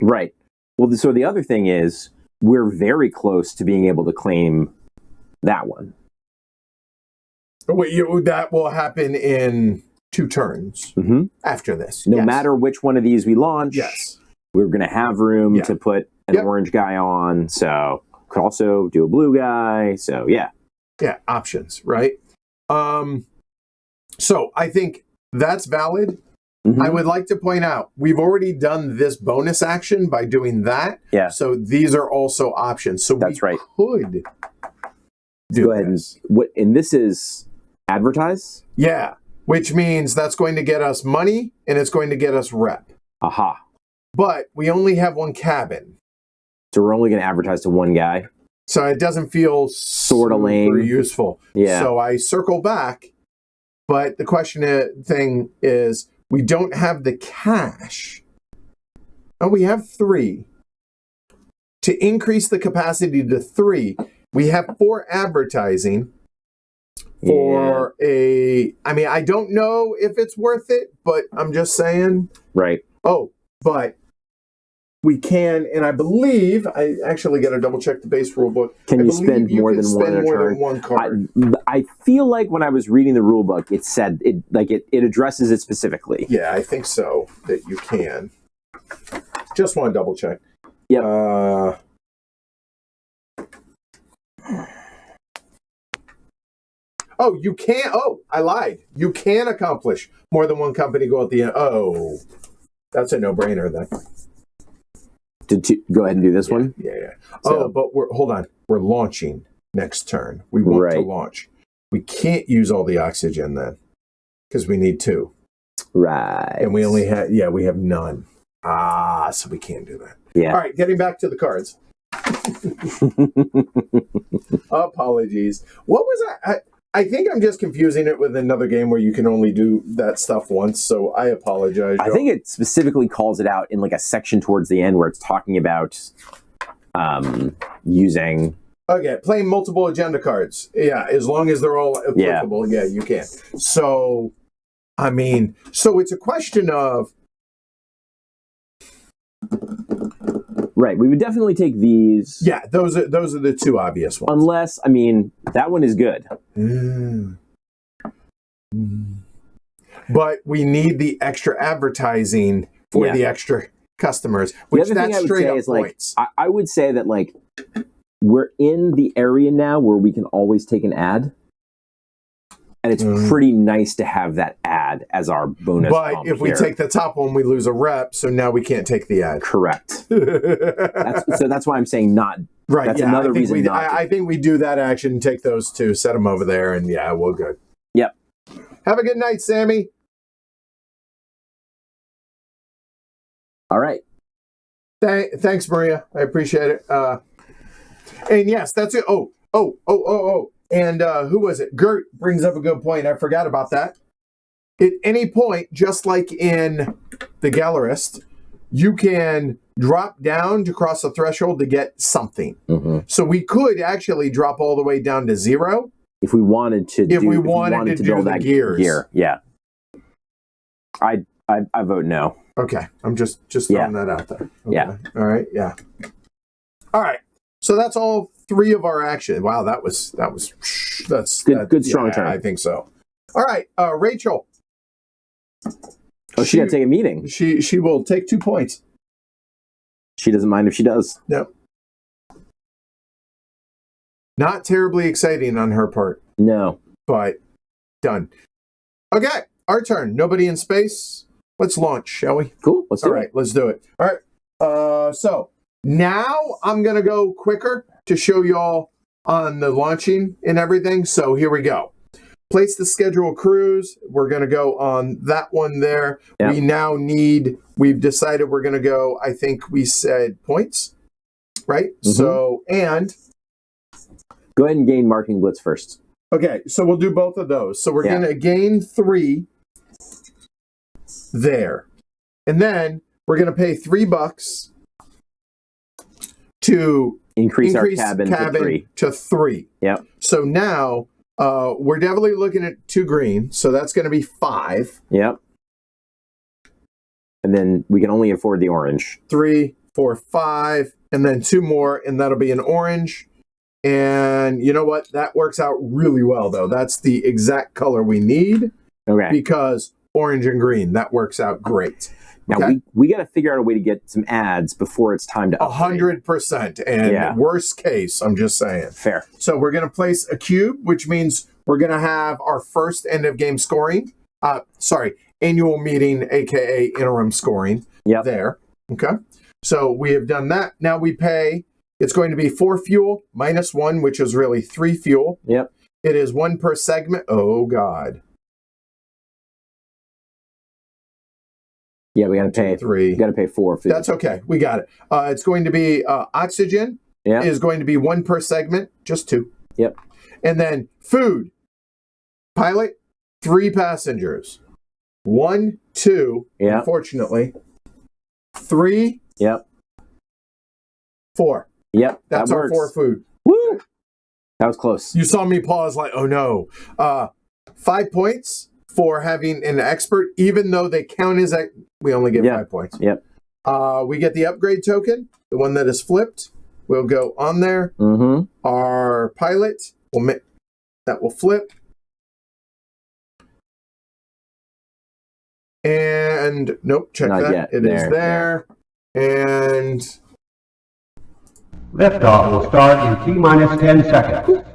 Right. Well, so the other thing is we're very close to being able to claim that one. That will happen in 2 turns after this. No matter which one of these we launch, we're going to have room to put an orange guy on. So could also do a blue guy. So yeah, options, right? So I think that's valid. I would like to point out we've already done this bonus action by doing that. Yeah. So these are also options. So that's we could do go ahead and this is advertise. Yeah, which means that's going to get us money and it's going to get us rep. Aha. But we only have 1 cabin. So we're only going to advertise to 1 guy. So it doesn't feel sort of lame, useful. Yeah. So I circle back, but the thing is we don't have the cash. Oh, we have 3. To increase the capacity to 3, we have 4 advertising. For I don't know if it's worth it, but I'm just saying. Right. Oh, but we can, and I believe, I actually got to double check the base rule book. Can you spend more than one in a turn? One card. I feel like when I was reading the rule book, it said it addresses it specifically. Yeah, I think so, that you can. Just want to double check. Yep. Oh, you can't. Oh, I lied. You can accomplish more than 1 company go at the end. Oh, that's a no-brainer then. To go ahead and do this one? Yeah. So, but hold on. We're launching next turn. We want to launch. We can't use all the oxygen then because we need 2. Right. And we only have, we have none. So we can't do that. Yeah. All right, getting back to the cards. Apologies. What was I think I'm just confusing it with another game where you can only do that stuff once, so I apologize. I think it specifically calls it out in like a section towards the end where it's talking about using... Okay, playing multiple agenda cards. Yeah, as long as they're all applicable, you can. So, so it's a question of... Right, we would definitely take these. Yeah, those are the 2 obvious ones. Unless, that one is good. But we need the extra advertising for the extra customers, which that's straight up points. I would say that, we're in the area now where we can always take an ad. And it's pretty nice to have that ad as our bonus. But if we take the top one, we lose a rep, so now we can't take the ad. Correct. So that's why I'm saying not. Right. That's another reason not. I think we do that action and take those 2, set them over there, and we're good. Yep. Have a good night, Sammy. All right. Thanks, Maria. I appreciate it. And yes, that's it. Oh. And who was it? Gert brings up a good point. I forgot about that. At any point, just like in the Gallerist, you can drop down to cross the threshold to get something. So we could actually drop all the way down to 0 if we wanted to. If we wanted to build that gear. Yeah. I vote no. Okay, I'm just throwing that out there. Okay. Yeah. All right. Yeah. All right. So that's all 3 of our action. Wow, that's good strong turn. I think so. All right, Rachel. Oh, she got to take a meeting. She will take 2 points. She doesn't mind if she does. No. Not terribly exciting on her part. No. But done. Okay, our turn. Nobody in space. Let's launch, shall we? Cool. Let's do it. All right, let's do it. All right. So now I'm going to go quicker to show y'all on the launching and everything. So here we go. Place the schedule cruise. We're going to go on that one there. Yep. We've decided we're going to go, I think we said points, right? So, and... Go ahead and gain Marking Blitz first. Okay, so we'll do both of those. So we're going to gain 3 there. And then we're going to pay $3 to increase our cabin to 3. Yep. So now we're definitely looking at 2 green. So that's going to be 5. Yep. And then we can only afford the orange. 3, 4, 5, and then 2 more, and that'll be an orange. And you know what? That works out really well, though. That's the exact color we need. Okay. Because orange and green, that works out great. Now, we got to figure out a way to get some ads before it's time to upgrade. 100%. And worst case, I'm just saying. Fair. So we're going to place a cube, which means we're going to have our first end of game scoring. Annual meeting, a.k.a. interim scoring there. Okay. So we have done that. Now we pay, it's going to be 4 fuel minus 1, which is really 3 fuel. Yep. It is 1 per segment. Oh, God. Yeah, we got to pay 3. We got to pay 4. That's okay. We got it. It's going to be oxygen is going to be 1 per segment, just 2. Yep. And then food. Pilot, 3 passengers. 1, 2. Yeah. Unfortunately. 3. Yep. 4. Yep. That's our 4 food. Woo! That was close. You saw me pause like, oh no. 5 points for having an expert, even though they count as we only get 5 points. Yep. We get the upgrade token, the one that is flipped. We'll go on there. Mm-hmm. Our pilot that will flip. And nope, check Not that. yet. It is there. And Liftoff will start in T-minus 10 seconds.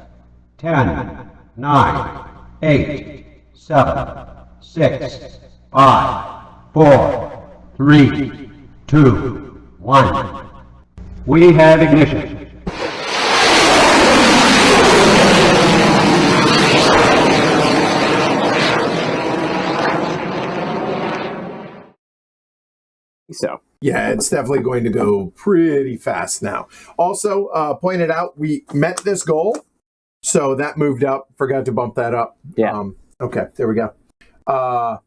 10, 9, 8, 7, 6, 5, 4, 3, 2, 1. We have ignition. So yeah, it's definitely going to go pretty fast now. Also, pointed out, we met this goal. So that moved up. Forgot to bump that up. Yeah. Okay, there we go. But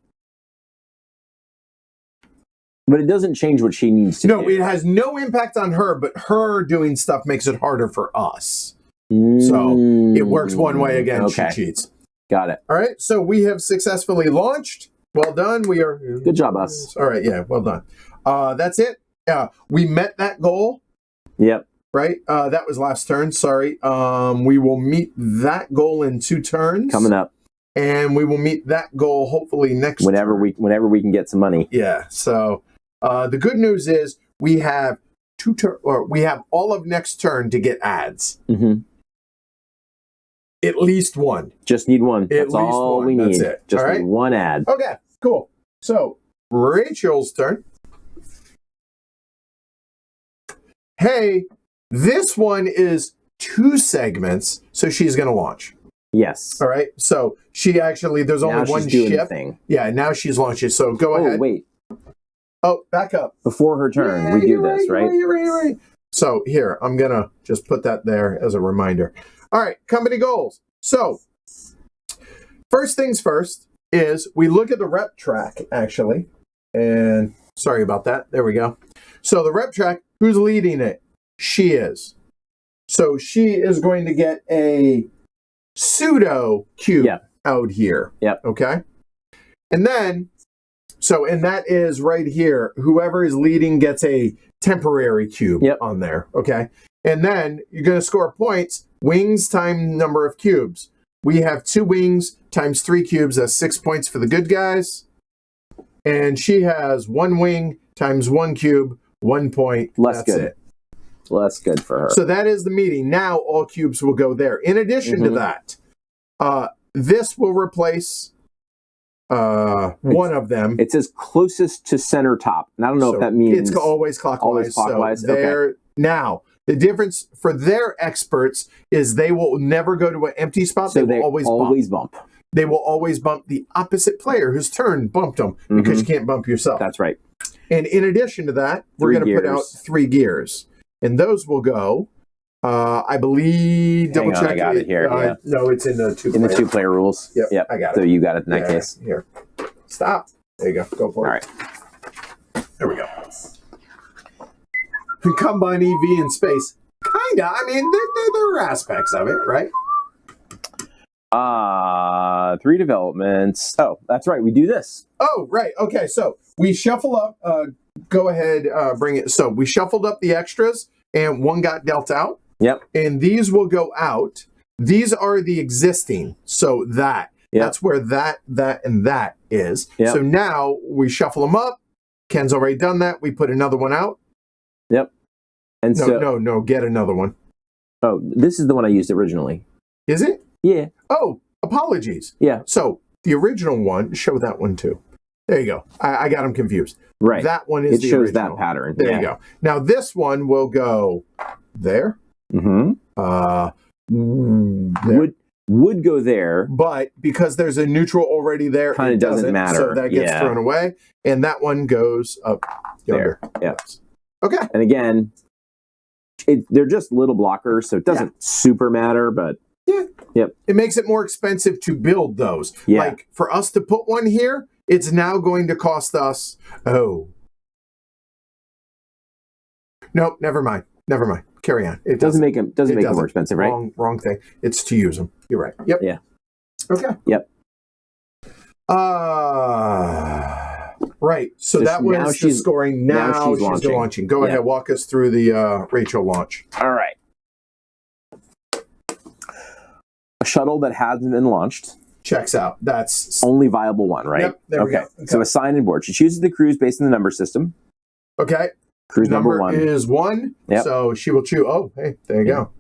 it doesn't change what she needs to do. No, it has no impact on her, but her doing stuff makes it harder for us. So it works one way again. Okay. She cheats. Got it. All right, so we have successfully launched. Well done. We are. Good job, us. All right, yeah, well done. That's it. We met that goal. Yep. Right? That was last turn. Sorry. We will meet that goal in 2 turns. Coming up. And we will meet that goal hopefully next whenever turn. Whenever we can get some money. Yeah. So the good news is we have we have all of next turn to get ads. Mm-hmm. At least one. Just need one. That's all we need. That's it. Just all right? need one ad. Okay, cool. So Rachel's turn. Hey, this one is 2 segments, so she's going to launch. Yes. All right. So she actually, there's now only one doing ship. Thing. Yeah, now she's launching. So go ahead. Oh, wait. Oh, back up. Before her turn, we do this, right? Right. So here, I'm going to just put that there as a reminder. All right, company goals. So first things first is we look at the rep track, actually. And sorry about that. There we go. So the rep track, who's leading it? She is. So she is going to get a pseudo cube out here. Yep. Okay. And then, and that is right here. Whoever is leading gets a temporary cube on there. Okay. And then you're going to score points, wings times number of cubes. We have 2 wings times 3 cubes. That's 6 points for the good guys. And she has 1 wing times 1 cube, 1 point. Less That's good. it. Less good for her. So that is the meeting. Now all cubes will go there. In addition to that, this will replace one of them. It says closest to center top. And I don't know if that means it's always clockwise. Always clockwise. So okay. Now, the difference for their experts is they will never go to an empty spot. So they will always bump. They will always bump the opposite player whose turn bumped them because you can't bump yourself. That's right. And in addition to that, we're going to put out 3 gears. And those will go, I believe, double check. I got it here. No, it's in the 2-player. In the 2-player rules? Yep, I got it. So you got it in that case. Here. Stop. There you go. Go for it. All right. There we go. Combine EV in space. Kinda. I mean, there are aspects of it, right? 3 developments. Oh, that's right. We do this. Oh, right. Okay, so we shuffle up go ahead, bring it. So we shuffled up the extras, and one got dealt out. Yep. And these will go out. These are the existing. So that's where that, and that is. Yep. So now we shuffle them up. Ken's already done that. We put another one out. Yep. And No, get another one. Oh, this is the one I used originally. Is it? Yeah. Oh, apologies. Yeah. So the original one, show that one too. There you go. I got them confused. Right. That one is it the shows original. that pattern. There you go. Now this one will go there. Mm-hmm. There. Would go there, but because there's a neutral already there, it doesn't matter. So that gets thrown away, and that one goes up yonder. There. Yeah. Okay. And again, they're just little blockers, so it doesn't super matter. But it makes it more expensive to build those. Yeah. Like for us to put one here, it's now going to cost us. Oh. Nope. Never mind. Carry on. It doesn't make it more expensive, right? Wrong thing. It's to use them. You're right. Yep. Yeah. Okay. Yep. Right. So that was the scoring. Now she's launching. Go ahead. Walk us through the Rachel launch. All right. A shuttle that hasn't been launched. Checks out. That's only viable one, right? Yep. There we go. Okay. So assign and board. She chooses the cruise based on the number system. Okay. Cruise number 1 is 1. Yep. So she will choose. Oh, hey, there you go.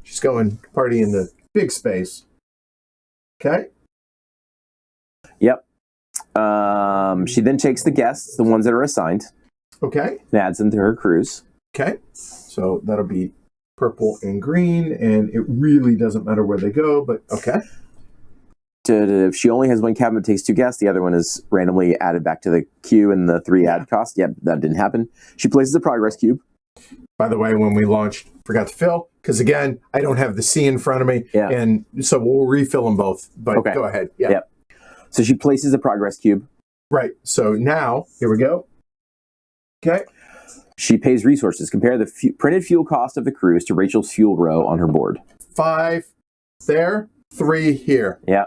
She's going party in the big space. Okay. Yep. She then takes the guests, the ones that are assigned. Okay. And adds them to her cruise. Okay. So that'll be purple and green, and it really doesn't matter where they go, but okay. If she only has one cabin that takes 2 guests, the other one is randomly added back to the queue and the 3 add cost. Yep, that didn't happen. She places a progress cube. By the way, when we launched, forgot to fill, because again, I don't have the C in front of me, and so we'll refill them both, but go ahead. Yeah. Yep. So she places a progress cube. Right. So now, here we go. Okay. She pays resources. Compare the printed fuel cost of the cruise to Rachel's fuel row on her board. 5 there, 3 here. Yeah.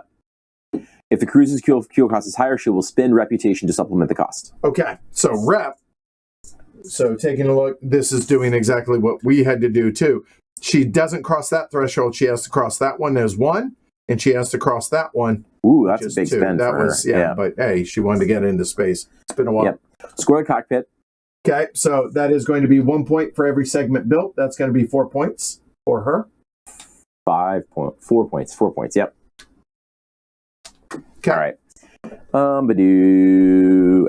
If the cruise's fuel cost is higher, she will spend reputation to supplement the cost. Okay. So rep. So taking a look, this is doing exactly what we had to do too. She doesn't cross that threshold. She has to cross that one as 1, and she has to cross that one. Ooh, that's a big 2. spend That for was, her. But hey, she wanted to get into space. It's been a while. Yep. Score the cockpit. Okay, so that is going to be 1 point for every segment built. That's going to be 4 points for her. 4 points. 4 points. Yep. Okay. All right.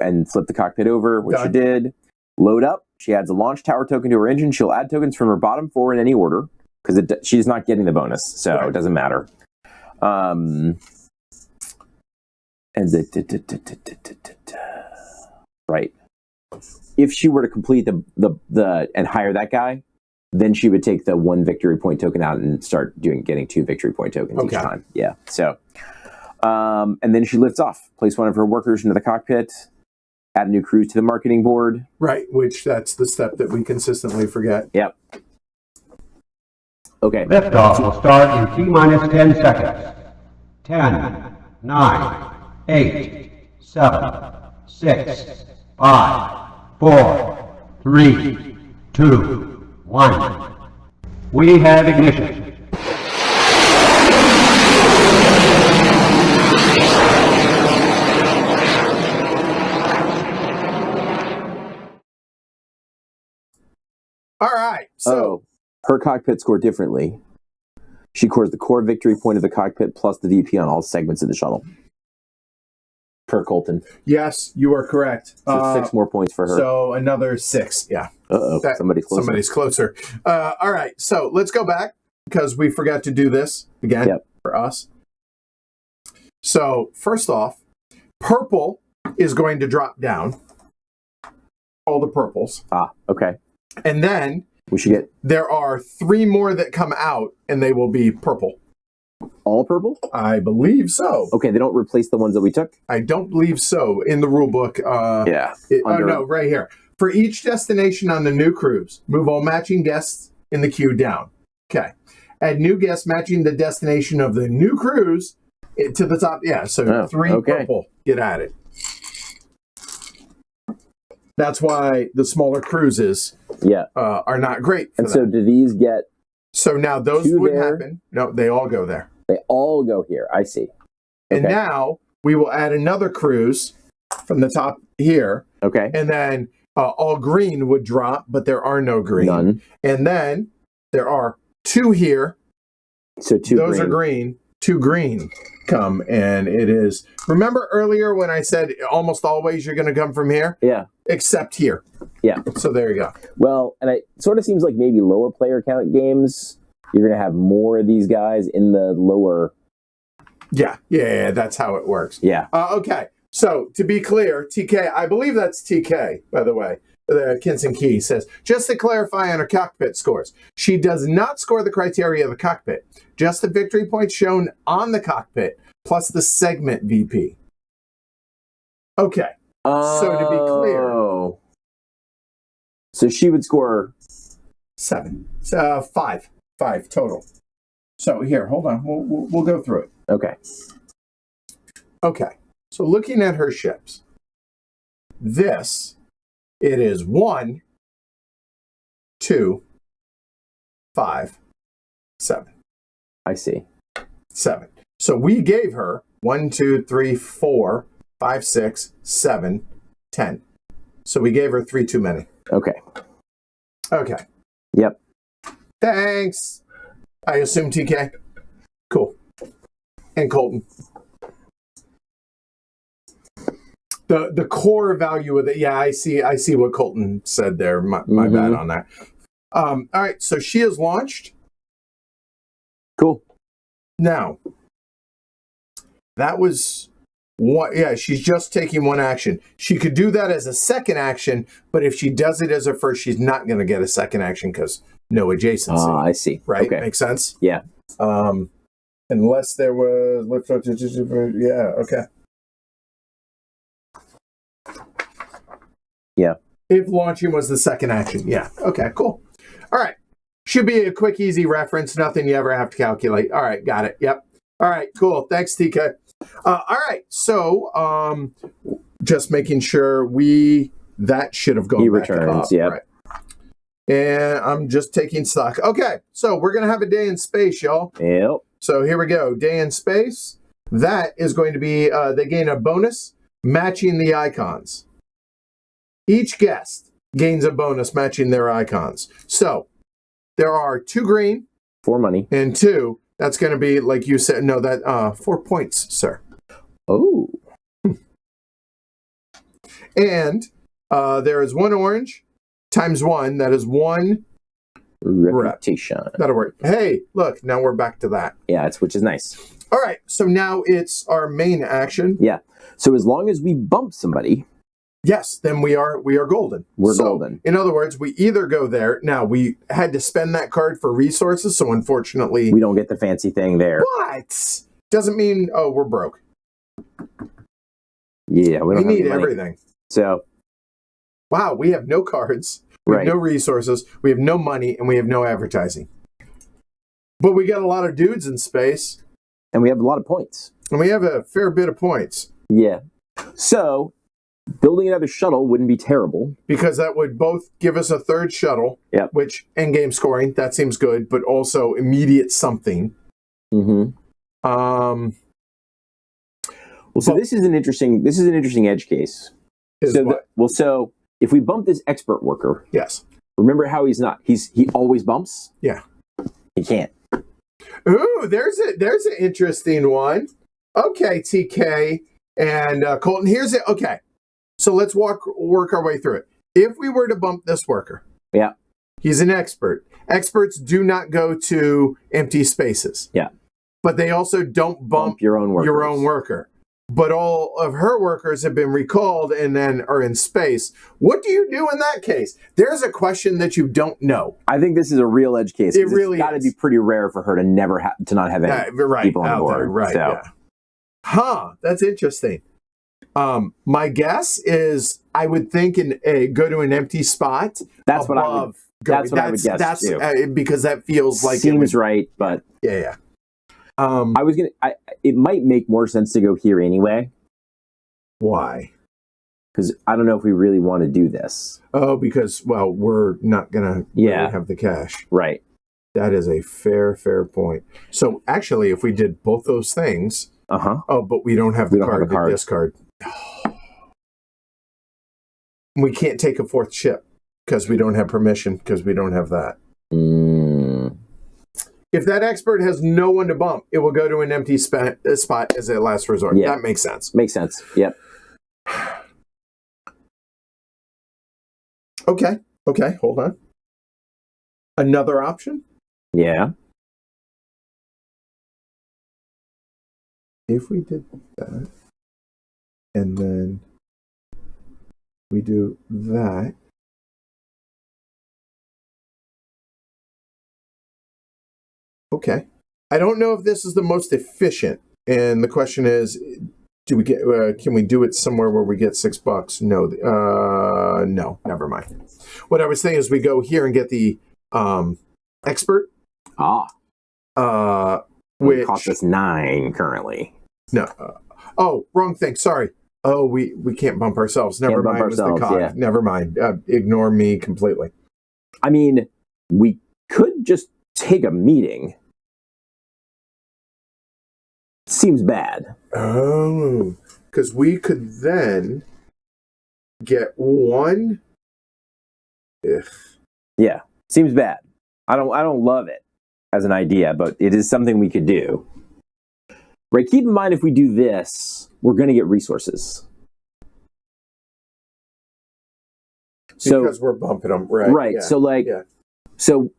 And flip the cockpit over, which she did. Load up. She adds a launch tower token to her engine. She'll add tokens from her bottom 4 in any order because she's not getting the bonus, so it doesn't matter. Right. If she were to complete the and hire that guy, then she would take the 1 victory point token out and start getting 2 victory point tokens each time. Yeah. So, and then she lifts off. Place one of her workers into the cockpit. Add a new cruise to the marketing board. Right, which that's the step that we consistently forget. Yep. Okay. Liftoff will start in T-minus 10 seconds. 10, 9, 8, 7, 6, 5, 4, 3, 2, 1. We have ignition. All right. So her cockpit scored differently. She scores the core victory point of the cockpit plus the VP on all segments of the shuttle. Per Colton. Yes, you are correct. So 6 more points for her. So another 6. Yeah. Uh-oh. Somebody's closer. All right. So let's go back because we forgot to do this again for us. So first off, purple is going to drop down. All the purples. Okay. And then there are 3 more that come out, and they will be purple. All purple? I believe so. Okay, they don't replace the ones that we took? I don't believe so in the rule book. No, right here. For each destination on the new cruise, move all matching guests in the queue down. Okay. Add new guests matching the destination of the new cruise to the top. Yeah, so 3 purple get added. That's why the smaller cruises are not great for And so that. do these get... So now those two would there? happen. No, they all go there. They all go here. I see. And now we will add another cruise from the top here. Okay. And then all green would drop, but there are no green. None. And then there are 2 here. So 2 Those green. are green. 2 green come. And it is... Remember earlier when I said almost always you're going to come from here? Yeah. Except here. Yeah. So there you go. Well, and it sort of seems like maybe lower player count games, you're going to have more of these guys in the lower... Yeah, that's how it works. Yeah. Okay, so to be clear, TK, I believe that's TK, by the way. Kinson Key says, just to clarify on her cockpit scores, she does not score the criteria of the cockpit, just the victory points shown on the cockpit, plus the segment VP. Okay, so to be clear... So she would score... 7. 5. 5 total. So here, hold on, we'll go through it. Okay, so looking at her ships, it is 1, 2, 5, 7. I see. 7. So we gave her 1, 2, 3, 4, 5, 6, 7, 10. So we gave her 3 too many. Okay. Yep. Thanks. I assume TK. Cool. And Colton. The core value of it. Yeah, I see what Colton said there. My bad on that. All right, so she is launched. Cool. Now, that was one. Yeah, she's just taking one action. She could do that as a second action, but if she does it as a first, she's not going to get a second action because no adjacency. I see. Right? Okay. Makes sense? Yeah. Unless there was lift up. Yeah. Okay. Yeah. If launching was the second action. Yeah. Okay, cool. All right. Should be a quick, easy reference. Nothing you ever have to calculate. All right. Got it. Yep. All right. Cool. Thanks, TK. All right. So just making sure that should have gone He back returns. up. Yeah. Right. And I'm just taking stock. Okay. So we're going to have a day in space, y'all. Yep. So here we go. Day in space. That is going to be, they gain a bonus matching the icons. Each guest gains a bonus matching their icons. So there are 2 green. 4 money. And 2. That's going to be, like you said, no, that 4 points, sir. Oh. And there is 1 orange times 1. That is 1 reputation. That'll work. Hey, look, now we're back to that. Yeah, which is nice. All right, so now it's our main action. Yeah. So as long as we bump somebody, yes, then we are golden. We're golden. In other words, we either go there. Now, we had to spend that card for resources, so unfortunately... we don't get the fancy thing there. What? Doesn't mean, we're broke. Yeah, we don't need have everything. So... wow, we have no cards. We have no resources. We have no money, and we have no advertising. But we got a lot of dudes in space. And we have a lot of points. And we have a fair bit of points. Yeah. So... building another shuttle wouldn't be terrible. Because that would both give us a 3rd shuttle, which endgame scoring, that seems good, but also immediate something. Mm-hmm. Well, so this is an interesting edge case. So if we bump this expert worker, yes. Remember how he always bumps? Yeah. He can't. Ooh, there's an interesting one. Okay, TK and Colton, here's it. Okay. So let's work our way through it. If we were to bump this worker, he's an expert. Experts do not go to empty spaces. Yeah. But they also don't bump your own worker. But all of her workers have been recalled and then are in space. What do you do in that case? There's a question that you don't know. I think this is a real edge case. It really got to be pretty rare for her to not have any people on board. There, right. So. Yeah. That's interesting. My guess is I would think go to an empty spot. That's what I would guess too. Because that feels like seems right, but yeah. It might make more sense to go here anyway. Why? Because I don't know if we really want to do this. Oh, because, well, we're not going to really have the cash. Right. That is a fair point. So actually, if we did both those things, oh, but we don't have the card to discard. We can't take a fourth ship because we don't have permission, because we don't have that. If that expert has no one to bump, it will go to an empty spot as a last resort. Yeah. That makes sense. Makes sense. Yep. Okay, hold on. Another option? Yeah. If we did that, and then we do that, okay. I don't know if this is the most efficient, and the question is, do we get? Can we do it somewhere where we get $6? No, no, never mind. What I was saying is we go here and get the expert. Which costs us 9 currently. No. Wrong thing. Sorry. Oh, we can't bump ourselves. Never mind. It was the cog. Yeah. Never mind. Ignore me completely. I mean, we could just take a meeting. Seems bad. Oh, because we could then get one. Ugh. Yeah, seems bad. I don't love it as an idea, but it is something we could do. Right. Keep in mind, if we do this, we're going to get resources. Because we're bumping them, right? Right. Yeah. So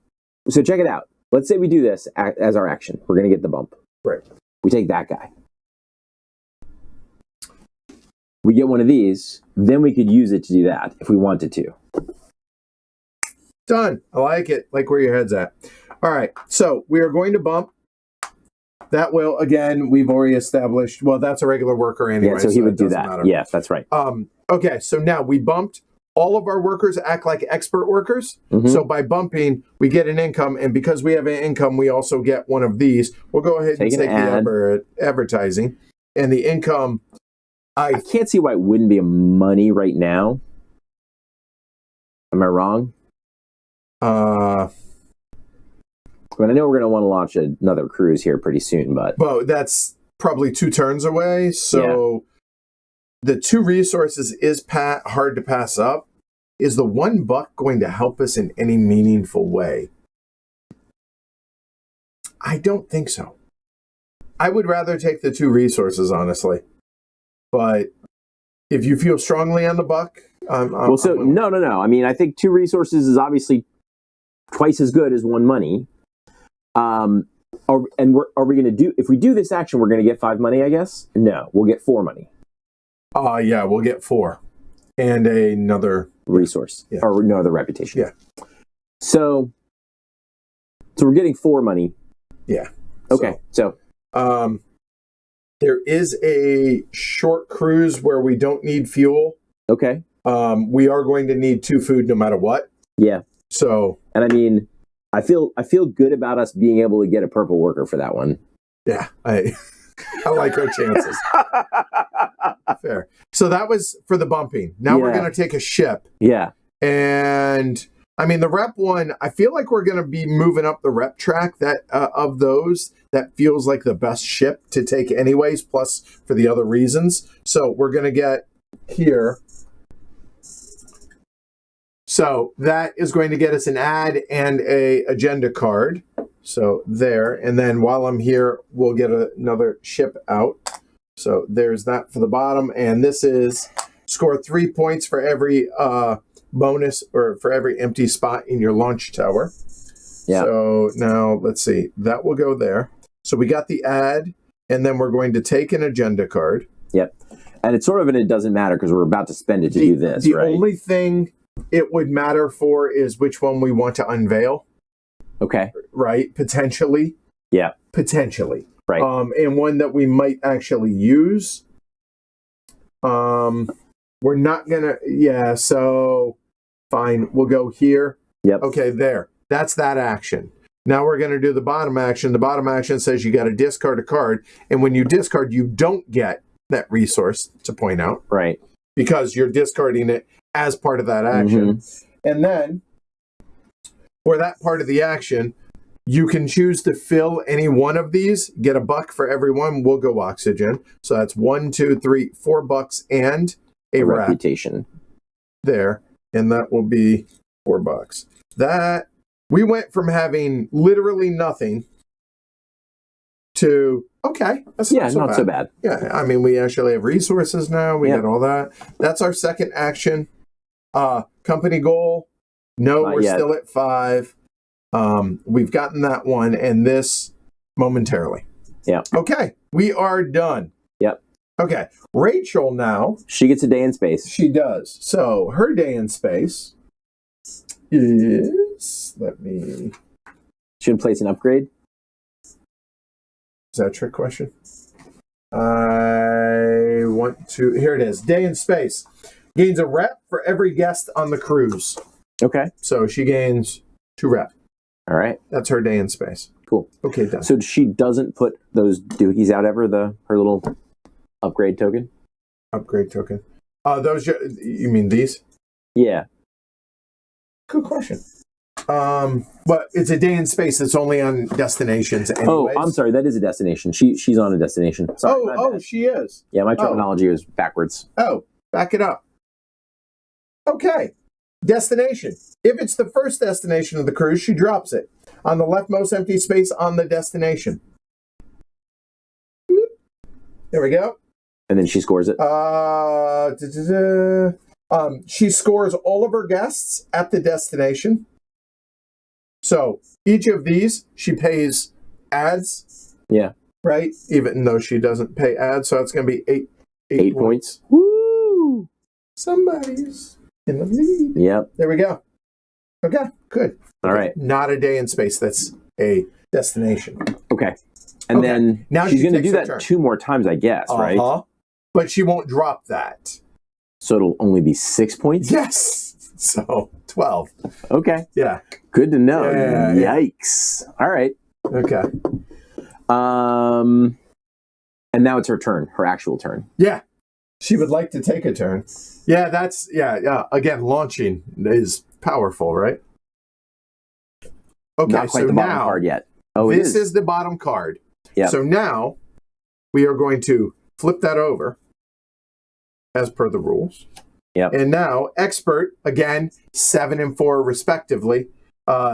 check it out. Let's say we do this as our action. We're going to get the bump. Right. We take that guy. We get one of these, then we could use it to do that if we wanted to. Done. I like it. Like where your head's at. All right. So we are going to bump. That will, again, we've already established. Well, that's a regular worker anyway. Yeah, so he would do that. Matter. Yeah, that's right. Okay. So now we bumped. All of our workers act like expert workers. Mm-hmm. So by bumping, we get an income. And because we have an income, we also get one of these. We'll go ahead and take the advertising. And the income, I can't see why it wouldn't be a money right now. Am I wrong? But I know we're going to want to launch another cruise here pretty soon. Well, that's probably 2 turns away. So the 2 resources is hard to pass up. Is the $1 going to help us in any meaningful way? I don't think so. I would rather take the 2 resources, honestly. But if you feel strongly on the $1, no. I mean, I think 2 resources is obviously twice as good as 1 money. Are we going to do? If we do this action, we're going to get 5 money, I guess. No, we'll get 4 money. Yeah, we'll get 4 and another resource or no other reputation. Yeah. So we're getting 4 money. Yeah. Okay. So there is a short cruise where we don't need fuel. Okay. We are going to need 2 food no matter what. Yeah. So, and I mean, I feel good about us being able to get a purple worker for that one. Yeah. I like our chances. Fair. So that was for the bumping. Now we're going to take a ship. Yeah. And I mean, the rep one, I feel like we're going to be moving up the rep track that of those. That feels like the best ship to take anyways, plus for the other reasons. So we're going to get here. So that is going to get us an ad and a agenda card. So there. And then while I'm here, we'll get another ship out. So there's that for the bottom. And this is score 3 points for every bonus or for every empty spot in your launch tower. Yeah. So now let's see. That will go there. So we got the ad, and then we're going to take an agenda card. Yep. And it's sort of it doesn't matter because we're about to spend it to do this, the right? The only thing it would matter for is which one we want to unveil. Okay. Right? Potentially. Yeah. Potentially. Right. And one that we might actually use. We're not going to... so fine. We'll go here. Yep. Okay, there. That's that action. Now we're going to do the bottom action. The bottom action says you got to discard a card. And when you discard, you don't get that resource to point out. Right. because you're discarding it as part of that action. And then for that part of the action, you can choose to fill any one of these, get $1 for every one. We'll go oxygen. So that's 1, 2, 3, $4 and a reputation there. And that will be $4. That we went from having literally nothing to, okay, that's not so bad. Yeah, I mean, we actually have resources now. We got all that. That's our second action. Company goal. No, we're still at 5. We've gotten that one, and this momentarily. Yeah. Okay, we are done. Yep. Okay, Rachel now. She gets a day in space. She does. So her day in space is, Should place an upgrade. Is that a trick question? I want to, here it is. Day in space. Gains a rep for every guest on the cruise. Okay. So she gains 2 rep. All right. That's her day in space. Cool. Okay, done. So she doesn't put those doohies out ever, her little upgrade token? Upgrade token. Those, you mean these? Yeah. Good question. But it's a day in space that's only on destinations anyways. Oh, I'm sorry. That is a destination. She's on a destination. Sorry, she is. Yeah, my terminology was backwards. Oh, back it up. Okay. Destination. If it's the first destination of the cruise, she drops it on the leftmost empty space on the destination. There we go. And then she scores it. She scores all of her guests at the destination. So each of these, she pays ads. Yeah. Right? Even though she doesn't pay ads. So it's going to be 8 points. Woo! Somebody's in the lead. Yep. There we go. Okay, good. All right. Not a day in space. That's a destination. Okay. And then now she's going to do that 2 more times, I guess, right? But she won't drop that. So it'll only be 6 points? Yes. So 12. Okay. Yeah. Good to know. Yeah, Yikes. All right. Okay. And now it's her turn, her actual turn. Yeah. She would like to take a turn. Yeah, that's, again, launching is powerful, right? Okay, not quite so the bottom now, card yet. Oh, this is the bottom card. Yeah. So now we are going to flip that over as per the rules. Yep. And now, expert, again, 7 and 4 respectively.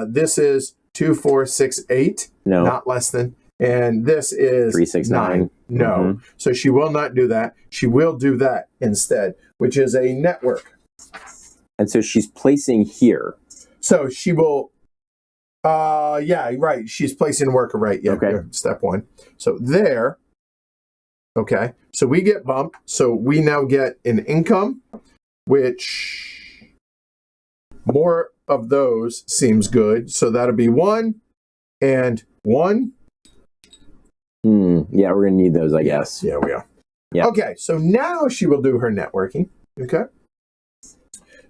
This is 2, 4, 6, 8. No. Not less than. And this is 3, 6, 9. No. Mm-hmm. So she will not do that. She will do that instead, which is a network. And so she's placing here. So she will, right. She's placing worker, right. Yeah, okay. Step 1. So there, okay. So we get bumped. So we now get an income, which more of those seems good. So that'll be 1 and 1. Yeah, we're going to need those, I guess. Yeah, we are. Yeah. Okay, so now she will do her networking. Okay.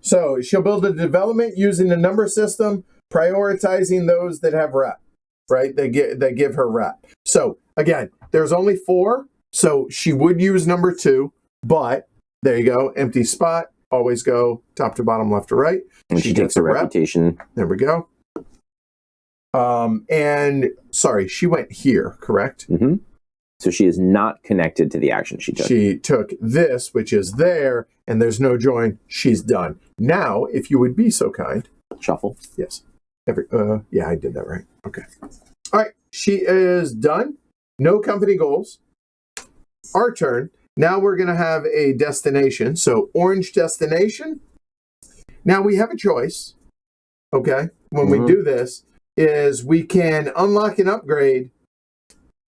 So she'll build a development using the number system, prioritizing those that have rep, right? They give her rep. So again, there's only 4, so she would use number 2, but there you go, empty spot. Always go top to bottom, left to right. And she takes a reputation. There we go. And sorry, she went here, correct? Mm-hmm. So she is not connected to the action she took. She took this, which is there, and there's no join. She's done. Now, if you would be so kind. Shuffle. Yes. Yeah, I did that right. Okay. All right. She is done. No company goals. Our turn. Now we're going to have a destination. So orange destination. Now we have a choice. Okay. When we do this is we can unlock an upgrade,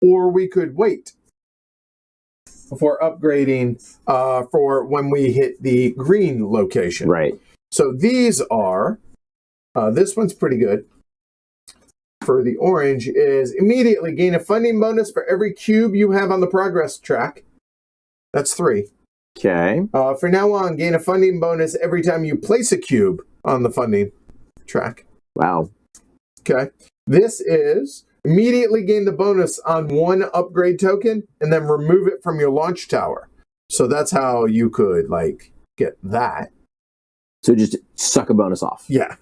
or we could wait before upgrading for when we hit the green location. Right. So these are, this one's pretty good. For the orange is immediately gain a funding bonus for every cube you have on the progress track. That's 3. Okay. For now on, gain a funding bonus every time you place a cube on the funding track. Wow. Okay. This is immediately gain the bonus on 1 upgrade token and then remove it from your launch tower. So that's how you could get that. So just suck a bonus off. Yeah.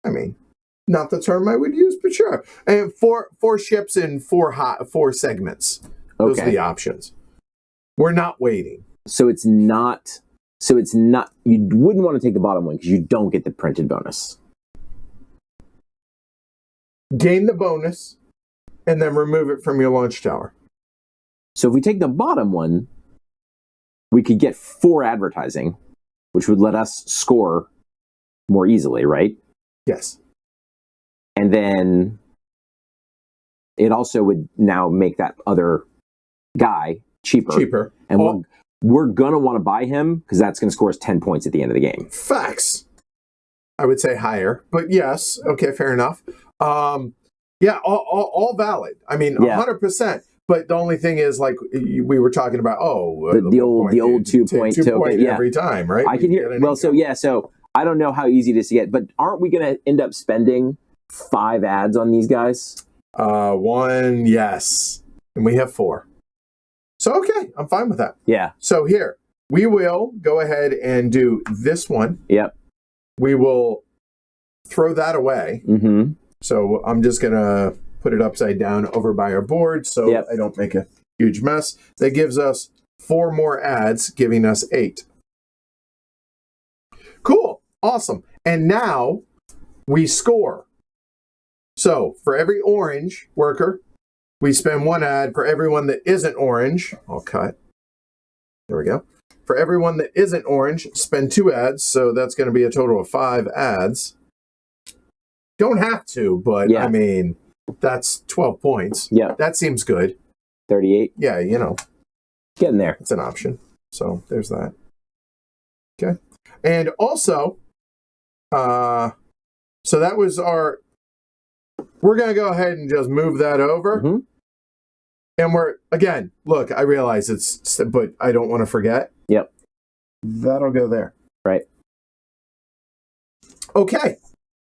I mean, not the term I would use, but sure. And four ships in four segments. Those are the options. We're not waiting. So it's not. You wouldn't want to take the bottom one because you don't get the printed bonus. Gain the bonus, and then remove it from your launch tower. So if we take the bottom one, we could get 4 advertising, which would let us score more easily, right? Yes. And then it also would now make that other guy cheaper. And we're going to want to buy him because that's going to score us 10 points at the end of the game. Facts. I would say higher, but yes. Okay, fair enough. Yeah, all valid. I mean, 100%. But the only thing is, like we were talking about, the old 2 point token, every time, right? I can hear. Well, so I don't know how easy it is to get, but aren't we going to end up spending 5 ads on these guys? 1, yes, and we have 4. So okay, I'm fine with that. Yeah. So here we will go ahead and do this one. Yep. We will throw that away. Mm-hmm. So I'm just gonna put it upside down over by our board so I don't make a huge mess. That gives us 4 more ads, giving us 8. Cool. Awesome. And now we score. So for every orange worker, we spend 1 ad. For everyone that isn't orange, I'll cut. There we go. For everyone that isn't orange, spend 2 ads. So that's going to be a total of 5 ads. Don't have to, but I mean, that's 12 points. Yeah. That seems good. 38. Yeah, Getting there. It's an option. So there's that. Okay. And also, so that was we're going to go ahead and just move that over. Mm-hmm. And look, I realize but I don't want to forget. Yep. That'll go there. Right. Okay.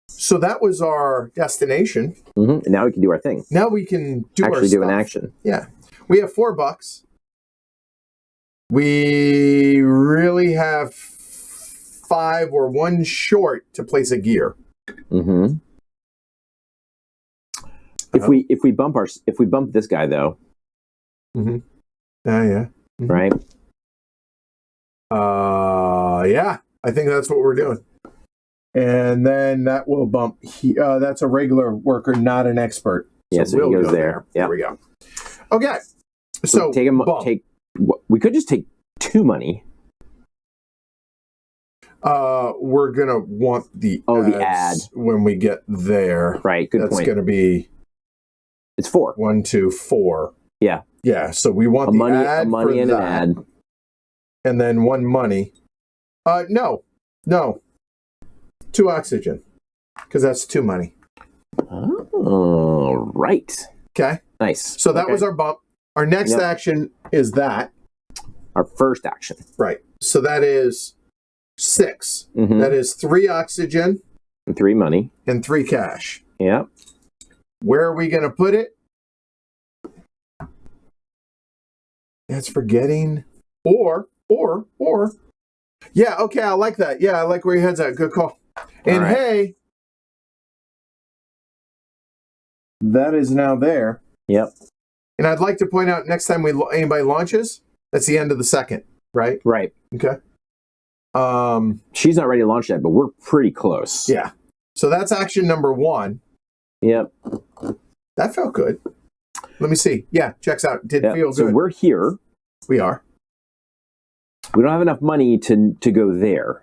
So that was our destination. Mm-hmm. And now we can do our thing. Now we can do an action. Yeah. We have $4. We really have 5 or 1 short to place a gear. Mm-hmm. If we bump this guy though. Mm-hmm. Yeah. Mm-hmm. Right. Yeah. I think that's what we're doing. And then that will bump. That's a regular worker, not an expert. So yeah, so he goes there. Yeah. There we go. Okay. So we could just take 2 money. We're gonna want the ad when we get there. Right. Good point. That's gonna be. It's 4. 1, 2, 4. Yeah. Yeah. So we want a money and an ad, and then 1 money. No. 2 oxygen, because that's 2 money. Oh, right. Okay. Nice. So that was our bump. Our next action is that. Our first action. Right. So that is 6. Mm-hmm. That is 3 oxygen. And 3 money. And 3 cash. Yeah. Where are we going to put it? That's forgetting. Or. Yeah, okay, I like that. Yeah, I like where your head's at. Good call. And hey, that is now there. Yep. And I'd like to point out next time anybody launches, that's the end of the second, right? Right. Okay. She's not ready to launch yet, but we're pretty close. Yeah. So that's action number 1. Yep. That felt good. Let me see. Yeah, checks out. Did feel good. So we're here. We are. We don't have enough money to go there.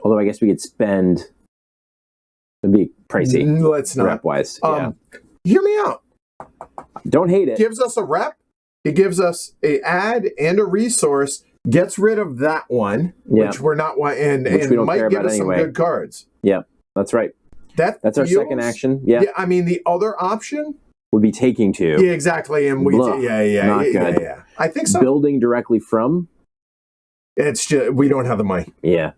Although I guess we could spend. It'd be pricey. Let's not. Rep-wise. Hear me out. Don't hate it. Gives us a rep. It gives us a ad and a resource. Gets rid of that one, which we're not and might give us some good cards. Yeah, that's right. That's our second action. Yeah. I mean, the other option would be taking 2. Yeah, exactly. And we not good. Yeah. I think so. Building directly from. It's just we don't have the money. Yeah.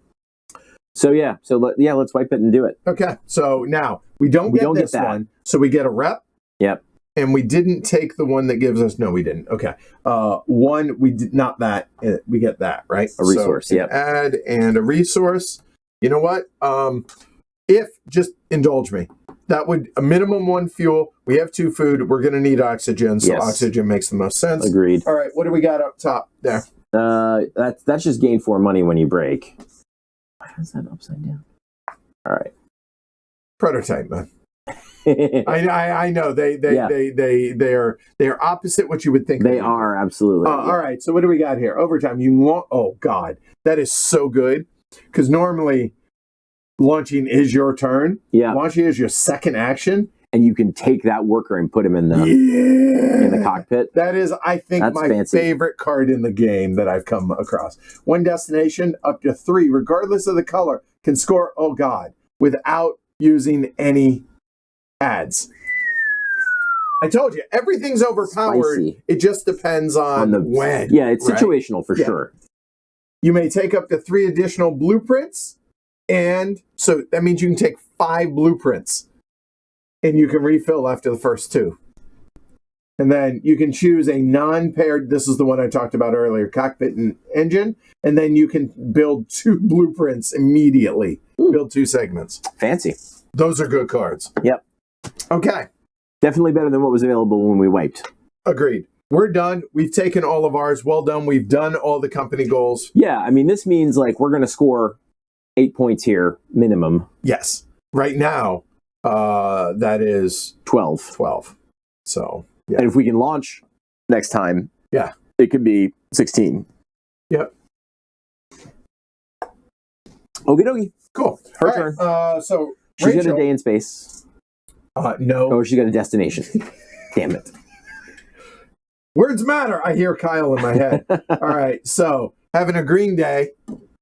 So let's wipe it and do it. Okay. So now we don't get this one, so we get a rep. Yep. And we didn't take the one that gives us. No, we didn't. Okay. One, we did not that. We get that, right? A resource, so, add and a resource. You know what? If, just indulge me. That would, a minimum 1 fuel. We have 2 food. We're going to need oxygen. So oxygen makes the most sense. Agreed. All right. What do we got up top there? That's just gain 4 money when you break. Why is that upside down? All right. Prototype, man. I know they are opposite what you would think they are. Absolutely. All right, so what do we got here? Overtime. You want? Oh God, that is so good because normally launching is your turn. Yeah, launching is your second action, and you can take that worker and put him in the cockpit. That is, I think, that's my favorite card in the game that I've come across. One destination up to 3, regardless of the color, can score. Oh God, without using any ads. I told you, everything's overpowered. Spicy. It just depends on when. Yeah, it's situational for sure. You may take up to 3 additional blueprints. And so that means you can take 5 blueprints. And you can refill after the first 2. And then you can choose a non-paired, this is the one I talked about earlier, cockpit and engine. And then you can build 2 blueprints immediately. Ooh. Build 2 segments. Fancy. Those are good cards. Yep. Okay. Definitely better than what was available when we wiped. Agreed. We're done. We've taken all of ours. Well done. We've done all the company goals. Yeah, I mean, this means like we're going to score 8 points here, minimum. Yes. Right now, that is 12. 12. So, yeah. And if we can launch next time, yeah, it could be 16. Yep. Okie dokie. Cool. Her turn. So she's got a day in space. No. Or she's got a destination. Damn it. Words matter. I hear Kyle in my head. All right. So having a green day.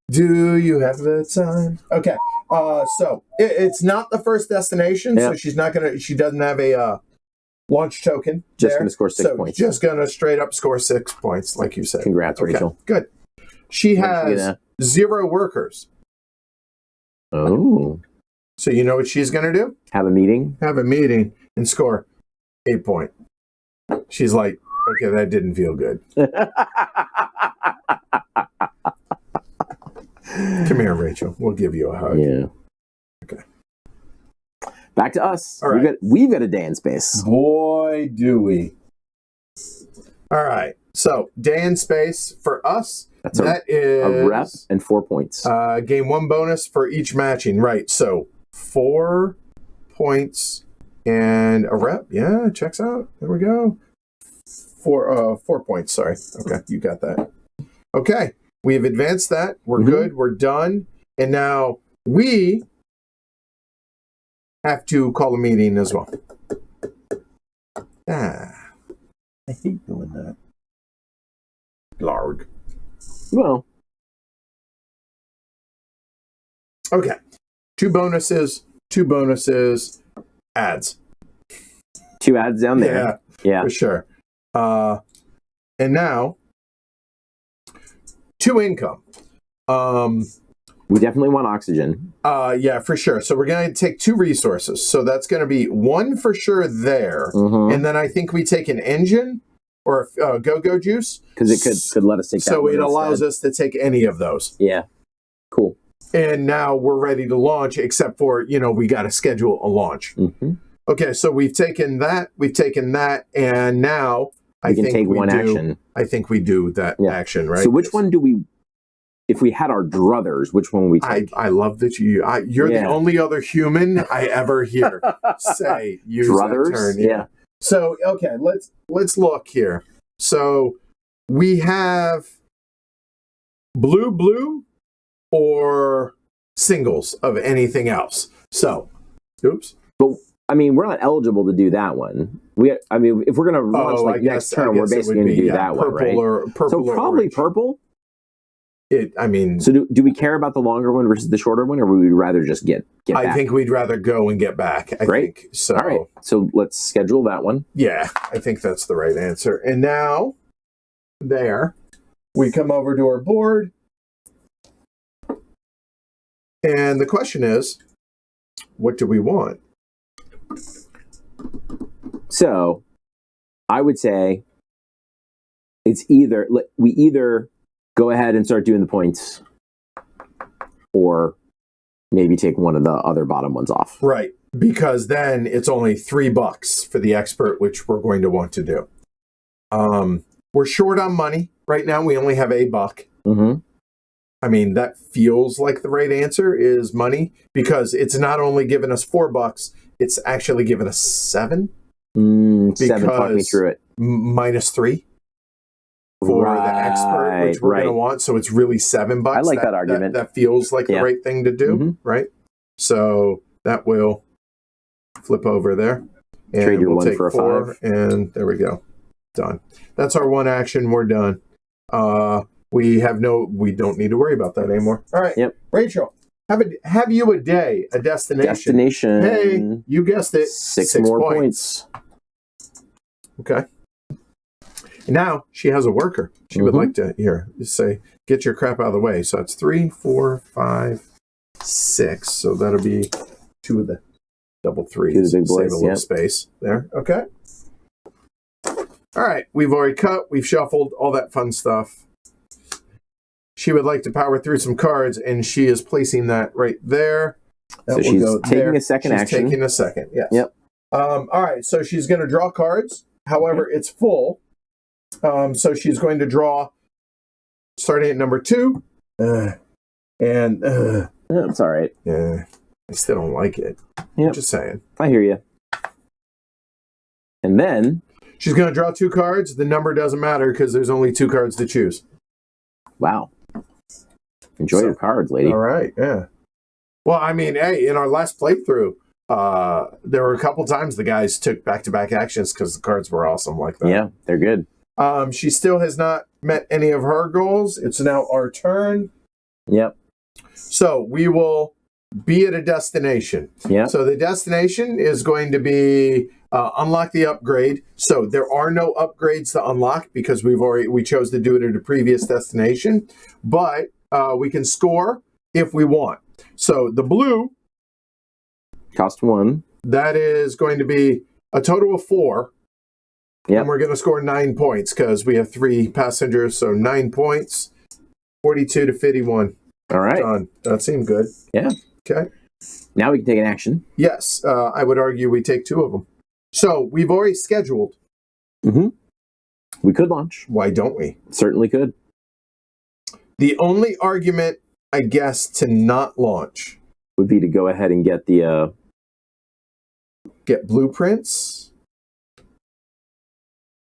Do you have the time? Okay. So it's not the first destination. Yep. So she's not gonna. She doesn't have a launch token. Just gonna score 6 points. Just gonna straight up score 6 points, like you said. Congrats, okay. Rachel. Good. She has 0 workers. Oh. So you know what she's going to do? Have a meeting? Have a meeting and score 8 points. She's like, okay, that didn't feel good. Come here, Rachel. We'll give you a hug. Yeah. Okay. Back to us. All right. We've got a day in space. Boy, do we. All right. So, day in space for us. That is a rep and 4 points. Gain 1 bonus for each matching. Right. So 4 points and a rep. Yeah, checks out. There we go. 4 points. Sorry. Okay, you got that. Okay, we have advanced that. We're good. We're done. And now we have to call a meeting as well. I hate doing that. Larg. Well. Okay. 2 bonuses. 2 bonuses. Ads. 2 ads down there. Yeah. For sure. And now 2 income. We definitely want oxygen. Yeah, for sure. So we're going to take 2 resources. So that's going to be 1 for sure there. And then I think we take an engine or a go-go juice. Because it could let us take that. So it allows us to take any of those. Yeah. Cool. And now we're ready to launch, except for, we got to schedule a launch. Okay, so we've taken that, and now I think take one action. I think we do that action, right? So which one do we, if we had our druthers, which one would we take? I love that you're the only other human I ever hear say use druthers? That turn. Yeah. So, okay, let's look here. So we have blue, or singles of anything else. So, oops. But I mean, we're not eligible to do that one. If we're going to launch next turn, we're basically going to do that one, right? Purple so probably orange. Purple. So do we care about the longer one versus the shorter one, or would we rather just get back? I think we'd rather go and get back. Great. Think. So, all right. So let's schedule that one. Yeah, I think that's the right answer. And now, we come over to our board. And the question is, what do we want? So I would say it's we either go ahead and start doing the points, or maybe take one of the other bottom ones off. Right, because then it's only $3 for the expert, which we're going to want to do. We're short on money right now. We only have $1. Mm-hmm. I mean, that feels like the right answer is money, because it's not only given us $4, it's actually given us 7. 7, talk me through it. -3 for the expert, which we're going to want. So it's really $7. I like that argument. That feels like the right thing to do, right? So that will flip over there. And trade your we'll 1 take for a 4, 5. and there we go. Done. That's our one action. We're done. We don't need to worry about that anymore. All right. Yep. Rachel, have you a day, a destination? Hey, you guessed it. 6 more points. Okay. Now she has a worker. She would like to say, get your crap out of the way. So it's 3, 4, 5, 6. So that'll be 2 of the double 3s. 2 of the big boys. Save a little space there. Okay. All right. We've already cut. We've shuffled. All that fun stuff. She would like to power through some cards, and she is placing that right there. So she's taking a second action. She's taking a second, yes. Yep. All right, so she's going to draw cards. However, it's full. So she's going to draw, starting at number 2. It's all right. Yeah, I still don't like it. Yep. Just saying. I hear you. And then she's going to draw 2 cards. The number doesn't matter because there's only 2 cards to choose. Wow. Enjoy your cards, lady. All right, yeah. Well, I mean, hey, in our last playthrough, there were a couple times the guys took back-to-back actions because the cards were awesome like that. Yeah, they're good. She still has not met any of her goals. It's now our turn. Yep. So we will be at a destination. Yeah. So the destination is going to be unlock the upgrade. So there are no upgrades to unlock because we chose to do it at a previous destination. But we can score if we want. So the blue cost 1. That is going to be a total of 4. Yep. And we're going to score 9 points because we have 3 passengers. So 9 points, 42 to 51. All right. Done. That seemed good. Yeah. Okay. Now we can take an action. Yes. I would argue we take 2 of them. So we've already scheduled. Mm-hmm. We could launch. Why don't we? Certainly could. The only argument, I guess, to not launch would be to go ahead and get the get blueprints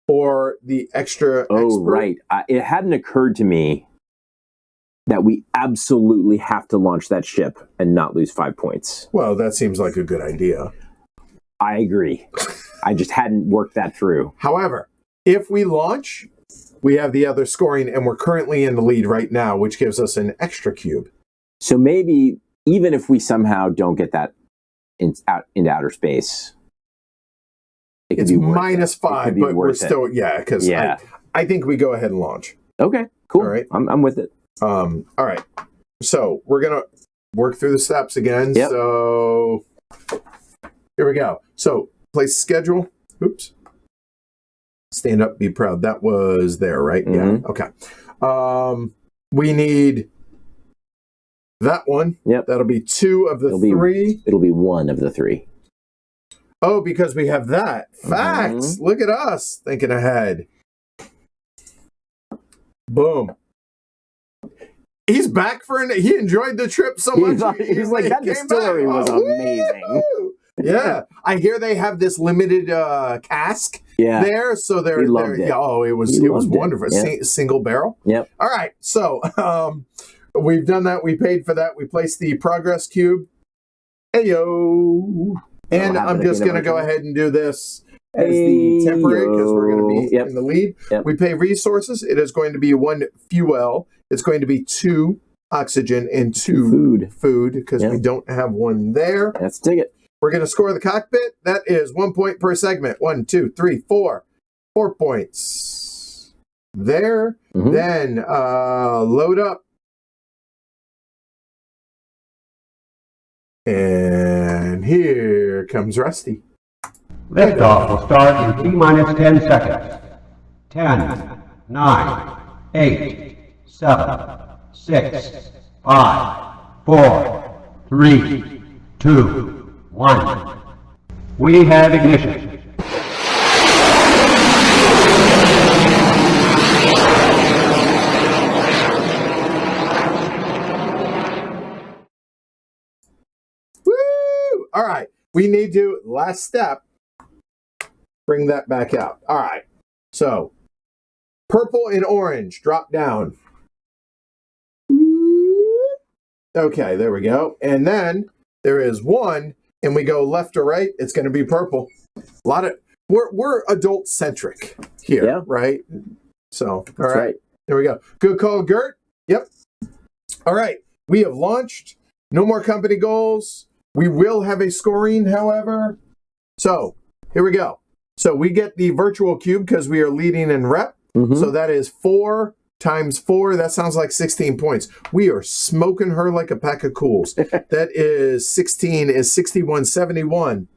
or the extra expert. Right. It hadn't occurred to me that we absolutely have to launch that ship and not lose 5 points. Well, that seems like a good idea. I agree. I just hadn't worked that through. However, if we launch, we have the other scoring, and we're currently in the lead right now, which gives us an extra cube. So maybe even if we somehow don't get that into outer space, it's -5, but we're still, because I think we go ahead and launch. Okay, cool. All right. I'm with it. All right. So we're going to work through the steps again. Yep. So here we go. So place schedule. Oops. Stand up, be proud. That was there, right? Mm-hmm. Yeah. Okay. We need that one. Yep. That'll be 2 of the 3. It'll be 1 of the 3. Oh, because we have that. Facts. Mm-hmm. Look at us thinking ahead. Boom. He's back he enjoyed the trip so much. He's like, that distillery was amazing. Yeah. I hear they have this limited cask there. So they're it. Yeah, it was wonderful. Yeah. Single barrel. Yep. All right. So we've done that. We paid for that. We placed the progress cube. Heyo. And I'm just going to go ahead and do this as the temporary because we're going to be in the lead. Yep. We pay resources. It is going to be 1 fuel. It's going to be 2 oxygen and 2 food because we don't have 1 there. Let's dig it. We're going to score the cockpit. That is 1 point per segment. 1, 2, 3, 4. 4 points there. Mm-hmm. Then load up. And here comes Rusty. Liftoff will start in T-minus 10 seconds. 10, 9, 8, 7, 6, 5, 4, 3, 2, 1. We have ignition. Woo! All right. We need to, last step, bring that back out. All right. So, purple and orange, drop down. Okay, there we go. And then there is one, and we go left or right, it's going to be purple. A lot of, we're adult centric here, Yeah. right? So, all That's right. There we go. Good call, Gert. Yep. All right. We have launched. No more company goals. We will have a scoring, however. So, here we go. So, we get the virtual cube because we are leading in rep. Mm-hmm. So, that is 4 times 4. That sounds like 16 points. We are smoking her like a pack of cools. That is 16 is 6171.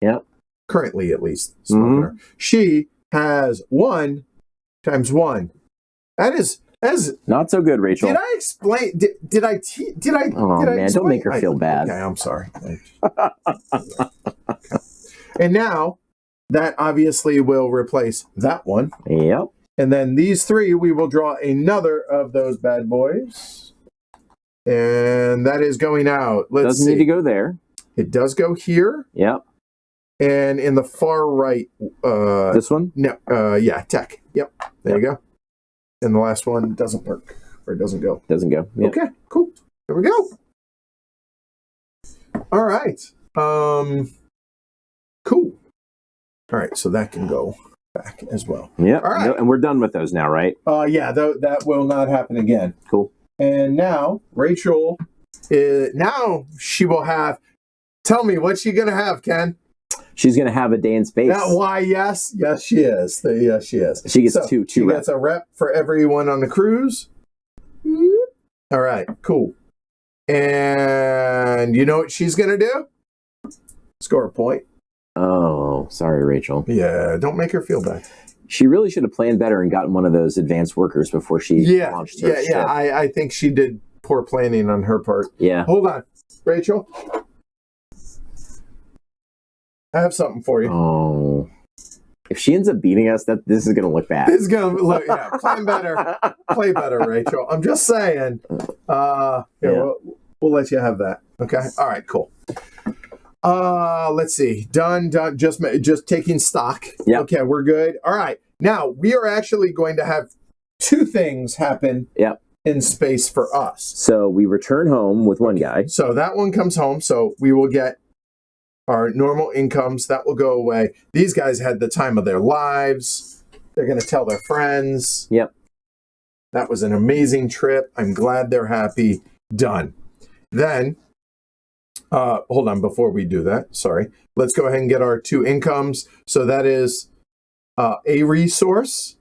Yep. Currently, at least. Smoking her. She has 1 times 1. That is not so good, Rachel. Did I explain? Did I? Oh, man, explain? don't make her feel bad. Okay, I'm sorry. Okay. And now that obviously will replace that one. Yep. And then these 3, we will draw another of those bad boys. And that is going out. Let's see. Doesn't need to go there. It does go here. Yep. And in the far right. This one? No. Yeah, tech. Yep. There you go. And the last one doesn't work. Or it doesn't go. Doesn't go. Yep. Okay, cool. There we go. All right. Cool. All right, so that can go back as well. Yeah. All right. No, and we're done with those now, right? Yeah, that will not happen again. Cool. And now Rachel now she will have. Tell me, what's she gonna have, Ken? She's going to have a day in space. Why? Yes, she is. Yes, she is. She gets two She reps. gets a rep for everyone on the cruise. All right, cool. And you know what she's gonna do? Score a point. Oh, sorry, Rachel. Yeah, don't make her feel bad. She really should have planned better and gotten one of those advanced workers before she launched her ship. I think she did poor planning on her part. Yeah. Hold on, Rachel. I have something for you. Oh. If she ends up beating us, this is going to look bad. This is going to look, plan better. Play better, Rachel. I'm just saying. We'll let you have that. Okay? All right, cool. Let's see. Done. Just taking stock. Yep. Okay, we're good. All right. Now, we are actually going to have 2 things happen in space for us. So we return home with one guy. So that one comes home. So we will get our normal incomes. That will go away. These guys had the time of their lives. They're going to tell their friends. Yep. That was an amazing trip. I'm glad they're happy. Done. Then, hold on, before we do that, sorry. Let's go ahead and get our 2 incomes. So that is a resource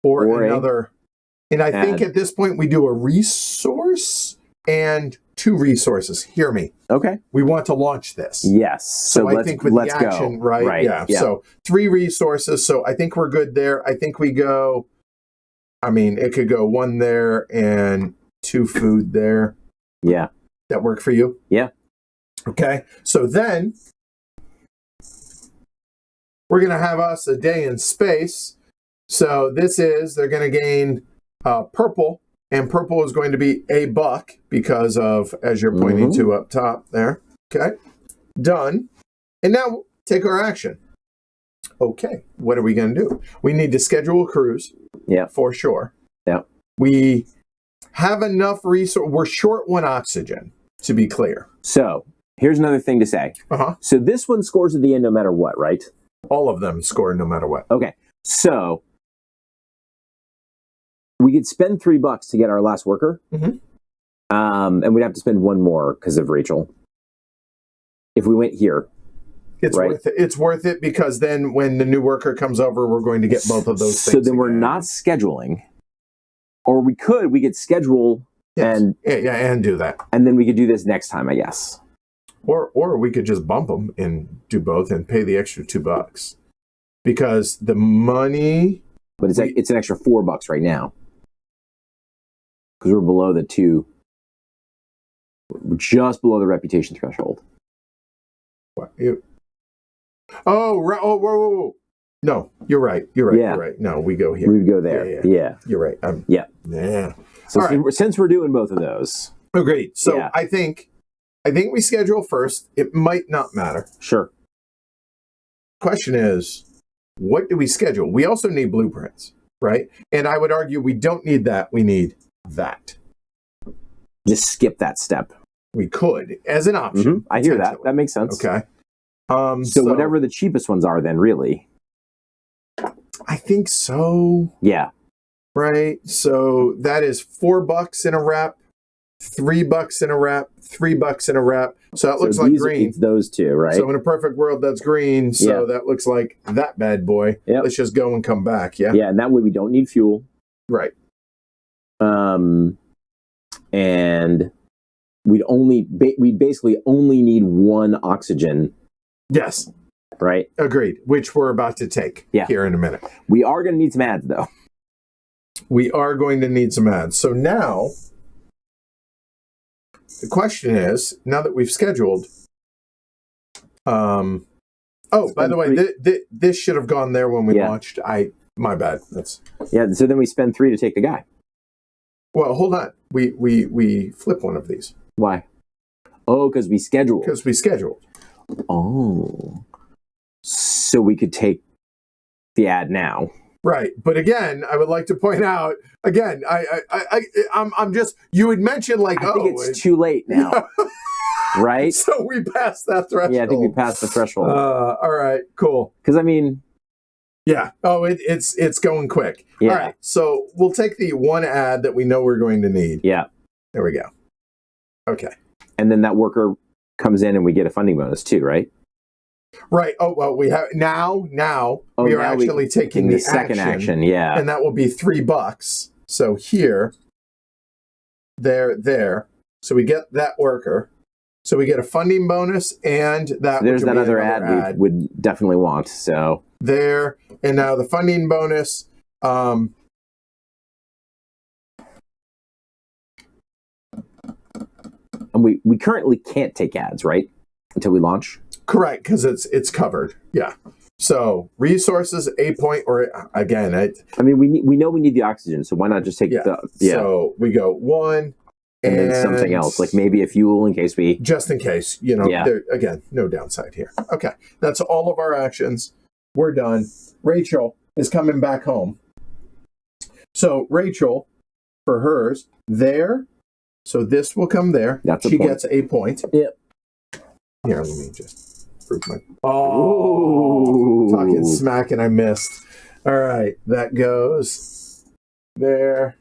or another. And I think at this point we do a resource and 2 resources. Hear me. Okay. We want to launch this. Yes. So I think with the action, go. Right? Yeah. So 3 resources. So I think we're good there. I think we go, it could go 1 there and 2 food there. Yeah. That work for you? Yeah. Okay. So then we're going to have us a day in space. So they're going to gain purple. And purple is going to be $1 because of, as you're pointing to up top there. Okay. Done. And now take our action. Okay. What are we going to do? We need to schedule a cruise. Yeah. For sure. Yeah. We have enough resource. We're short 1 oxygen, to be clear. So here's another thing to say. So this one scores at the end no matter what, right? All of them score no matter what. Okay. So we could spend $3 to get our last worker. And we'd have to spend 1 more because of Rachel. If we went here. It's worth it. It's worth it because then when the new worker comes over, we're going to get both of those things. So then we're not scheduling. Or we could schedule and do that. And then we could do this next time, I guess. Or we could just bump them and do both and pay the extra $2 because the money. But it's an extra $4 right now because we're below the 2. We're just below the reputation threshold. What? Oh, right. Oh, whoa. No, you're right. You're right. No, we go here. We would go there. Yeah. You're right. Yeah. So right. since we're doing both of those. Agreed. So I think we schedule first. It might not matter. Sure. Question is, what do we schedule? We also need blueprints, right? And I would argue we don't need that. We need that. Just skip that step. We could, as an option. I hear that. That makes sense. Okay. So whatever the cheapest ones are then, really. I think so. Yeah. Right? So that is $4 in a wrap, $3 in a wrap, $3 in a wrap. So that looks like green. It's those two, right? So in a perfect world, that's green. So that looks like that bad boy. Yep. Let's just go and come back. Yeah. Yeah, and that way we don't need fuel. Right. And we'd basically only need 1 oxygen. Yes. Right. Agreed. Which we're about to take here in a minute. We are going to need some ads, though. We are going to need some ads. So now, the question is, now that we've scheduled, by the way, this should have gone there when we launched. My bad. So then we spend 3 to take the guy. Well, hold on. We flip one of these. Why? Oh, because we scheduled. Because we scheduled. Oh. So we could take the ad now. Right. But again, I would like to point out, again, I'm just, you had mentioned like, I think it's too late now. Right? So we passed that threshold. Yeah, I think we passed the threshold. All right, cool. Because I mean... Yeah. Oh, it's going quick. Yeah. All right. So we'll take the 1 ad that we know we're going to need. Yeah. There we go. Okay. And then that worker comes in and we get a funding bonus too, right? Right. Oh, well, we have now we are actually taking the second action. Yeah. And that will be $3. So here, there. So we get that worker. So we get a funding bonus and that. So there's that other ad we would definitely want. So there. And now the funding bonus. And we currently can't take ads, right? Until we launch? Correct, because it's covered. Yeah. So resources, a point, or again, I mean, we know we need the oxygen, so why not just take the... Yeah. So we go 1, and then something else, like maybe a fuel in case we... Just in case, there, again, no downside here. Okay, that's all of our actions. We're done. Rachel is coming back home. So Rachel, for hers, there. So this will come there. She gets a point. Yep. Here, let me just prove my... Oh, talking smack and I missed. All right, that goes there.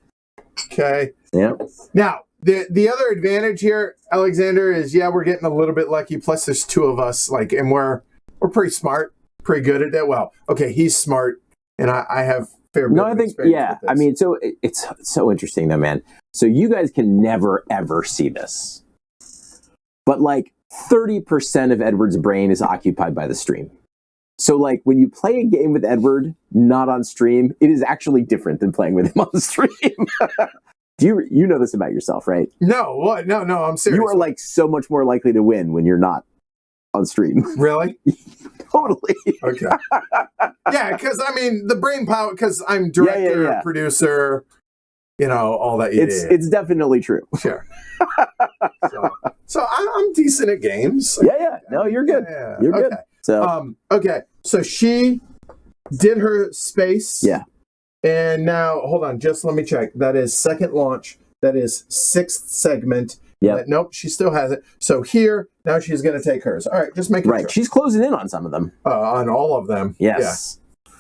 Okay. Yep. Now, the other advantage here, Alexander, is we're getting a little bit lucky. Plus, there's 2 of us, and we're pretty smart, pretty good at that. Well, okay, he's smart, and I have fair bit of experience with this. I mean, so it's so interesting though, man. So you guys can never ever see this, but 30% of Edward's brain is occupied by the stream. So when you play a game with Edward not on stream, it is actually different than playing with him on the stream. You know this about yourself, right? No, what? No, I'm serious. You are so much more likely to win when you're not on stream. Really? Totally. Okay. Yeah, because I mean the brain power. Because I'm director, producer. All that. It's definitely true. Sure. So I'm decent at games. Yeah. No, you're good. Yeah. You're good. So okay. So she did her space. Yeah. And now hold on, just let me check. That is second launch. That is 6th segment. Yeah. Nope, she still has it. So here now she's going to take hers. All right, just make it right. She's closing in on some of them. On all of them. Yes. Yeah.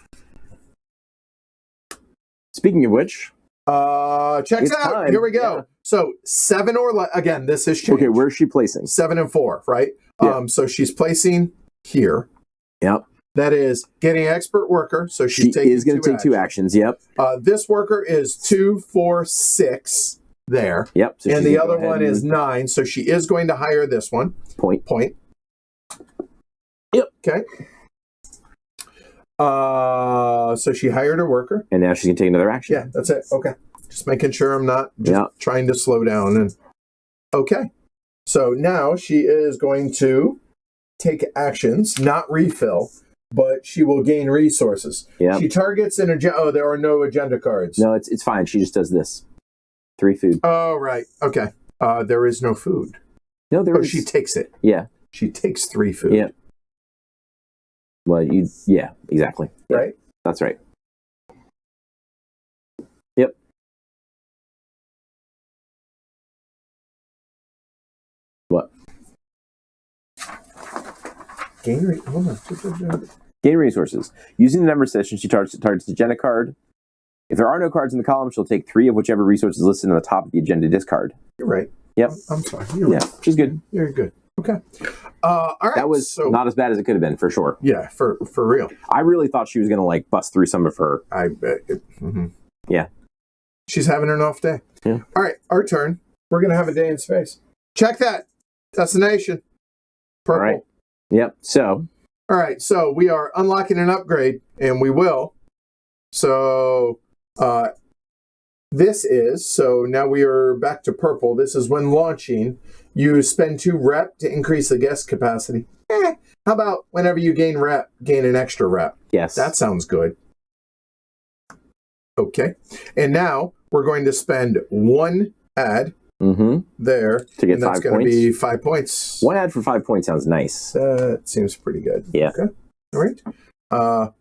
Speaking of which. Checks out. Time. Here we go. Yeah. So 7 or again, this is changed. Okay, where's she placing? 7 and 4, right? Yeah. So she's placing here. Yep. That is getting expert worker. So she is going to take 2 actions. Yep. This worker is 2, 4, 6. there. Yep. So and the other one is 9, so she is going to hire this one. Point. Yep. Okay. So she hired a worker. And now she's going to take another action. Yeah, that's it. Okay. Just making sure I'm not just trying to slow down. And okay. So now she is going to take actions, not refill, but she will gain resources. Yeah. She targets an agenda. Oh, there are no agenda cards. No, it's fine. She just does this. 3 food. Oh, right. Okay. There is no food. No, there is. She takes it. Yeah. She takes 3 food. Yeah. Well, yeah, exactly. Yeah. Right? That's right. Yep. What? Hold on. Gain resources. Using the number session, she targets agenda card. If there are no cards in the column, she'll take 3 of whichever resources listed on the top of the agenda discard. You're right. Yep. I'm sorry. You're right. She's good. You're good. Okay. All right. That was not as bad as it could have been, for sure. Yeah, for real. I really thought she was going to, like, bust through some of her. I bet. Yeah. She's having an off day. Yeah. All right, our turn. We're going to have a day in space. Check that. Destination. Purple. All right. Yep. So. All right, so we are unlocking an upgrade, and we will. So so now we are back to purple. This is when launching. You spend 2 rep to increase the guest capacity. How about whenever you gain rep, gain an extra rep? Yes. That sounds good. Okay. And now we're going to spend 1 ad there. To get 5 points. That's going to be 5 points. 1 ad for 5 points sounds nice. That seems pretty good. Yeah. Okay. All right.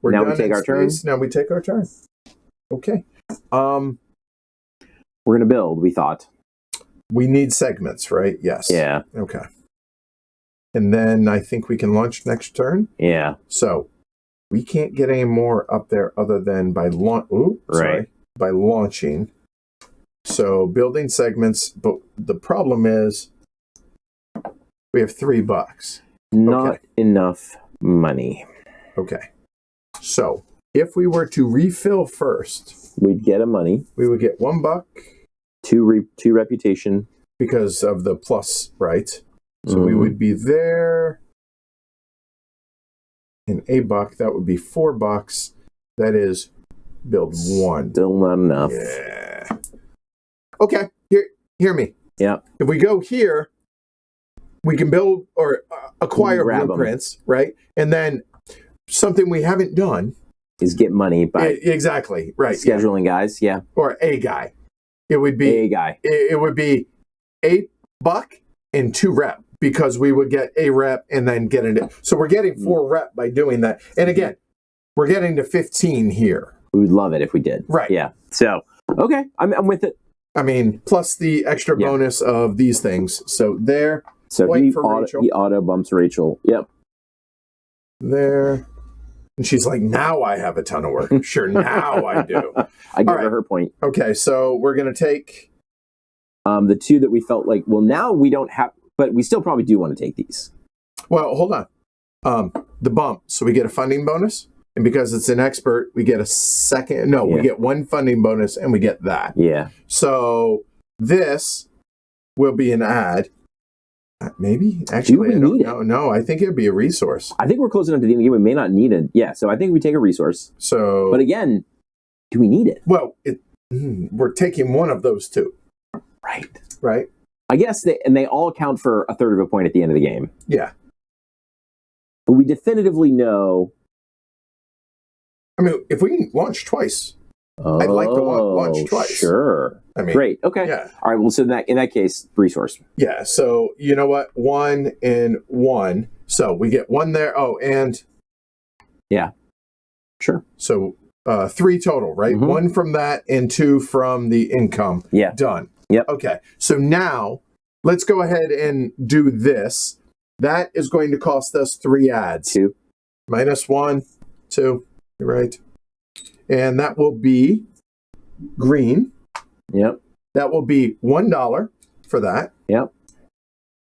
We're now done we take our turn. Now we take our turn. Okay. We're going to build, we thought. We need segments, right? Yes. Yeah. Okay. And then I think we can launch next turn. Yeah. So we can't get any more up there other than by by launching. So building segments, but the problem is we have $3. Not enough money. Okay. So if we were to refill first, we'd get a money. We would get $1. 2 reputation. Because of the plus, right? So we would be there. And $1, that would be $4. That is build 1. Still not enough. Yeah. Okay, hear me. Yeah. If we go here, we can build or acquire blueprints, right? And then something we haven't done is get money by exactly right scheduling guys, yeah, or a guy. It would be a guy. It would be $1 and 2 rep because we would get a rep and then get it. So we're getting 4 rep by doing that. And again, we're getting to 15 here. We would love it if we did. Right. Yeah. So okay, I'm with it. I mean, plus the extra bonus of these things. So there. So he auto bumps Rachel. Yep. There. And she's like, now I have a ton of work. Sure, now I do. I give her point. Okay, so we're going to take... the 2 that we felt like, well, now we don't have... But we still probably do want to take these. Well, hold on. The bump. So we get a funding bonus. And because it's an expert, we get a second... No, we get 1 funding bonus and we get that. Yeah. So this will be an ad. Maybe? Actually, I don't know. No, I think it would be a resource. I think we're close enough to the end of the game. We may not need it. Yeah, so I think we take a resource. So, but again, do we need it? Well, we're taking one of those 2. Right. I guess they all count for a third of a point at the end of the game. Yeah. But we definitively know... I mean, if we can launch twice, I'd like to launch twice. Sure. I mean, great. Okay. Yeah. All right. Well, so in that case, resource. Yeah. So you know what? 1 and 1. So we get 1 there. Oh, and yeah. Sure. So 3 total, right? 1 from that and 2 from the income. Yeah. Done. Yep. Okay. So now let's go ahead and do this. That is going to cost us 3 ads. 2. Minus 1, 2. You're right. And that will be green. Yep. That will be $1 for that. Yep.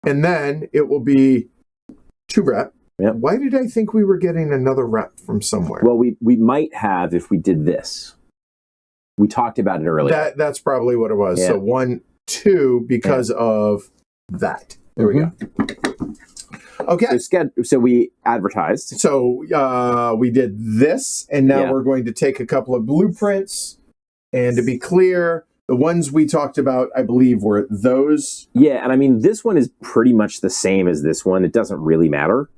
And then it will be 2 rep. Yep. Why did I think we were getting another rep from somewhere? Well, we might have if we did this. We talked about it earlier. That's probably what it was. Yeah. So 1 2 because of that. There we go. Okay. So we advertised. So we did this, and now we're going to take a couple of blueprints. And to be clear, the ones we talked about, I believe, were those. Yeah, and I mean, this one is pretty much the same as this one. It doesn't really matter.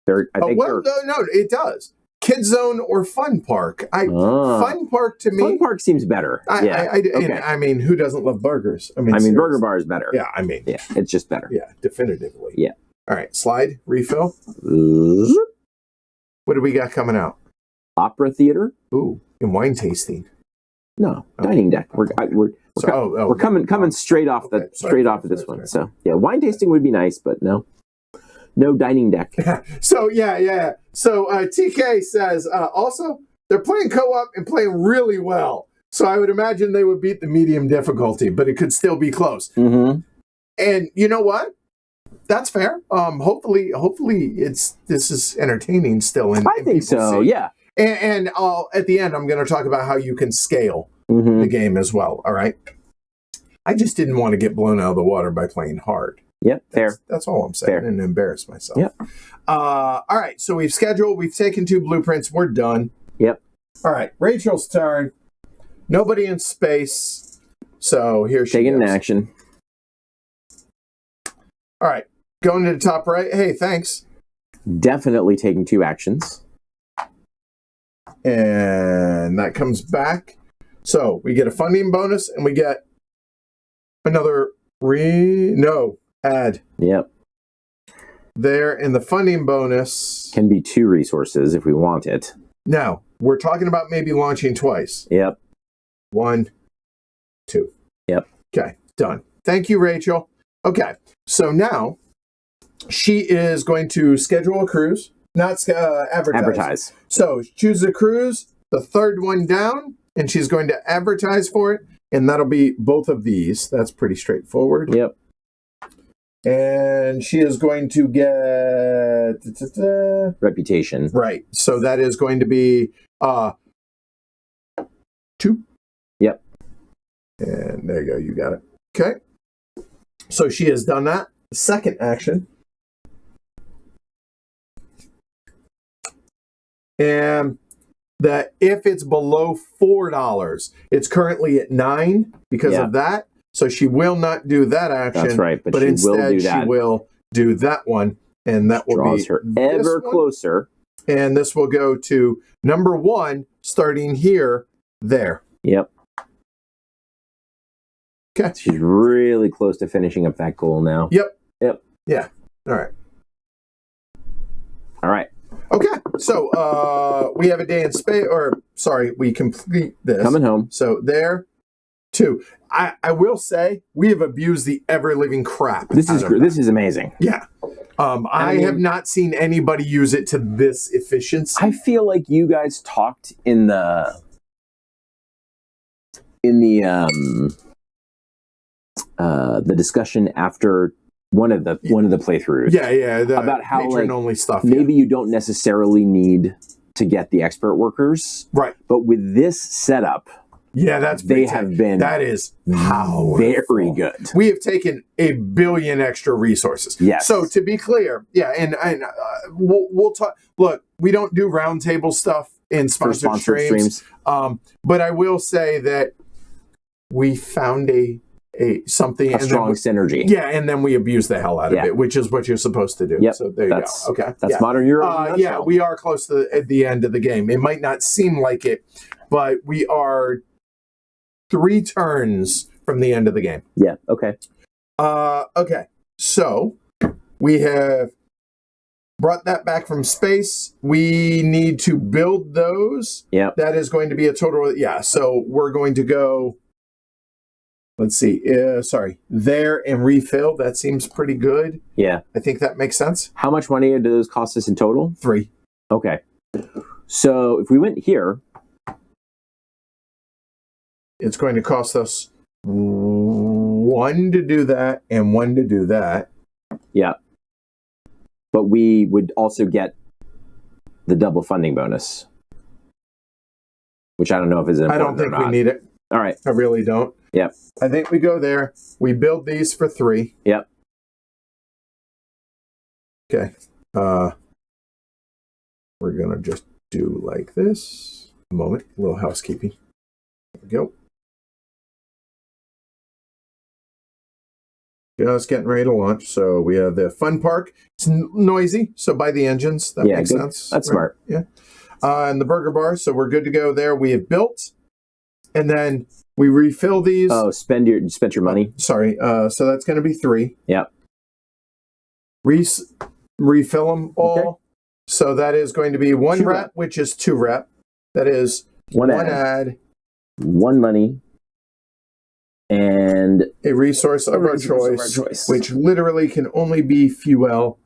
No, it does. Kid Zone or Fun Park? Fun Park to me. Fun Park seems better. I mean, who doesn't love burgers? I mean, Burger Bar is better. Yeah, it's just better. Yeah, definitively. Yeah. All right, slide, refill. What do we got coming out? Opera theater. Ooh, and wine tasting. No, dining deck. We're coming straight off of this one. So yeah, wine tasting would be nice, but no dining deck. So yeah. So TK says also they're playing co-op and playing really well. So I would imagine they would beat the medium difficulty, but it could still be close. Mm-hmm. And you know what? That's fair. Hopefully this is entertaining still. I think so. Yeah. And at the end, I'm going to talk about how you can scale the game as well. All right. I just didn't want to get blown out of the water by playing hard. Yep, fair. That's all I'm saying, and embarrass myself. Yep. All right. So we've scheduled. We've taken 2 blueprints. We're done. Yep. All right. Rachel's turn. Nobody in space. So here she taking goes. an action. All right. Going to the top right. Hey, thanks. Definitely taking 2 actions. And that comes back. So we get a funding bonus, and we get another add. Yep. There, and the funding bonus can be 2 resources if we want it. Now, we're talking about maybe launching twice. Yep. 1, 2. Yep. Okay, done. Thank you, Rachel. Okay, so now she is going to schedule a cruise, not advertise. So choose a cruise, the third one down, and she's going to advertise for it, and that'll be both of these. That's pretty straightforward. Yep. And she is going to get reputation. Right. So that is going to be 2. Yep. And there you go. You got it. Okay. So she has done that. Second action. And that if it's below $4, it's currently at 9 because of that. So she will not do that action. That's right, but instead she will do that one, and that will draws be her ever closer. And this will go to number 1, starting here, there. Yep. Okay. She's really close to finishing up that goal now. Yep. Yeah. All right. Okay. So we have a day in space, we complete this. Coming home. So there, 2. I will say we have abused the ever living crap. This is amazing. Yeah. I have not seen anybody use it to this efficiency. I feel like you guys talked in the discussion after one of the playthroughs. Yeah. About how patron-only stuff. Maybe you don't necessarily need to get the expert workers, right? But with this setup, that is powerful. Very good. We have taken 1 billion extra resources. Yes. So to be clear, and we'll talk. Look, we don't do roundtable stuff in sponsored streams. But I will say that we found a strong synergy. Yeah, and then we abuse the hell out of it, which is what you're supposed to do. Yep. So there you go. Okay. That's modern Euro. Yeah, we are close to the end of the game. It might not seem like it, but we are 3 turns from the end of the game. Yeah, okay. Okay, so we have brought that back from space. We need to build those. Yeah. That is going to be a total, so we're going to go, let's see, there and refill. That seems pretty good. Yeah. I think that makes sense. How much money do those cost us in total? 3. Okay. So if we went here, it's going to cost us 1 to do that and 1 to do that. Yeah. But we would also get the double funding bonus, which I don't know if is important. I don't think we need it. All right. I really don't. Yep. I think we go there. We build these for 3. Yep. Okay. We're going to just do like this. A moment. A little housekeeping. There we go. Just getting ready to launch. So we have the fun park. It's noisy, so by the engines. That makes sense. That's right? smart. Yeah. And the burger bar. So we're good to go there. We have built. And then we refill these. Oh, spent your money. Sorry. So that's going to be 3. Yep. Refill them all. Okay. So that is going to be 1 2 rep, which is 2 rep. That is 1 ad, 1 money, and a resource of our choice, which literally can only be fuel.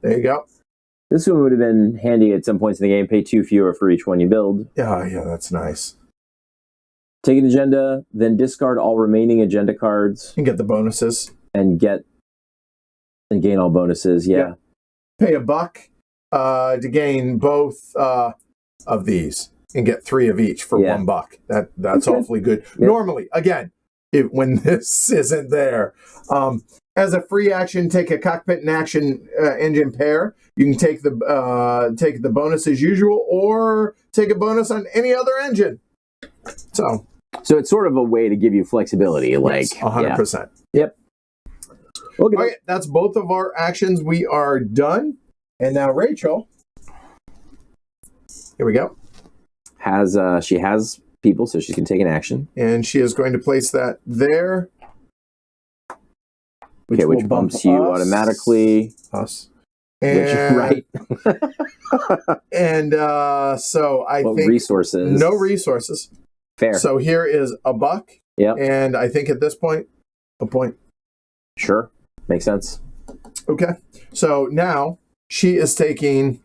There you go. This one would have been handy at some points in the game. Pay 2 fewer for each one you build. Yeah, that's nice. Take an agenda, then discard all remaining agenda cards. And get the bonuses. And gain all bonuses, yeah. Pay $1 to gain both of these and get 3 of each for $1. That's awfully good. Yep. Normally, again, when this isn't there. As a free action, take a cockpit and action engine pair. You can take the bonus as usual or take a bonus on any other engine. So it's sort of a way to give you flexibility, like 100%. Yep. Okay. All right, that's both of our actions. We are done. And now Rachel, here we go. She has people, so she can take an action. And she is going to place that there. Which bumps you automatically. Us. And, right. And so I think resources. No resources. Fair. So here is $1. Yep. And I think at this point, a point. Sure. Makes sense. Okay. So now she is taking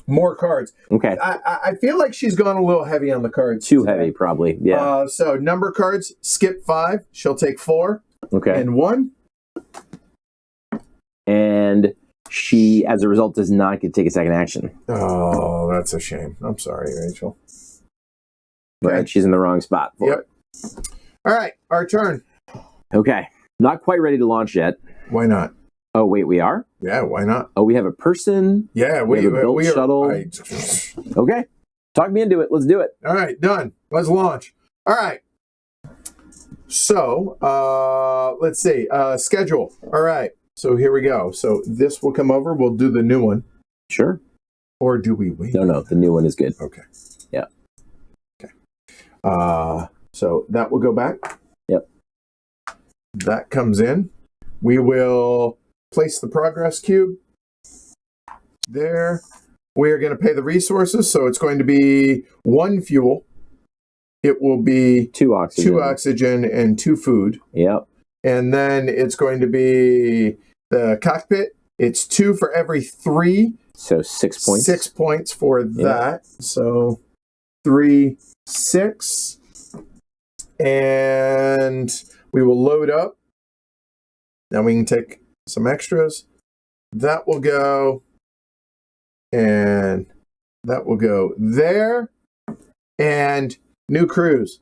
more cards. Okay. I feel like she's gone a little heavy on the cards. Too heavy, probably. Yeah. So number cards, skip 5. She'll take 4. Okay. And 1. And she, as a result, does not get to take a second action. Oh, that's a shame. I'm sorry, Rachel. Okay. Right. She's in the wrong spot for it. All right. Our turn. Okay. Not quite ready to launch yet. Why not? Oh, wait, we are? Yeah, why not? Oh, we have a person? Yeah, we have a built shuttle? Okay. Talk me into it. Let's do it. All right, done. Let's launch. All right. So, let's see. Schedule. All right. So here we go. So this will come over. We'll do the new one. Sure. Or do we wait? No. The new one is good. Okay. Yeah. Okay. So that will go back. Yep. That comes in. We will place the progress cube there. We are going to pay the resources, so it's going to be 1 fuel. It will be 2 oxygen. 2 oxygen and 2 food. Yep. And then it's going to be the cockpit. It's 2 for every 3. So 6 points. 6 points for that. So 3, 6. And we will load up. Now we can take some extras. That will go. And that will go there. And new cruise.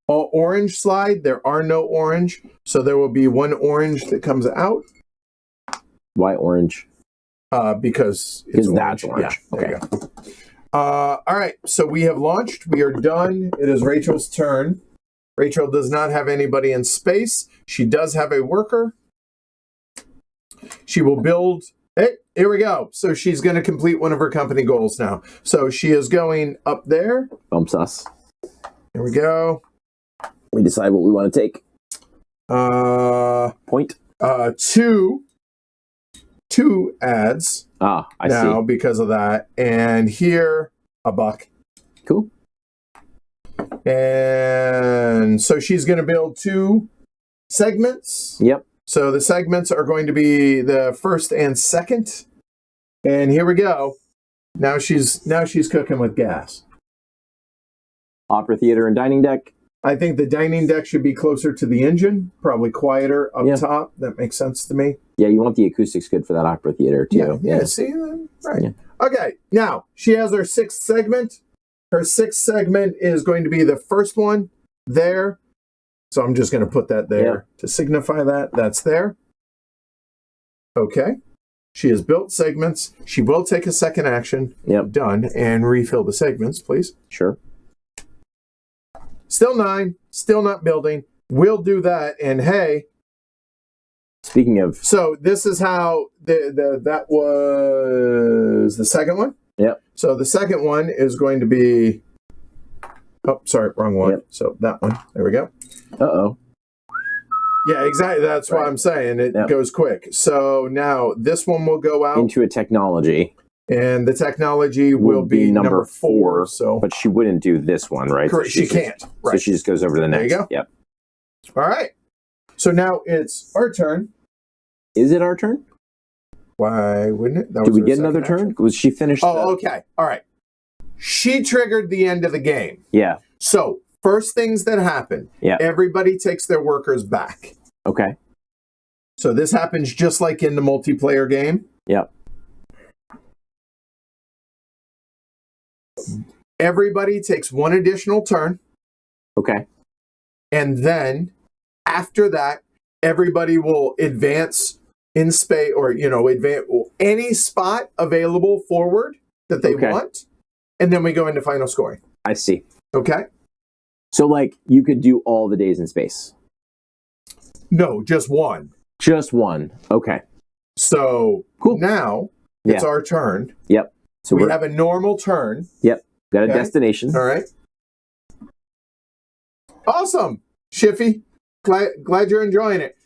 All orange slide. There are no orange. So there will be 1 orange that comes out. Why orange? Because it's that's orange. Yeah, okay. All right. So we have launched. We are done. It is Rachel's turn. Rachel does not have anybody in space. She does have a worker. She will build. Hey, here we go. So she's going to complete one of her company goals now. So she is going up there. Bumps us. Here we go. We decide what we want to take. Point. 2 ads. I now see. Because of that. And here, $1. Cool. And so she's going to build 2 segments. Yep. So the segments are going to be the first and second. And here we go. Now she's cooking with gas. Opera theater and dining deck. I think the dining deck should be closer to the engine, probably quieter up top. That makes sense to me. Yeah, you want the acoustics good for that opera theater too. Yeah. See, right. Yeah. Okay. Now she has her 6th segment. Her 6th segment is going to be the first one there. So I'm just going to put that there to signify that. That's there. Okay. She has built segments. She will take a second action. Yep. Done. And refill the segments, please. Sure. Still 9. Still not building. We'll do that. And hey. Speaking of. So this is how that was the second one. Yep. So the second one is going to be. Oh, sorry, wrong one. Yep. So that one. There we go. Uh-oh. Yeah, exactly. That's what I'm saying. It goes quick. So now this one will go out. Into a technology. And the technology will be number 4. So, but she wouldn't do this one, right? Correct. So she can't. Right. So she just goes over to the next. There you go. Yep. All right. So now it's our turn. Is it our turn? Why wouldn't it? Did we get another turn? Was she finished? Oh, okay. All right. She triggered the end of the game. Yeah. So first things that happen. Yeah. Everybody takes their workers back. Okay. So this happens just like in the multiplayer game. Yep. Everybody takes one additional turn. Okay. And then after that, everybody will advance in space or, advance any spot available forward that they want. And then we go into final scoring. I see. Okay. So like you could do all the days in space. No, just one. Just one. Okay. So cool. Now it's our turn. Yep. So we have a normal turn. Yep. Got a destination. All right. Awesome. Shiffy. Glad you're enjoying it.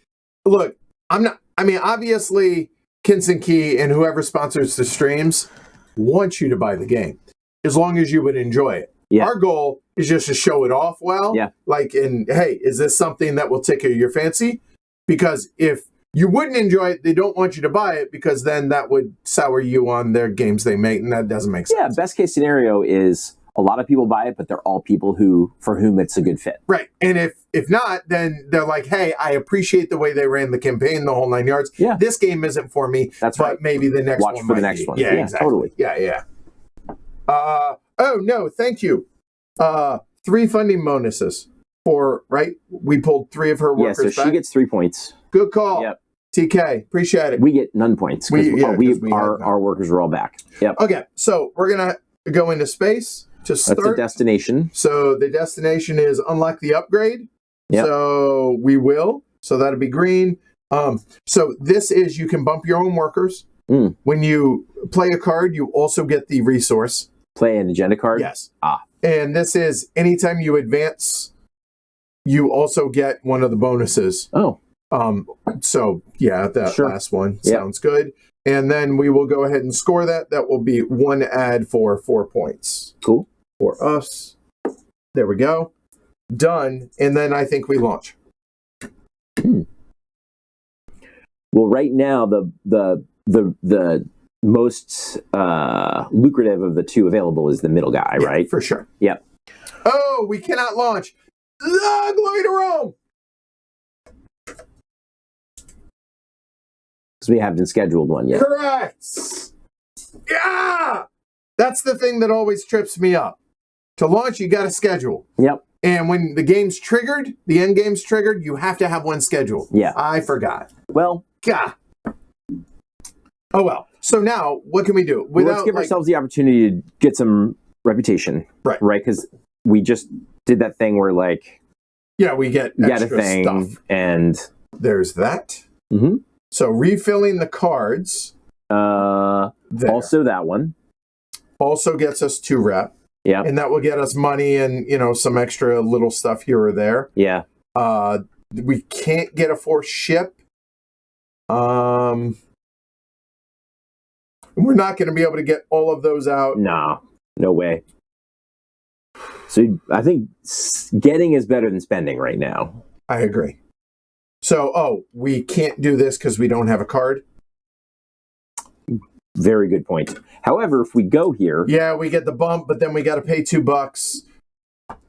Look, obviously Kinson Key and whoever sponsors the streams wants you to buy the game as long as you would enjoy it. Yeah. Our goal is just to show it off well. Yeah. Like, hey, is this something that will tickle your fancy? Because if you wouldn't enjoy it, they don't want you to buy it because then that would sour you on their games they make, and that doesn't make sense. Yeah, best case scenario is a lot of people buy it, but they're all people for whom it's a good fit. Right. And if not, then they're like, hey, I appreciate the way they ran the campaign, the whole 9 yards. Yeah. This game isn't for me. That's right. But maybe the next one Watch for the next one. Yeah, exactly. Totally. Yeah. Oh, no, thank you. 3 funding bonuses right? We pulled 3 of her workers back. Yeah, so she gets 3 points. Good call. Yep. TK, appreciate it. We get none points because our workers are all back. Yep. Okay, so we're going to go into space to start. That's the destination. So the destination is unlock the upgrade. Yep. So we will. So that'll be green. So this is you can bump your own workers. Mm. When you play a card, you also get the resource. Play an agenda card? Yes. And this is anytime you advance, you also get one of the bonuses. Oh. So yeah, that last one sounds good. And then we will go ahead and score that. That will be 1 add for 4 points. Cool. For us. There we go. Done. And then I think we launch. Well, right now the most lucrative of the 2 available is the middle guy, right? For sure. Yep. Oh, we cannot launch. Glory to Rome. Because we haven't scheduled one yet. Correct. Yeah. That's the thing that always trips me up. To launch, you got to schedule. Yep. And when the game's triggered, the end game's triggered, you have to have one scheduled. Yeah. I forgot. Well. God. Oh, well. So now, what can we do? Let's give ourselves the opportunity to get some reputation. Right. Right? Because we just did that thing where, we get extra a thing, stuff. And there's that. Mm-hmm. So refilling the cards. Also that one. Also gets us 2 rep. Yeah. And that will get us money and, some extra little stuff here or there. Yeah. We can't get a 4th ship. We're not going to be able to get all of those out. No way. So I think getting is better than spending right now. I agree. So, we can't do this because we don't have a card? Very good point. However, if we go here... Yeah, we get the bump, but then we got to pay $2.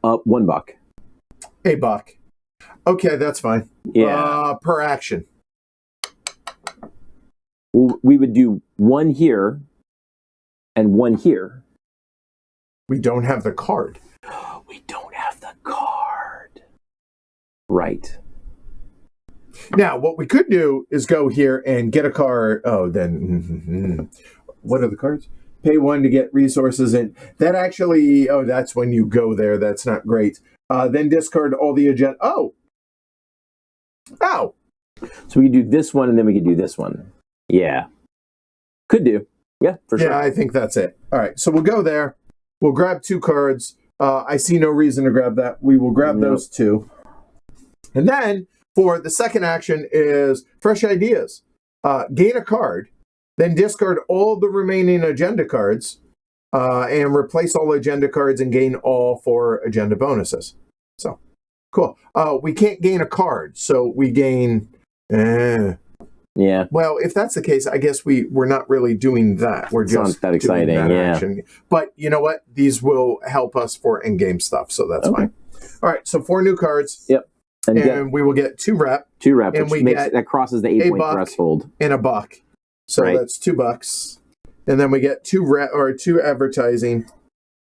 $1. $1. Okay, that's fine. Yeah. Per action. Well, we would do 1 here and 1 here. We don't have the card. We don't have the card. Right. Now, what we could do is go here and get a card. Oh, then what are the cards? Pay 1 to get resources in. That actually, that's when you go there. That's not great. Then discard all the agenda. Oh. So we could do this one and then we could do this one. Yeah. Could do. Yeah, for sure. Yeah, I think that's it. All right, so we'll go there. We'll grab 2 cards. I see no reason to grab that. We will grab those 2. And then for the second action is fresh ideas. Gain a card, then discard all the remaining agenda cards and replace all agenda cards and gain all 4 agenda bonuses. So, cool. We can't gain a card, so we gain... Yeah. Well, if that's the case, I guess we're not really doing that. We're It's just not that exciting, doing that yeah. action. But you know what? These will help us for endgame stuff, so that's fine. All right, so 4 new cards. Yep. And we will get 2 rep. 2 rep, and which that crosses the 8-point threshold. And $1. So that's $2. And then we get 2 rep or 2 advertising.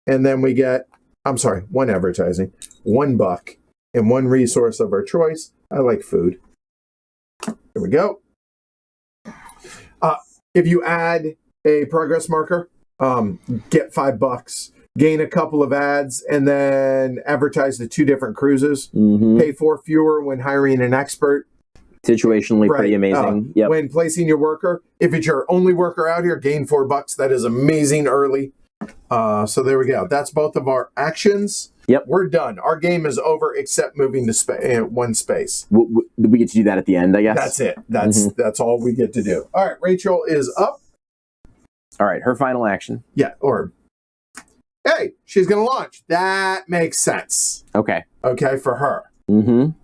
And then we get 1 advertising, $1, and 1 resource of our choice. I like food. There we go. If you add a progress marker, get $5, gain a couple of ads, and then advertise the 2 different cruises. Pay 4 fewer when hiring an expert. Situationally pretty amazing. When placing your worker, if it's your only worker out here, gain $4. That is amazing early. So there we go. That's both of our actions. Yep. We're done. Our game is over except moving to 1 space. We get to do that at the end, I guess? That's it. That's all we get to do. All right, Rachel is up. All right, her final action. Yeah, or... Hey, she's going to launch. That makes sense. Okay. Okay, for her.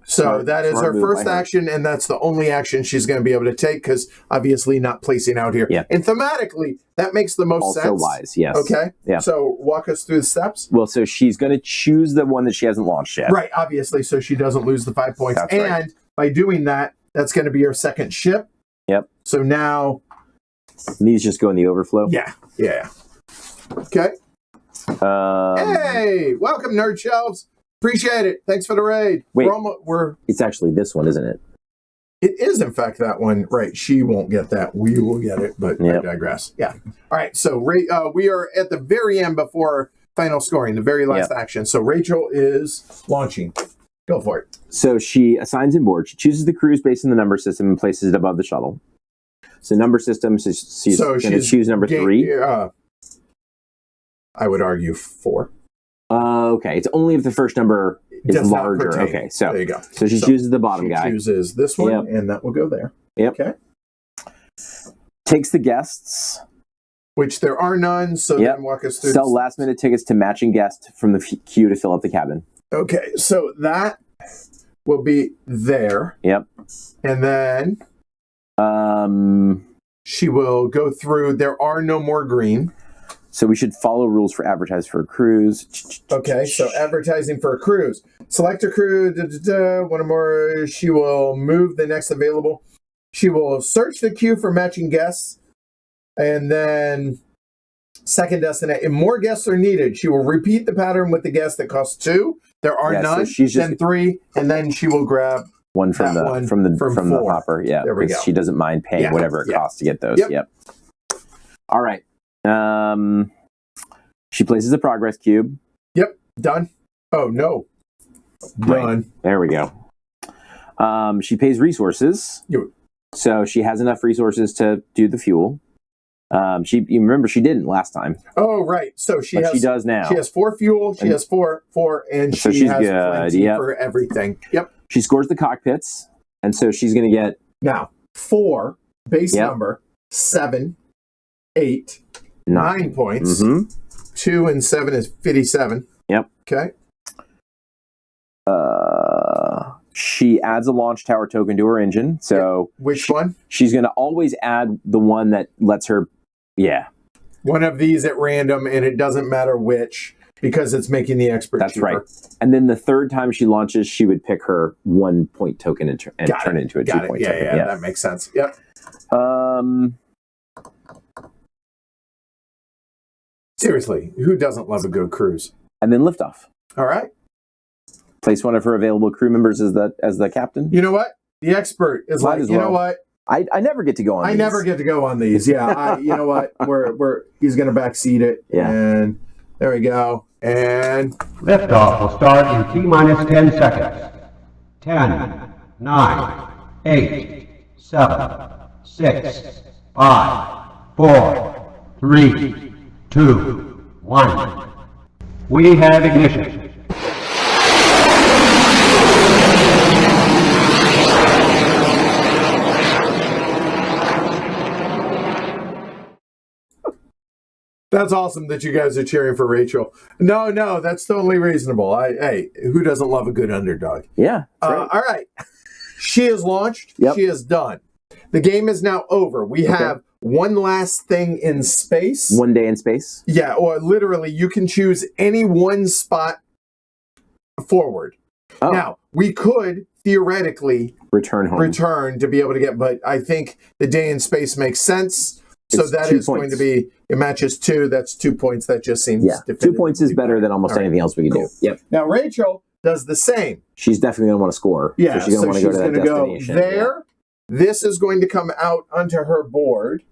So that is her first action, and that's the only action she's going to be able to take because obviously not placing out here. Yeah. And thematically, that makes the most sense. Also wise, yes. Okay. Yeah. So walk us through the steps. Well, so she's going to choose the one that she hasn't launched yet. Right, obviously, so she doesn't lose the 5 points. That's and right. by doing that, that's going to be her second ship. Yep. So now... These just go in the overflow? Yeah. Okay. Hey, welcome, Nerd Shelves. Appreciate it. Thanks for the raid. Wait, we're it's actually this one, isn't it? It is, in fact, that one. Right. She won't get that. We will get it, but I digress. Yeah. All right. So we are at the very end before final scoring, the very last action. So Rachel is launching. Go for it. So she assigns in board. She chooses the cruise based on the number system and places it above the shuttle. So number system, she's going to choose number 3. I would argue 4. Okay, it's only if the first number is larger. Okay, so there you go. So she chooses the bottom guy. She chooses this one, and that will go there. Yep. Okay. Takes the guests. Which there are none, so then walk us through. Sell last-minute tickets to matching guests from the queue to fill up the cabin. Okay, so that will be there. Yep. And then she will go through. There are no more green. So we should follow rules for advertise for a cruise. Okay, so advertising for a cruise. Select a cruise, one or more. She will move the next available. She will search the queue for matching guests. And then second destination. If more guests are needed, she will repeat the pattern with the guest that costs 2. There are none. So then 3, and then she will grab one from the hopper. Yeah, there we go. She doesn't mind paying whatever it costs to get those. Yep. All right. She places a progress cube. Yep, done. Oh, no. Done. Right. There we go. She pays resources. So she has enough resources to do the fuel. You remember she didn't last time. Oh, right. So she does now. She has 4 fuel. She has 4, and so she has plenty for everything. Yep. She scores the cockpits, and so she's going to get now 4 base number, 7, 8, 9 points. 2 and 7 is 57. Yep. Okay. She adds a launch tower token to her engine. So which one? She's going to always add the one that lets her. Yeah. One of these at random, and it doesn't matter which because it's making the expert. That's cheaper. right. And then the third time she launches, she would pick her 1 point token and turn it into a 2 point token. Yeah, that makes sense. Yep. Seriously, who doesn't love a good cruise? And then liftoff. All right. Place one of her available crew members as the captain. You know what? The expert is Might like, as you well. know what? I never get to go on I these. never get to go on these. Yeah, you know what? He's going to backseat it. Yeah. And there we go. And Liftoff will start in T-minus 10 seconds. 10, 9, 8, 7, 6, 5, 4, 3, 2, 1. We have ignition. that's awesome that you guys are cheering for Rachel. No, that's totally reasonable. Hey, who doesn't love a good underdog? Yeah. Right. All right. She is launched. Yep. She is done. The game is now over. We have one last thing in space. One day in space. Yeah, or literally, you can choose any one spot forward. Oh. Now, we could theoretically Return home. return to be able to get, but I think the day in space makes sense. So It's that 2 is going points. to be, it matches 2. That's 2 points. That just seems Yeah. 2 points is better than almost All right. anything else we can Cool. do. Yep. Now, Rachel does the same. She's definitely going to want to score. Yeah, So she's going to want to go to that gonna destination. go there. This is going to come out onto her board.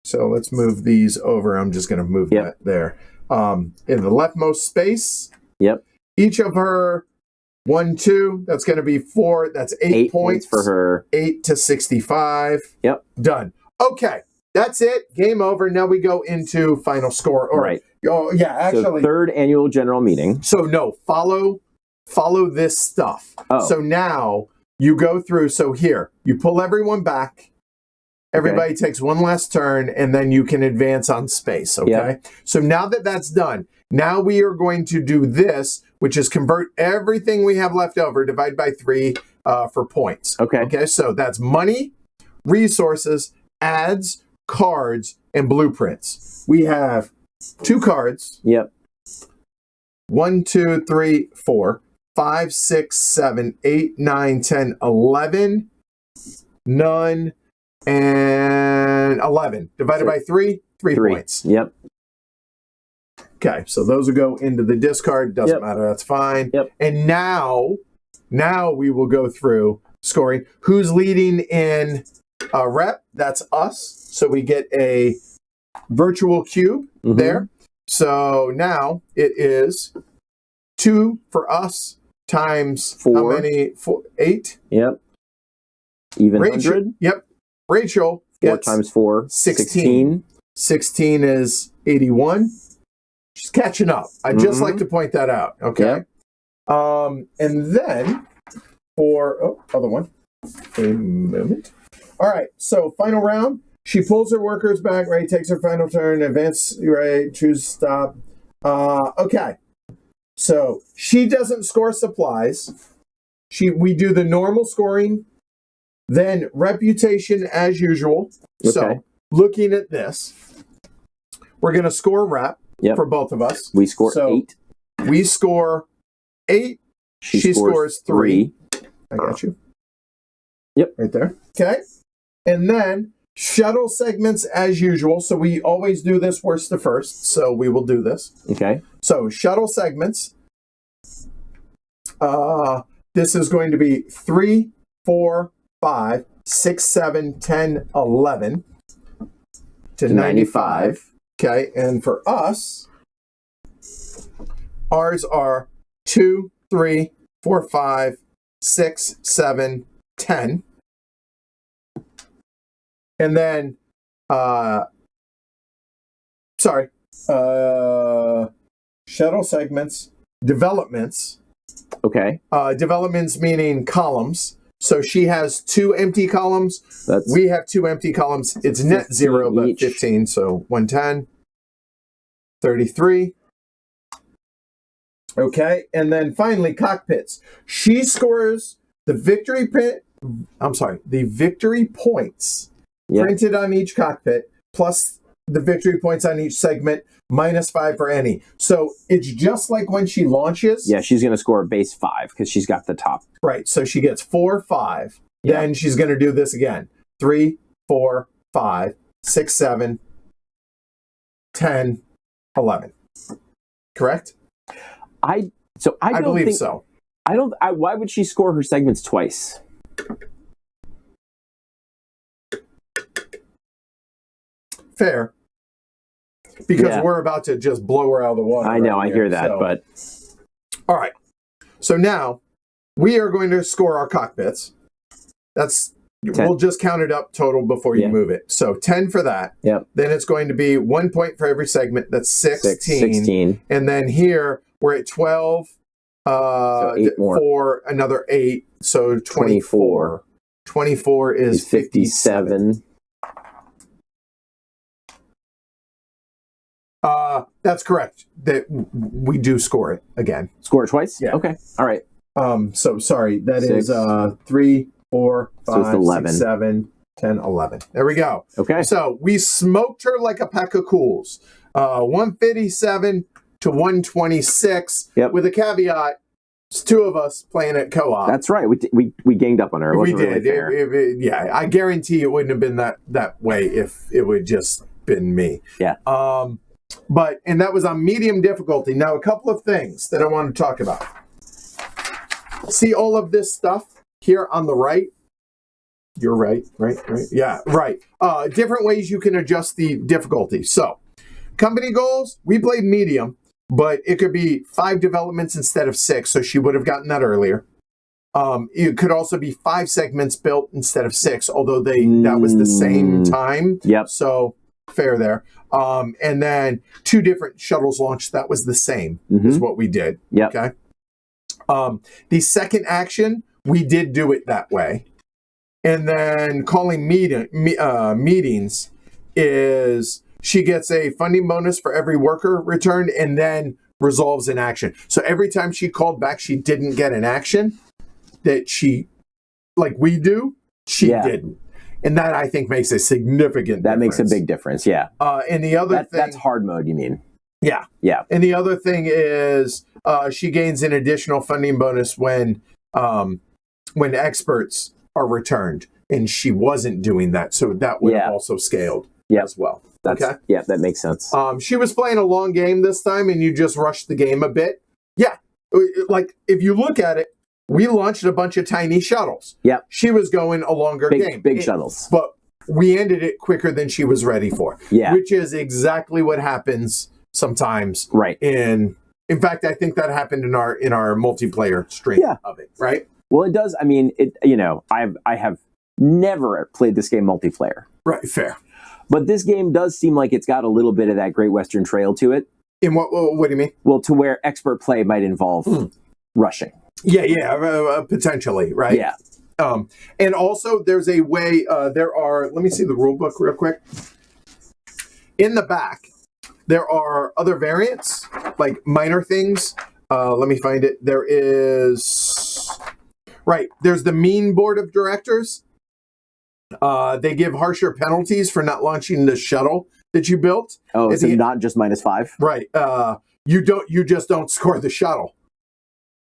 So let's move these over. I'm just going to move that there. In the leftmost space. Yep. Each of her 1, 2, that's going to be 4. That's 8 points for her. 8 to 65. Yep. Done. Okay. That's it. Game over. Now we go into final score. All right. Oh, yeah, actually. So third annual general meeting. So no, follow this stuff. Oh. So now you go through. So here, you pull everyone back. Everybody takes one last turn, and then you can advance on space. Okay. Yep. So now that that's done, now we are going to do this, which is convert everything we have left over, divide by 3 for points. Okay. Okay. So that's money, resources, ads, cards, and blueprints. We have 2 cards. Yep. 1, 2, 3, 4, 5, 6, 7, 8, 9, 10, 11, none, and 11. Divided by 3 points. Yep. Okay, so those will go into the discard. Doesn't Yep. matter. That's fine. Yep. And now we will go through scoring. Who's leading in rep? That's us. So we get a virtual cube there. So now it is 2 for us times 4. how many? 4, 8. Yep. Even Rachel. 100. Yep. Rachel 4 gets times 4. 16. 16 is 81. She's catching up. I'd just like to point that out. Okay. And then for other one. A moment. All right. So final round. She pulls her workers back, right? Takes her final turn. Advance, right? Choose stop. Okay. So she doesn't score supplies. We do the normal scoring. Then reputation as usual. Okay. So looking at this, we're going to score rep for both of us. We score So 8. We score 8. She scores 3. I got you. Yep. Right there. Okay. And then shuttle segments as usual. So we always do this worst to first. So we will do this. Okay. So shuttle segments. This is going to be 3, 4, 5, 6, 7, 10, 11 to 95. Okay. And for us, ours are 2, 3, 4, 5, 6, 7, 10. And then, shuttle segments, developments. Okay. Developments meaning columns. So she has 2 empty columns. We have 2 empty columns. It's net 0, but each. 15. So 110, 33. Okay. And then finally, cockpits. She scores the victory points printed on each cockpit, plus the victory points on each segment, -5 for any. So it's just like when she launches. Yeah, she's going to score a base 5 because she's got the top. Right. So she gets 4, 5. Then she's going to do this again. 3, 4, 5, 6, 7, 10, 11. Correct? I don't believe think so. why would she score her segments twice? Fair. Because we're about to just blow her out of the water. I know, I hear that, but... All right. So now, we are going to score our cockpits. That's... 10. We'll just count it up total before you move it. So 10 for that. Yep. Then it's going to be 1 point for every segment. That's 16. And then here, we're at 12 so 8 more. For another 8. So 24. 24 is 57. That's correct. That we do score it again. Score it twice? Yeah. Okay. All right. So sorry. That 6. is 3, 4, 5, so 11. 6, 7, 10, 11. There we go. Okay. So we smoked her like a pack of cools. 157 to 126. Yep. With a caveat, it's 2 of us playing at co-op. That's right. We ganged up on her. It wasn't we did. Really fair. I guarantee it wouldn't have been that way if it would just been me. Yeah. And that was on medium difficulty. Now, a couple of things that I want to talk about. See all of this stuff here on the right? You're right. Yeah, right. Different ways you can adjust the difficulty. So, company goals, we played medium, but it could be 5 developments instead of 6, so she would have gotten that earlier. It could also be 5 segments built instead of 6, although that was the same time. Yep. So, fair there. And then 2 different shuttles launched. That was the same is what we did. Yep. Okay. The second action, we did do it that way. And then calling meetings is she gets a funding bonus for every worker returned and then resolves an action. So every time she called back, she didn't get an action that she, like we do, she didn't. And that, I think, makes a significant difference. That makes a big difference, yeah. And the other thing... That's hard mode, you mean? Yeah. Yeah. And the other thing is she gains an additional funding bonus when experts are returned. And she wasn't doing that. So that would have also scaled as well. Okay? Yeah, that makes sense. She was playing a long game this time, and you just rushed the game a bit. Yeah. Like, if you look at it, we launched a bunch of tiny shuttles. Yeah. She was going a longer game. Big shuttles. But we ended it quicker than she was ready for. Yeah. Which is exactly what happens sometimes. Right. In fact, I think that happened in our multiplayer stream of it, right? Well, it does. I mean, I have never played this game multiplayer. Right, fair. But this game does seem like it's got a little bit of that Great Western Trail to it. In what do you mean? Well, to where expert play might involve rushing. Yeah, potentially, right? Yeah. And also, there's a way, let me see the rule book real quick. In the back, there are other variants, like minor things. Let me find it. There's the mean board of directors. They give harsher penalties for not launching the shuttle that you built. Oh, so not just -5? Right. You just don't score the shuttle.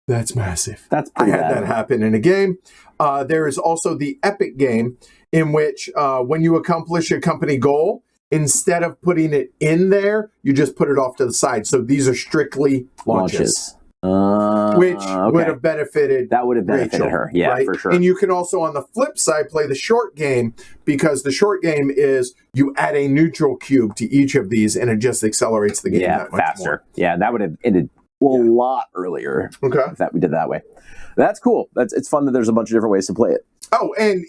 That's massive. That's I pretty had bad. that happen in a game. There is also the epic game in which when you accomplish a company goal, instead of putting it in there, you just put it off to the side. So these are strictly launches. Which would have benefited That would have benefited Rachel, her. Yeah, right? for sure. And you can also, on the flip side, play the short game, because the short game is you add a neutral cube to each of these, and it just accelerates the game that much faster. more. Yeah, that would have ended a lot earlier if we did that way. That's cool. It's fun that there's a bunch of different ways to play it. Oh, and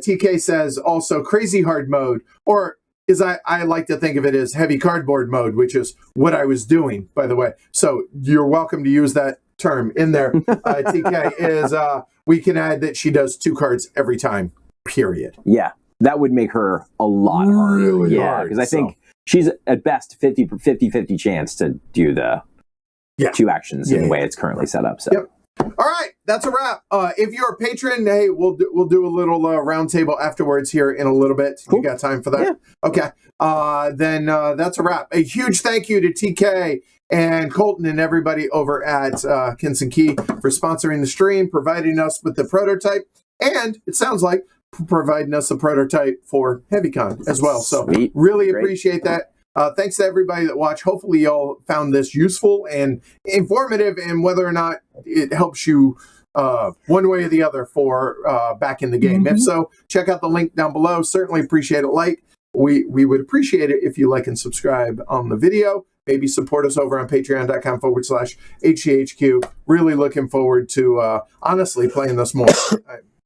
TK says also crazy hard mode, or is I like to think of it as heavy cardboard mode, which is what I was doing, by the way. So you're welcome to use that term in there. TK is we can add that she does 2 cards every time, period. Yeah, that would make her a lot harder. Really hard. Because I think she's at best 50-50 chance to do the 2 actions in the way it's currently set up. So. Yep. All right, that's a wrap. If you're a patron, hey, we'll do a little roundtable afterwards here in a little bit. Cool. You got time for that? Yeah. Okay. Then that's a wrap. A huge thank you to TK and Colton and everybody over at Kinson Key for sponsoring the stream, providing us with the prototype, and it sounds like providing us a prototype for HeavyCon as well. So really appreciate that. thanks to everybody that watched. Hopefully y'all found this useful and informative, and whether or not it helps you one way or the other for back in the game. If so, check out the link down below. Certainly appreciate it. We would appreciate it if you like and subscribe on the video. Maybe support us over on patreon.com/HCHQ. Really looking forward to, honestly, playing this more.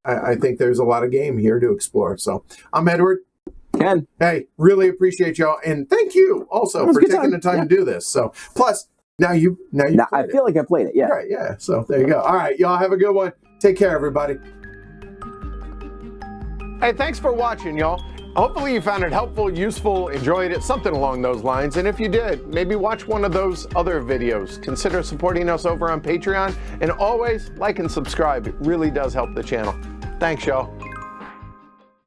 I think there's a lot of game here to explore. So I'm Edward. Ken. Hey, really appreciate y'all. And thank you also for taking the time to do this. So, plus, now you I feel like I played it, yeah. Right, yeah. So there you go. All right, y'all have a good one. Take care, everybody. Hey, thanks for watching, y'all. Hopefully you found it helpful, useful, enjoyed it, something along those lines. And if you did, maybe watch one of those other videos. Consider supporting us over on Patreon. And always like and subscribe. It really does help the channel. Thanks, y'all.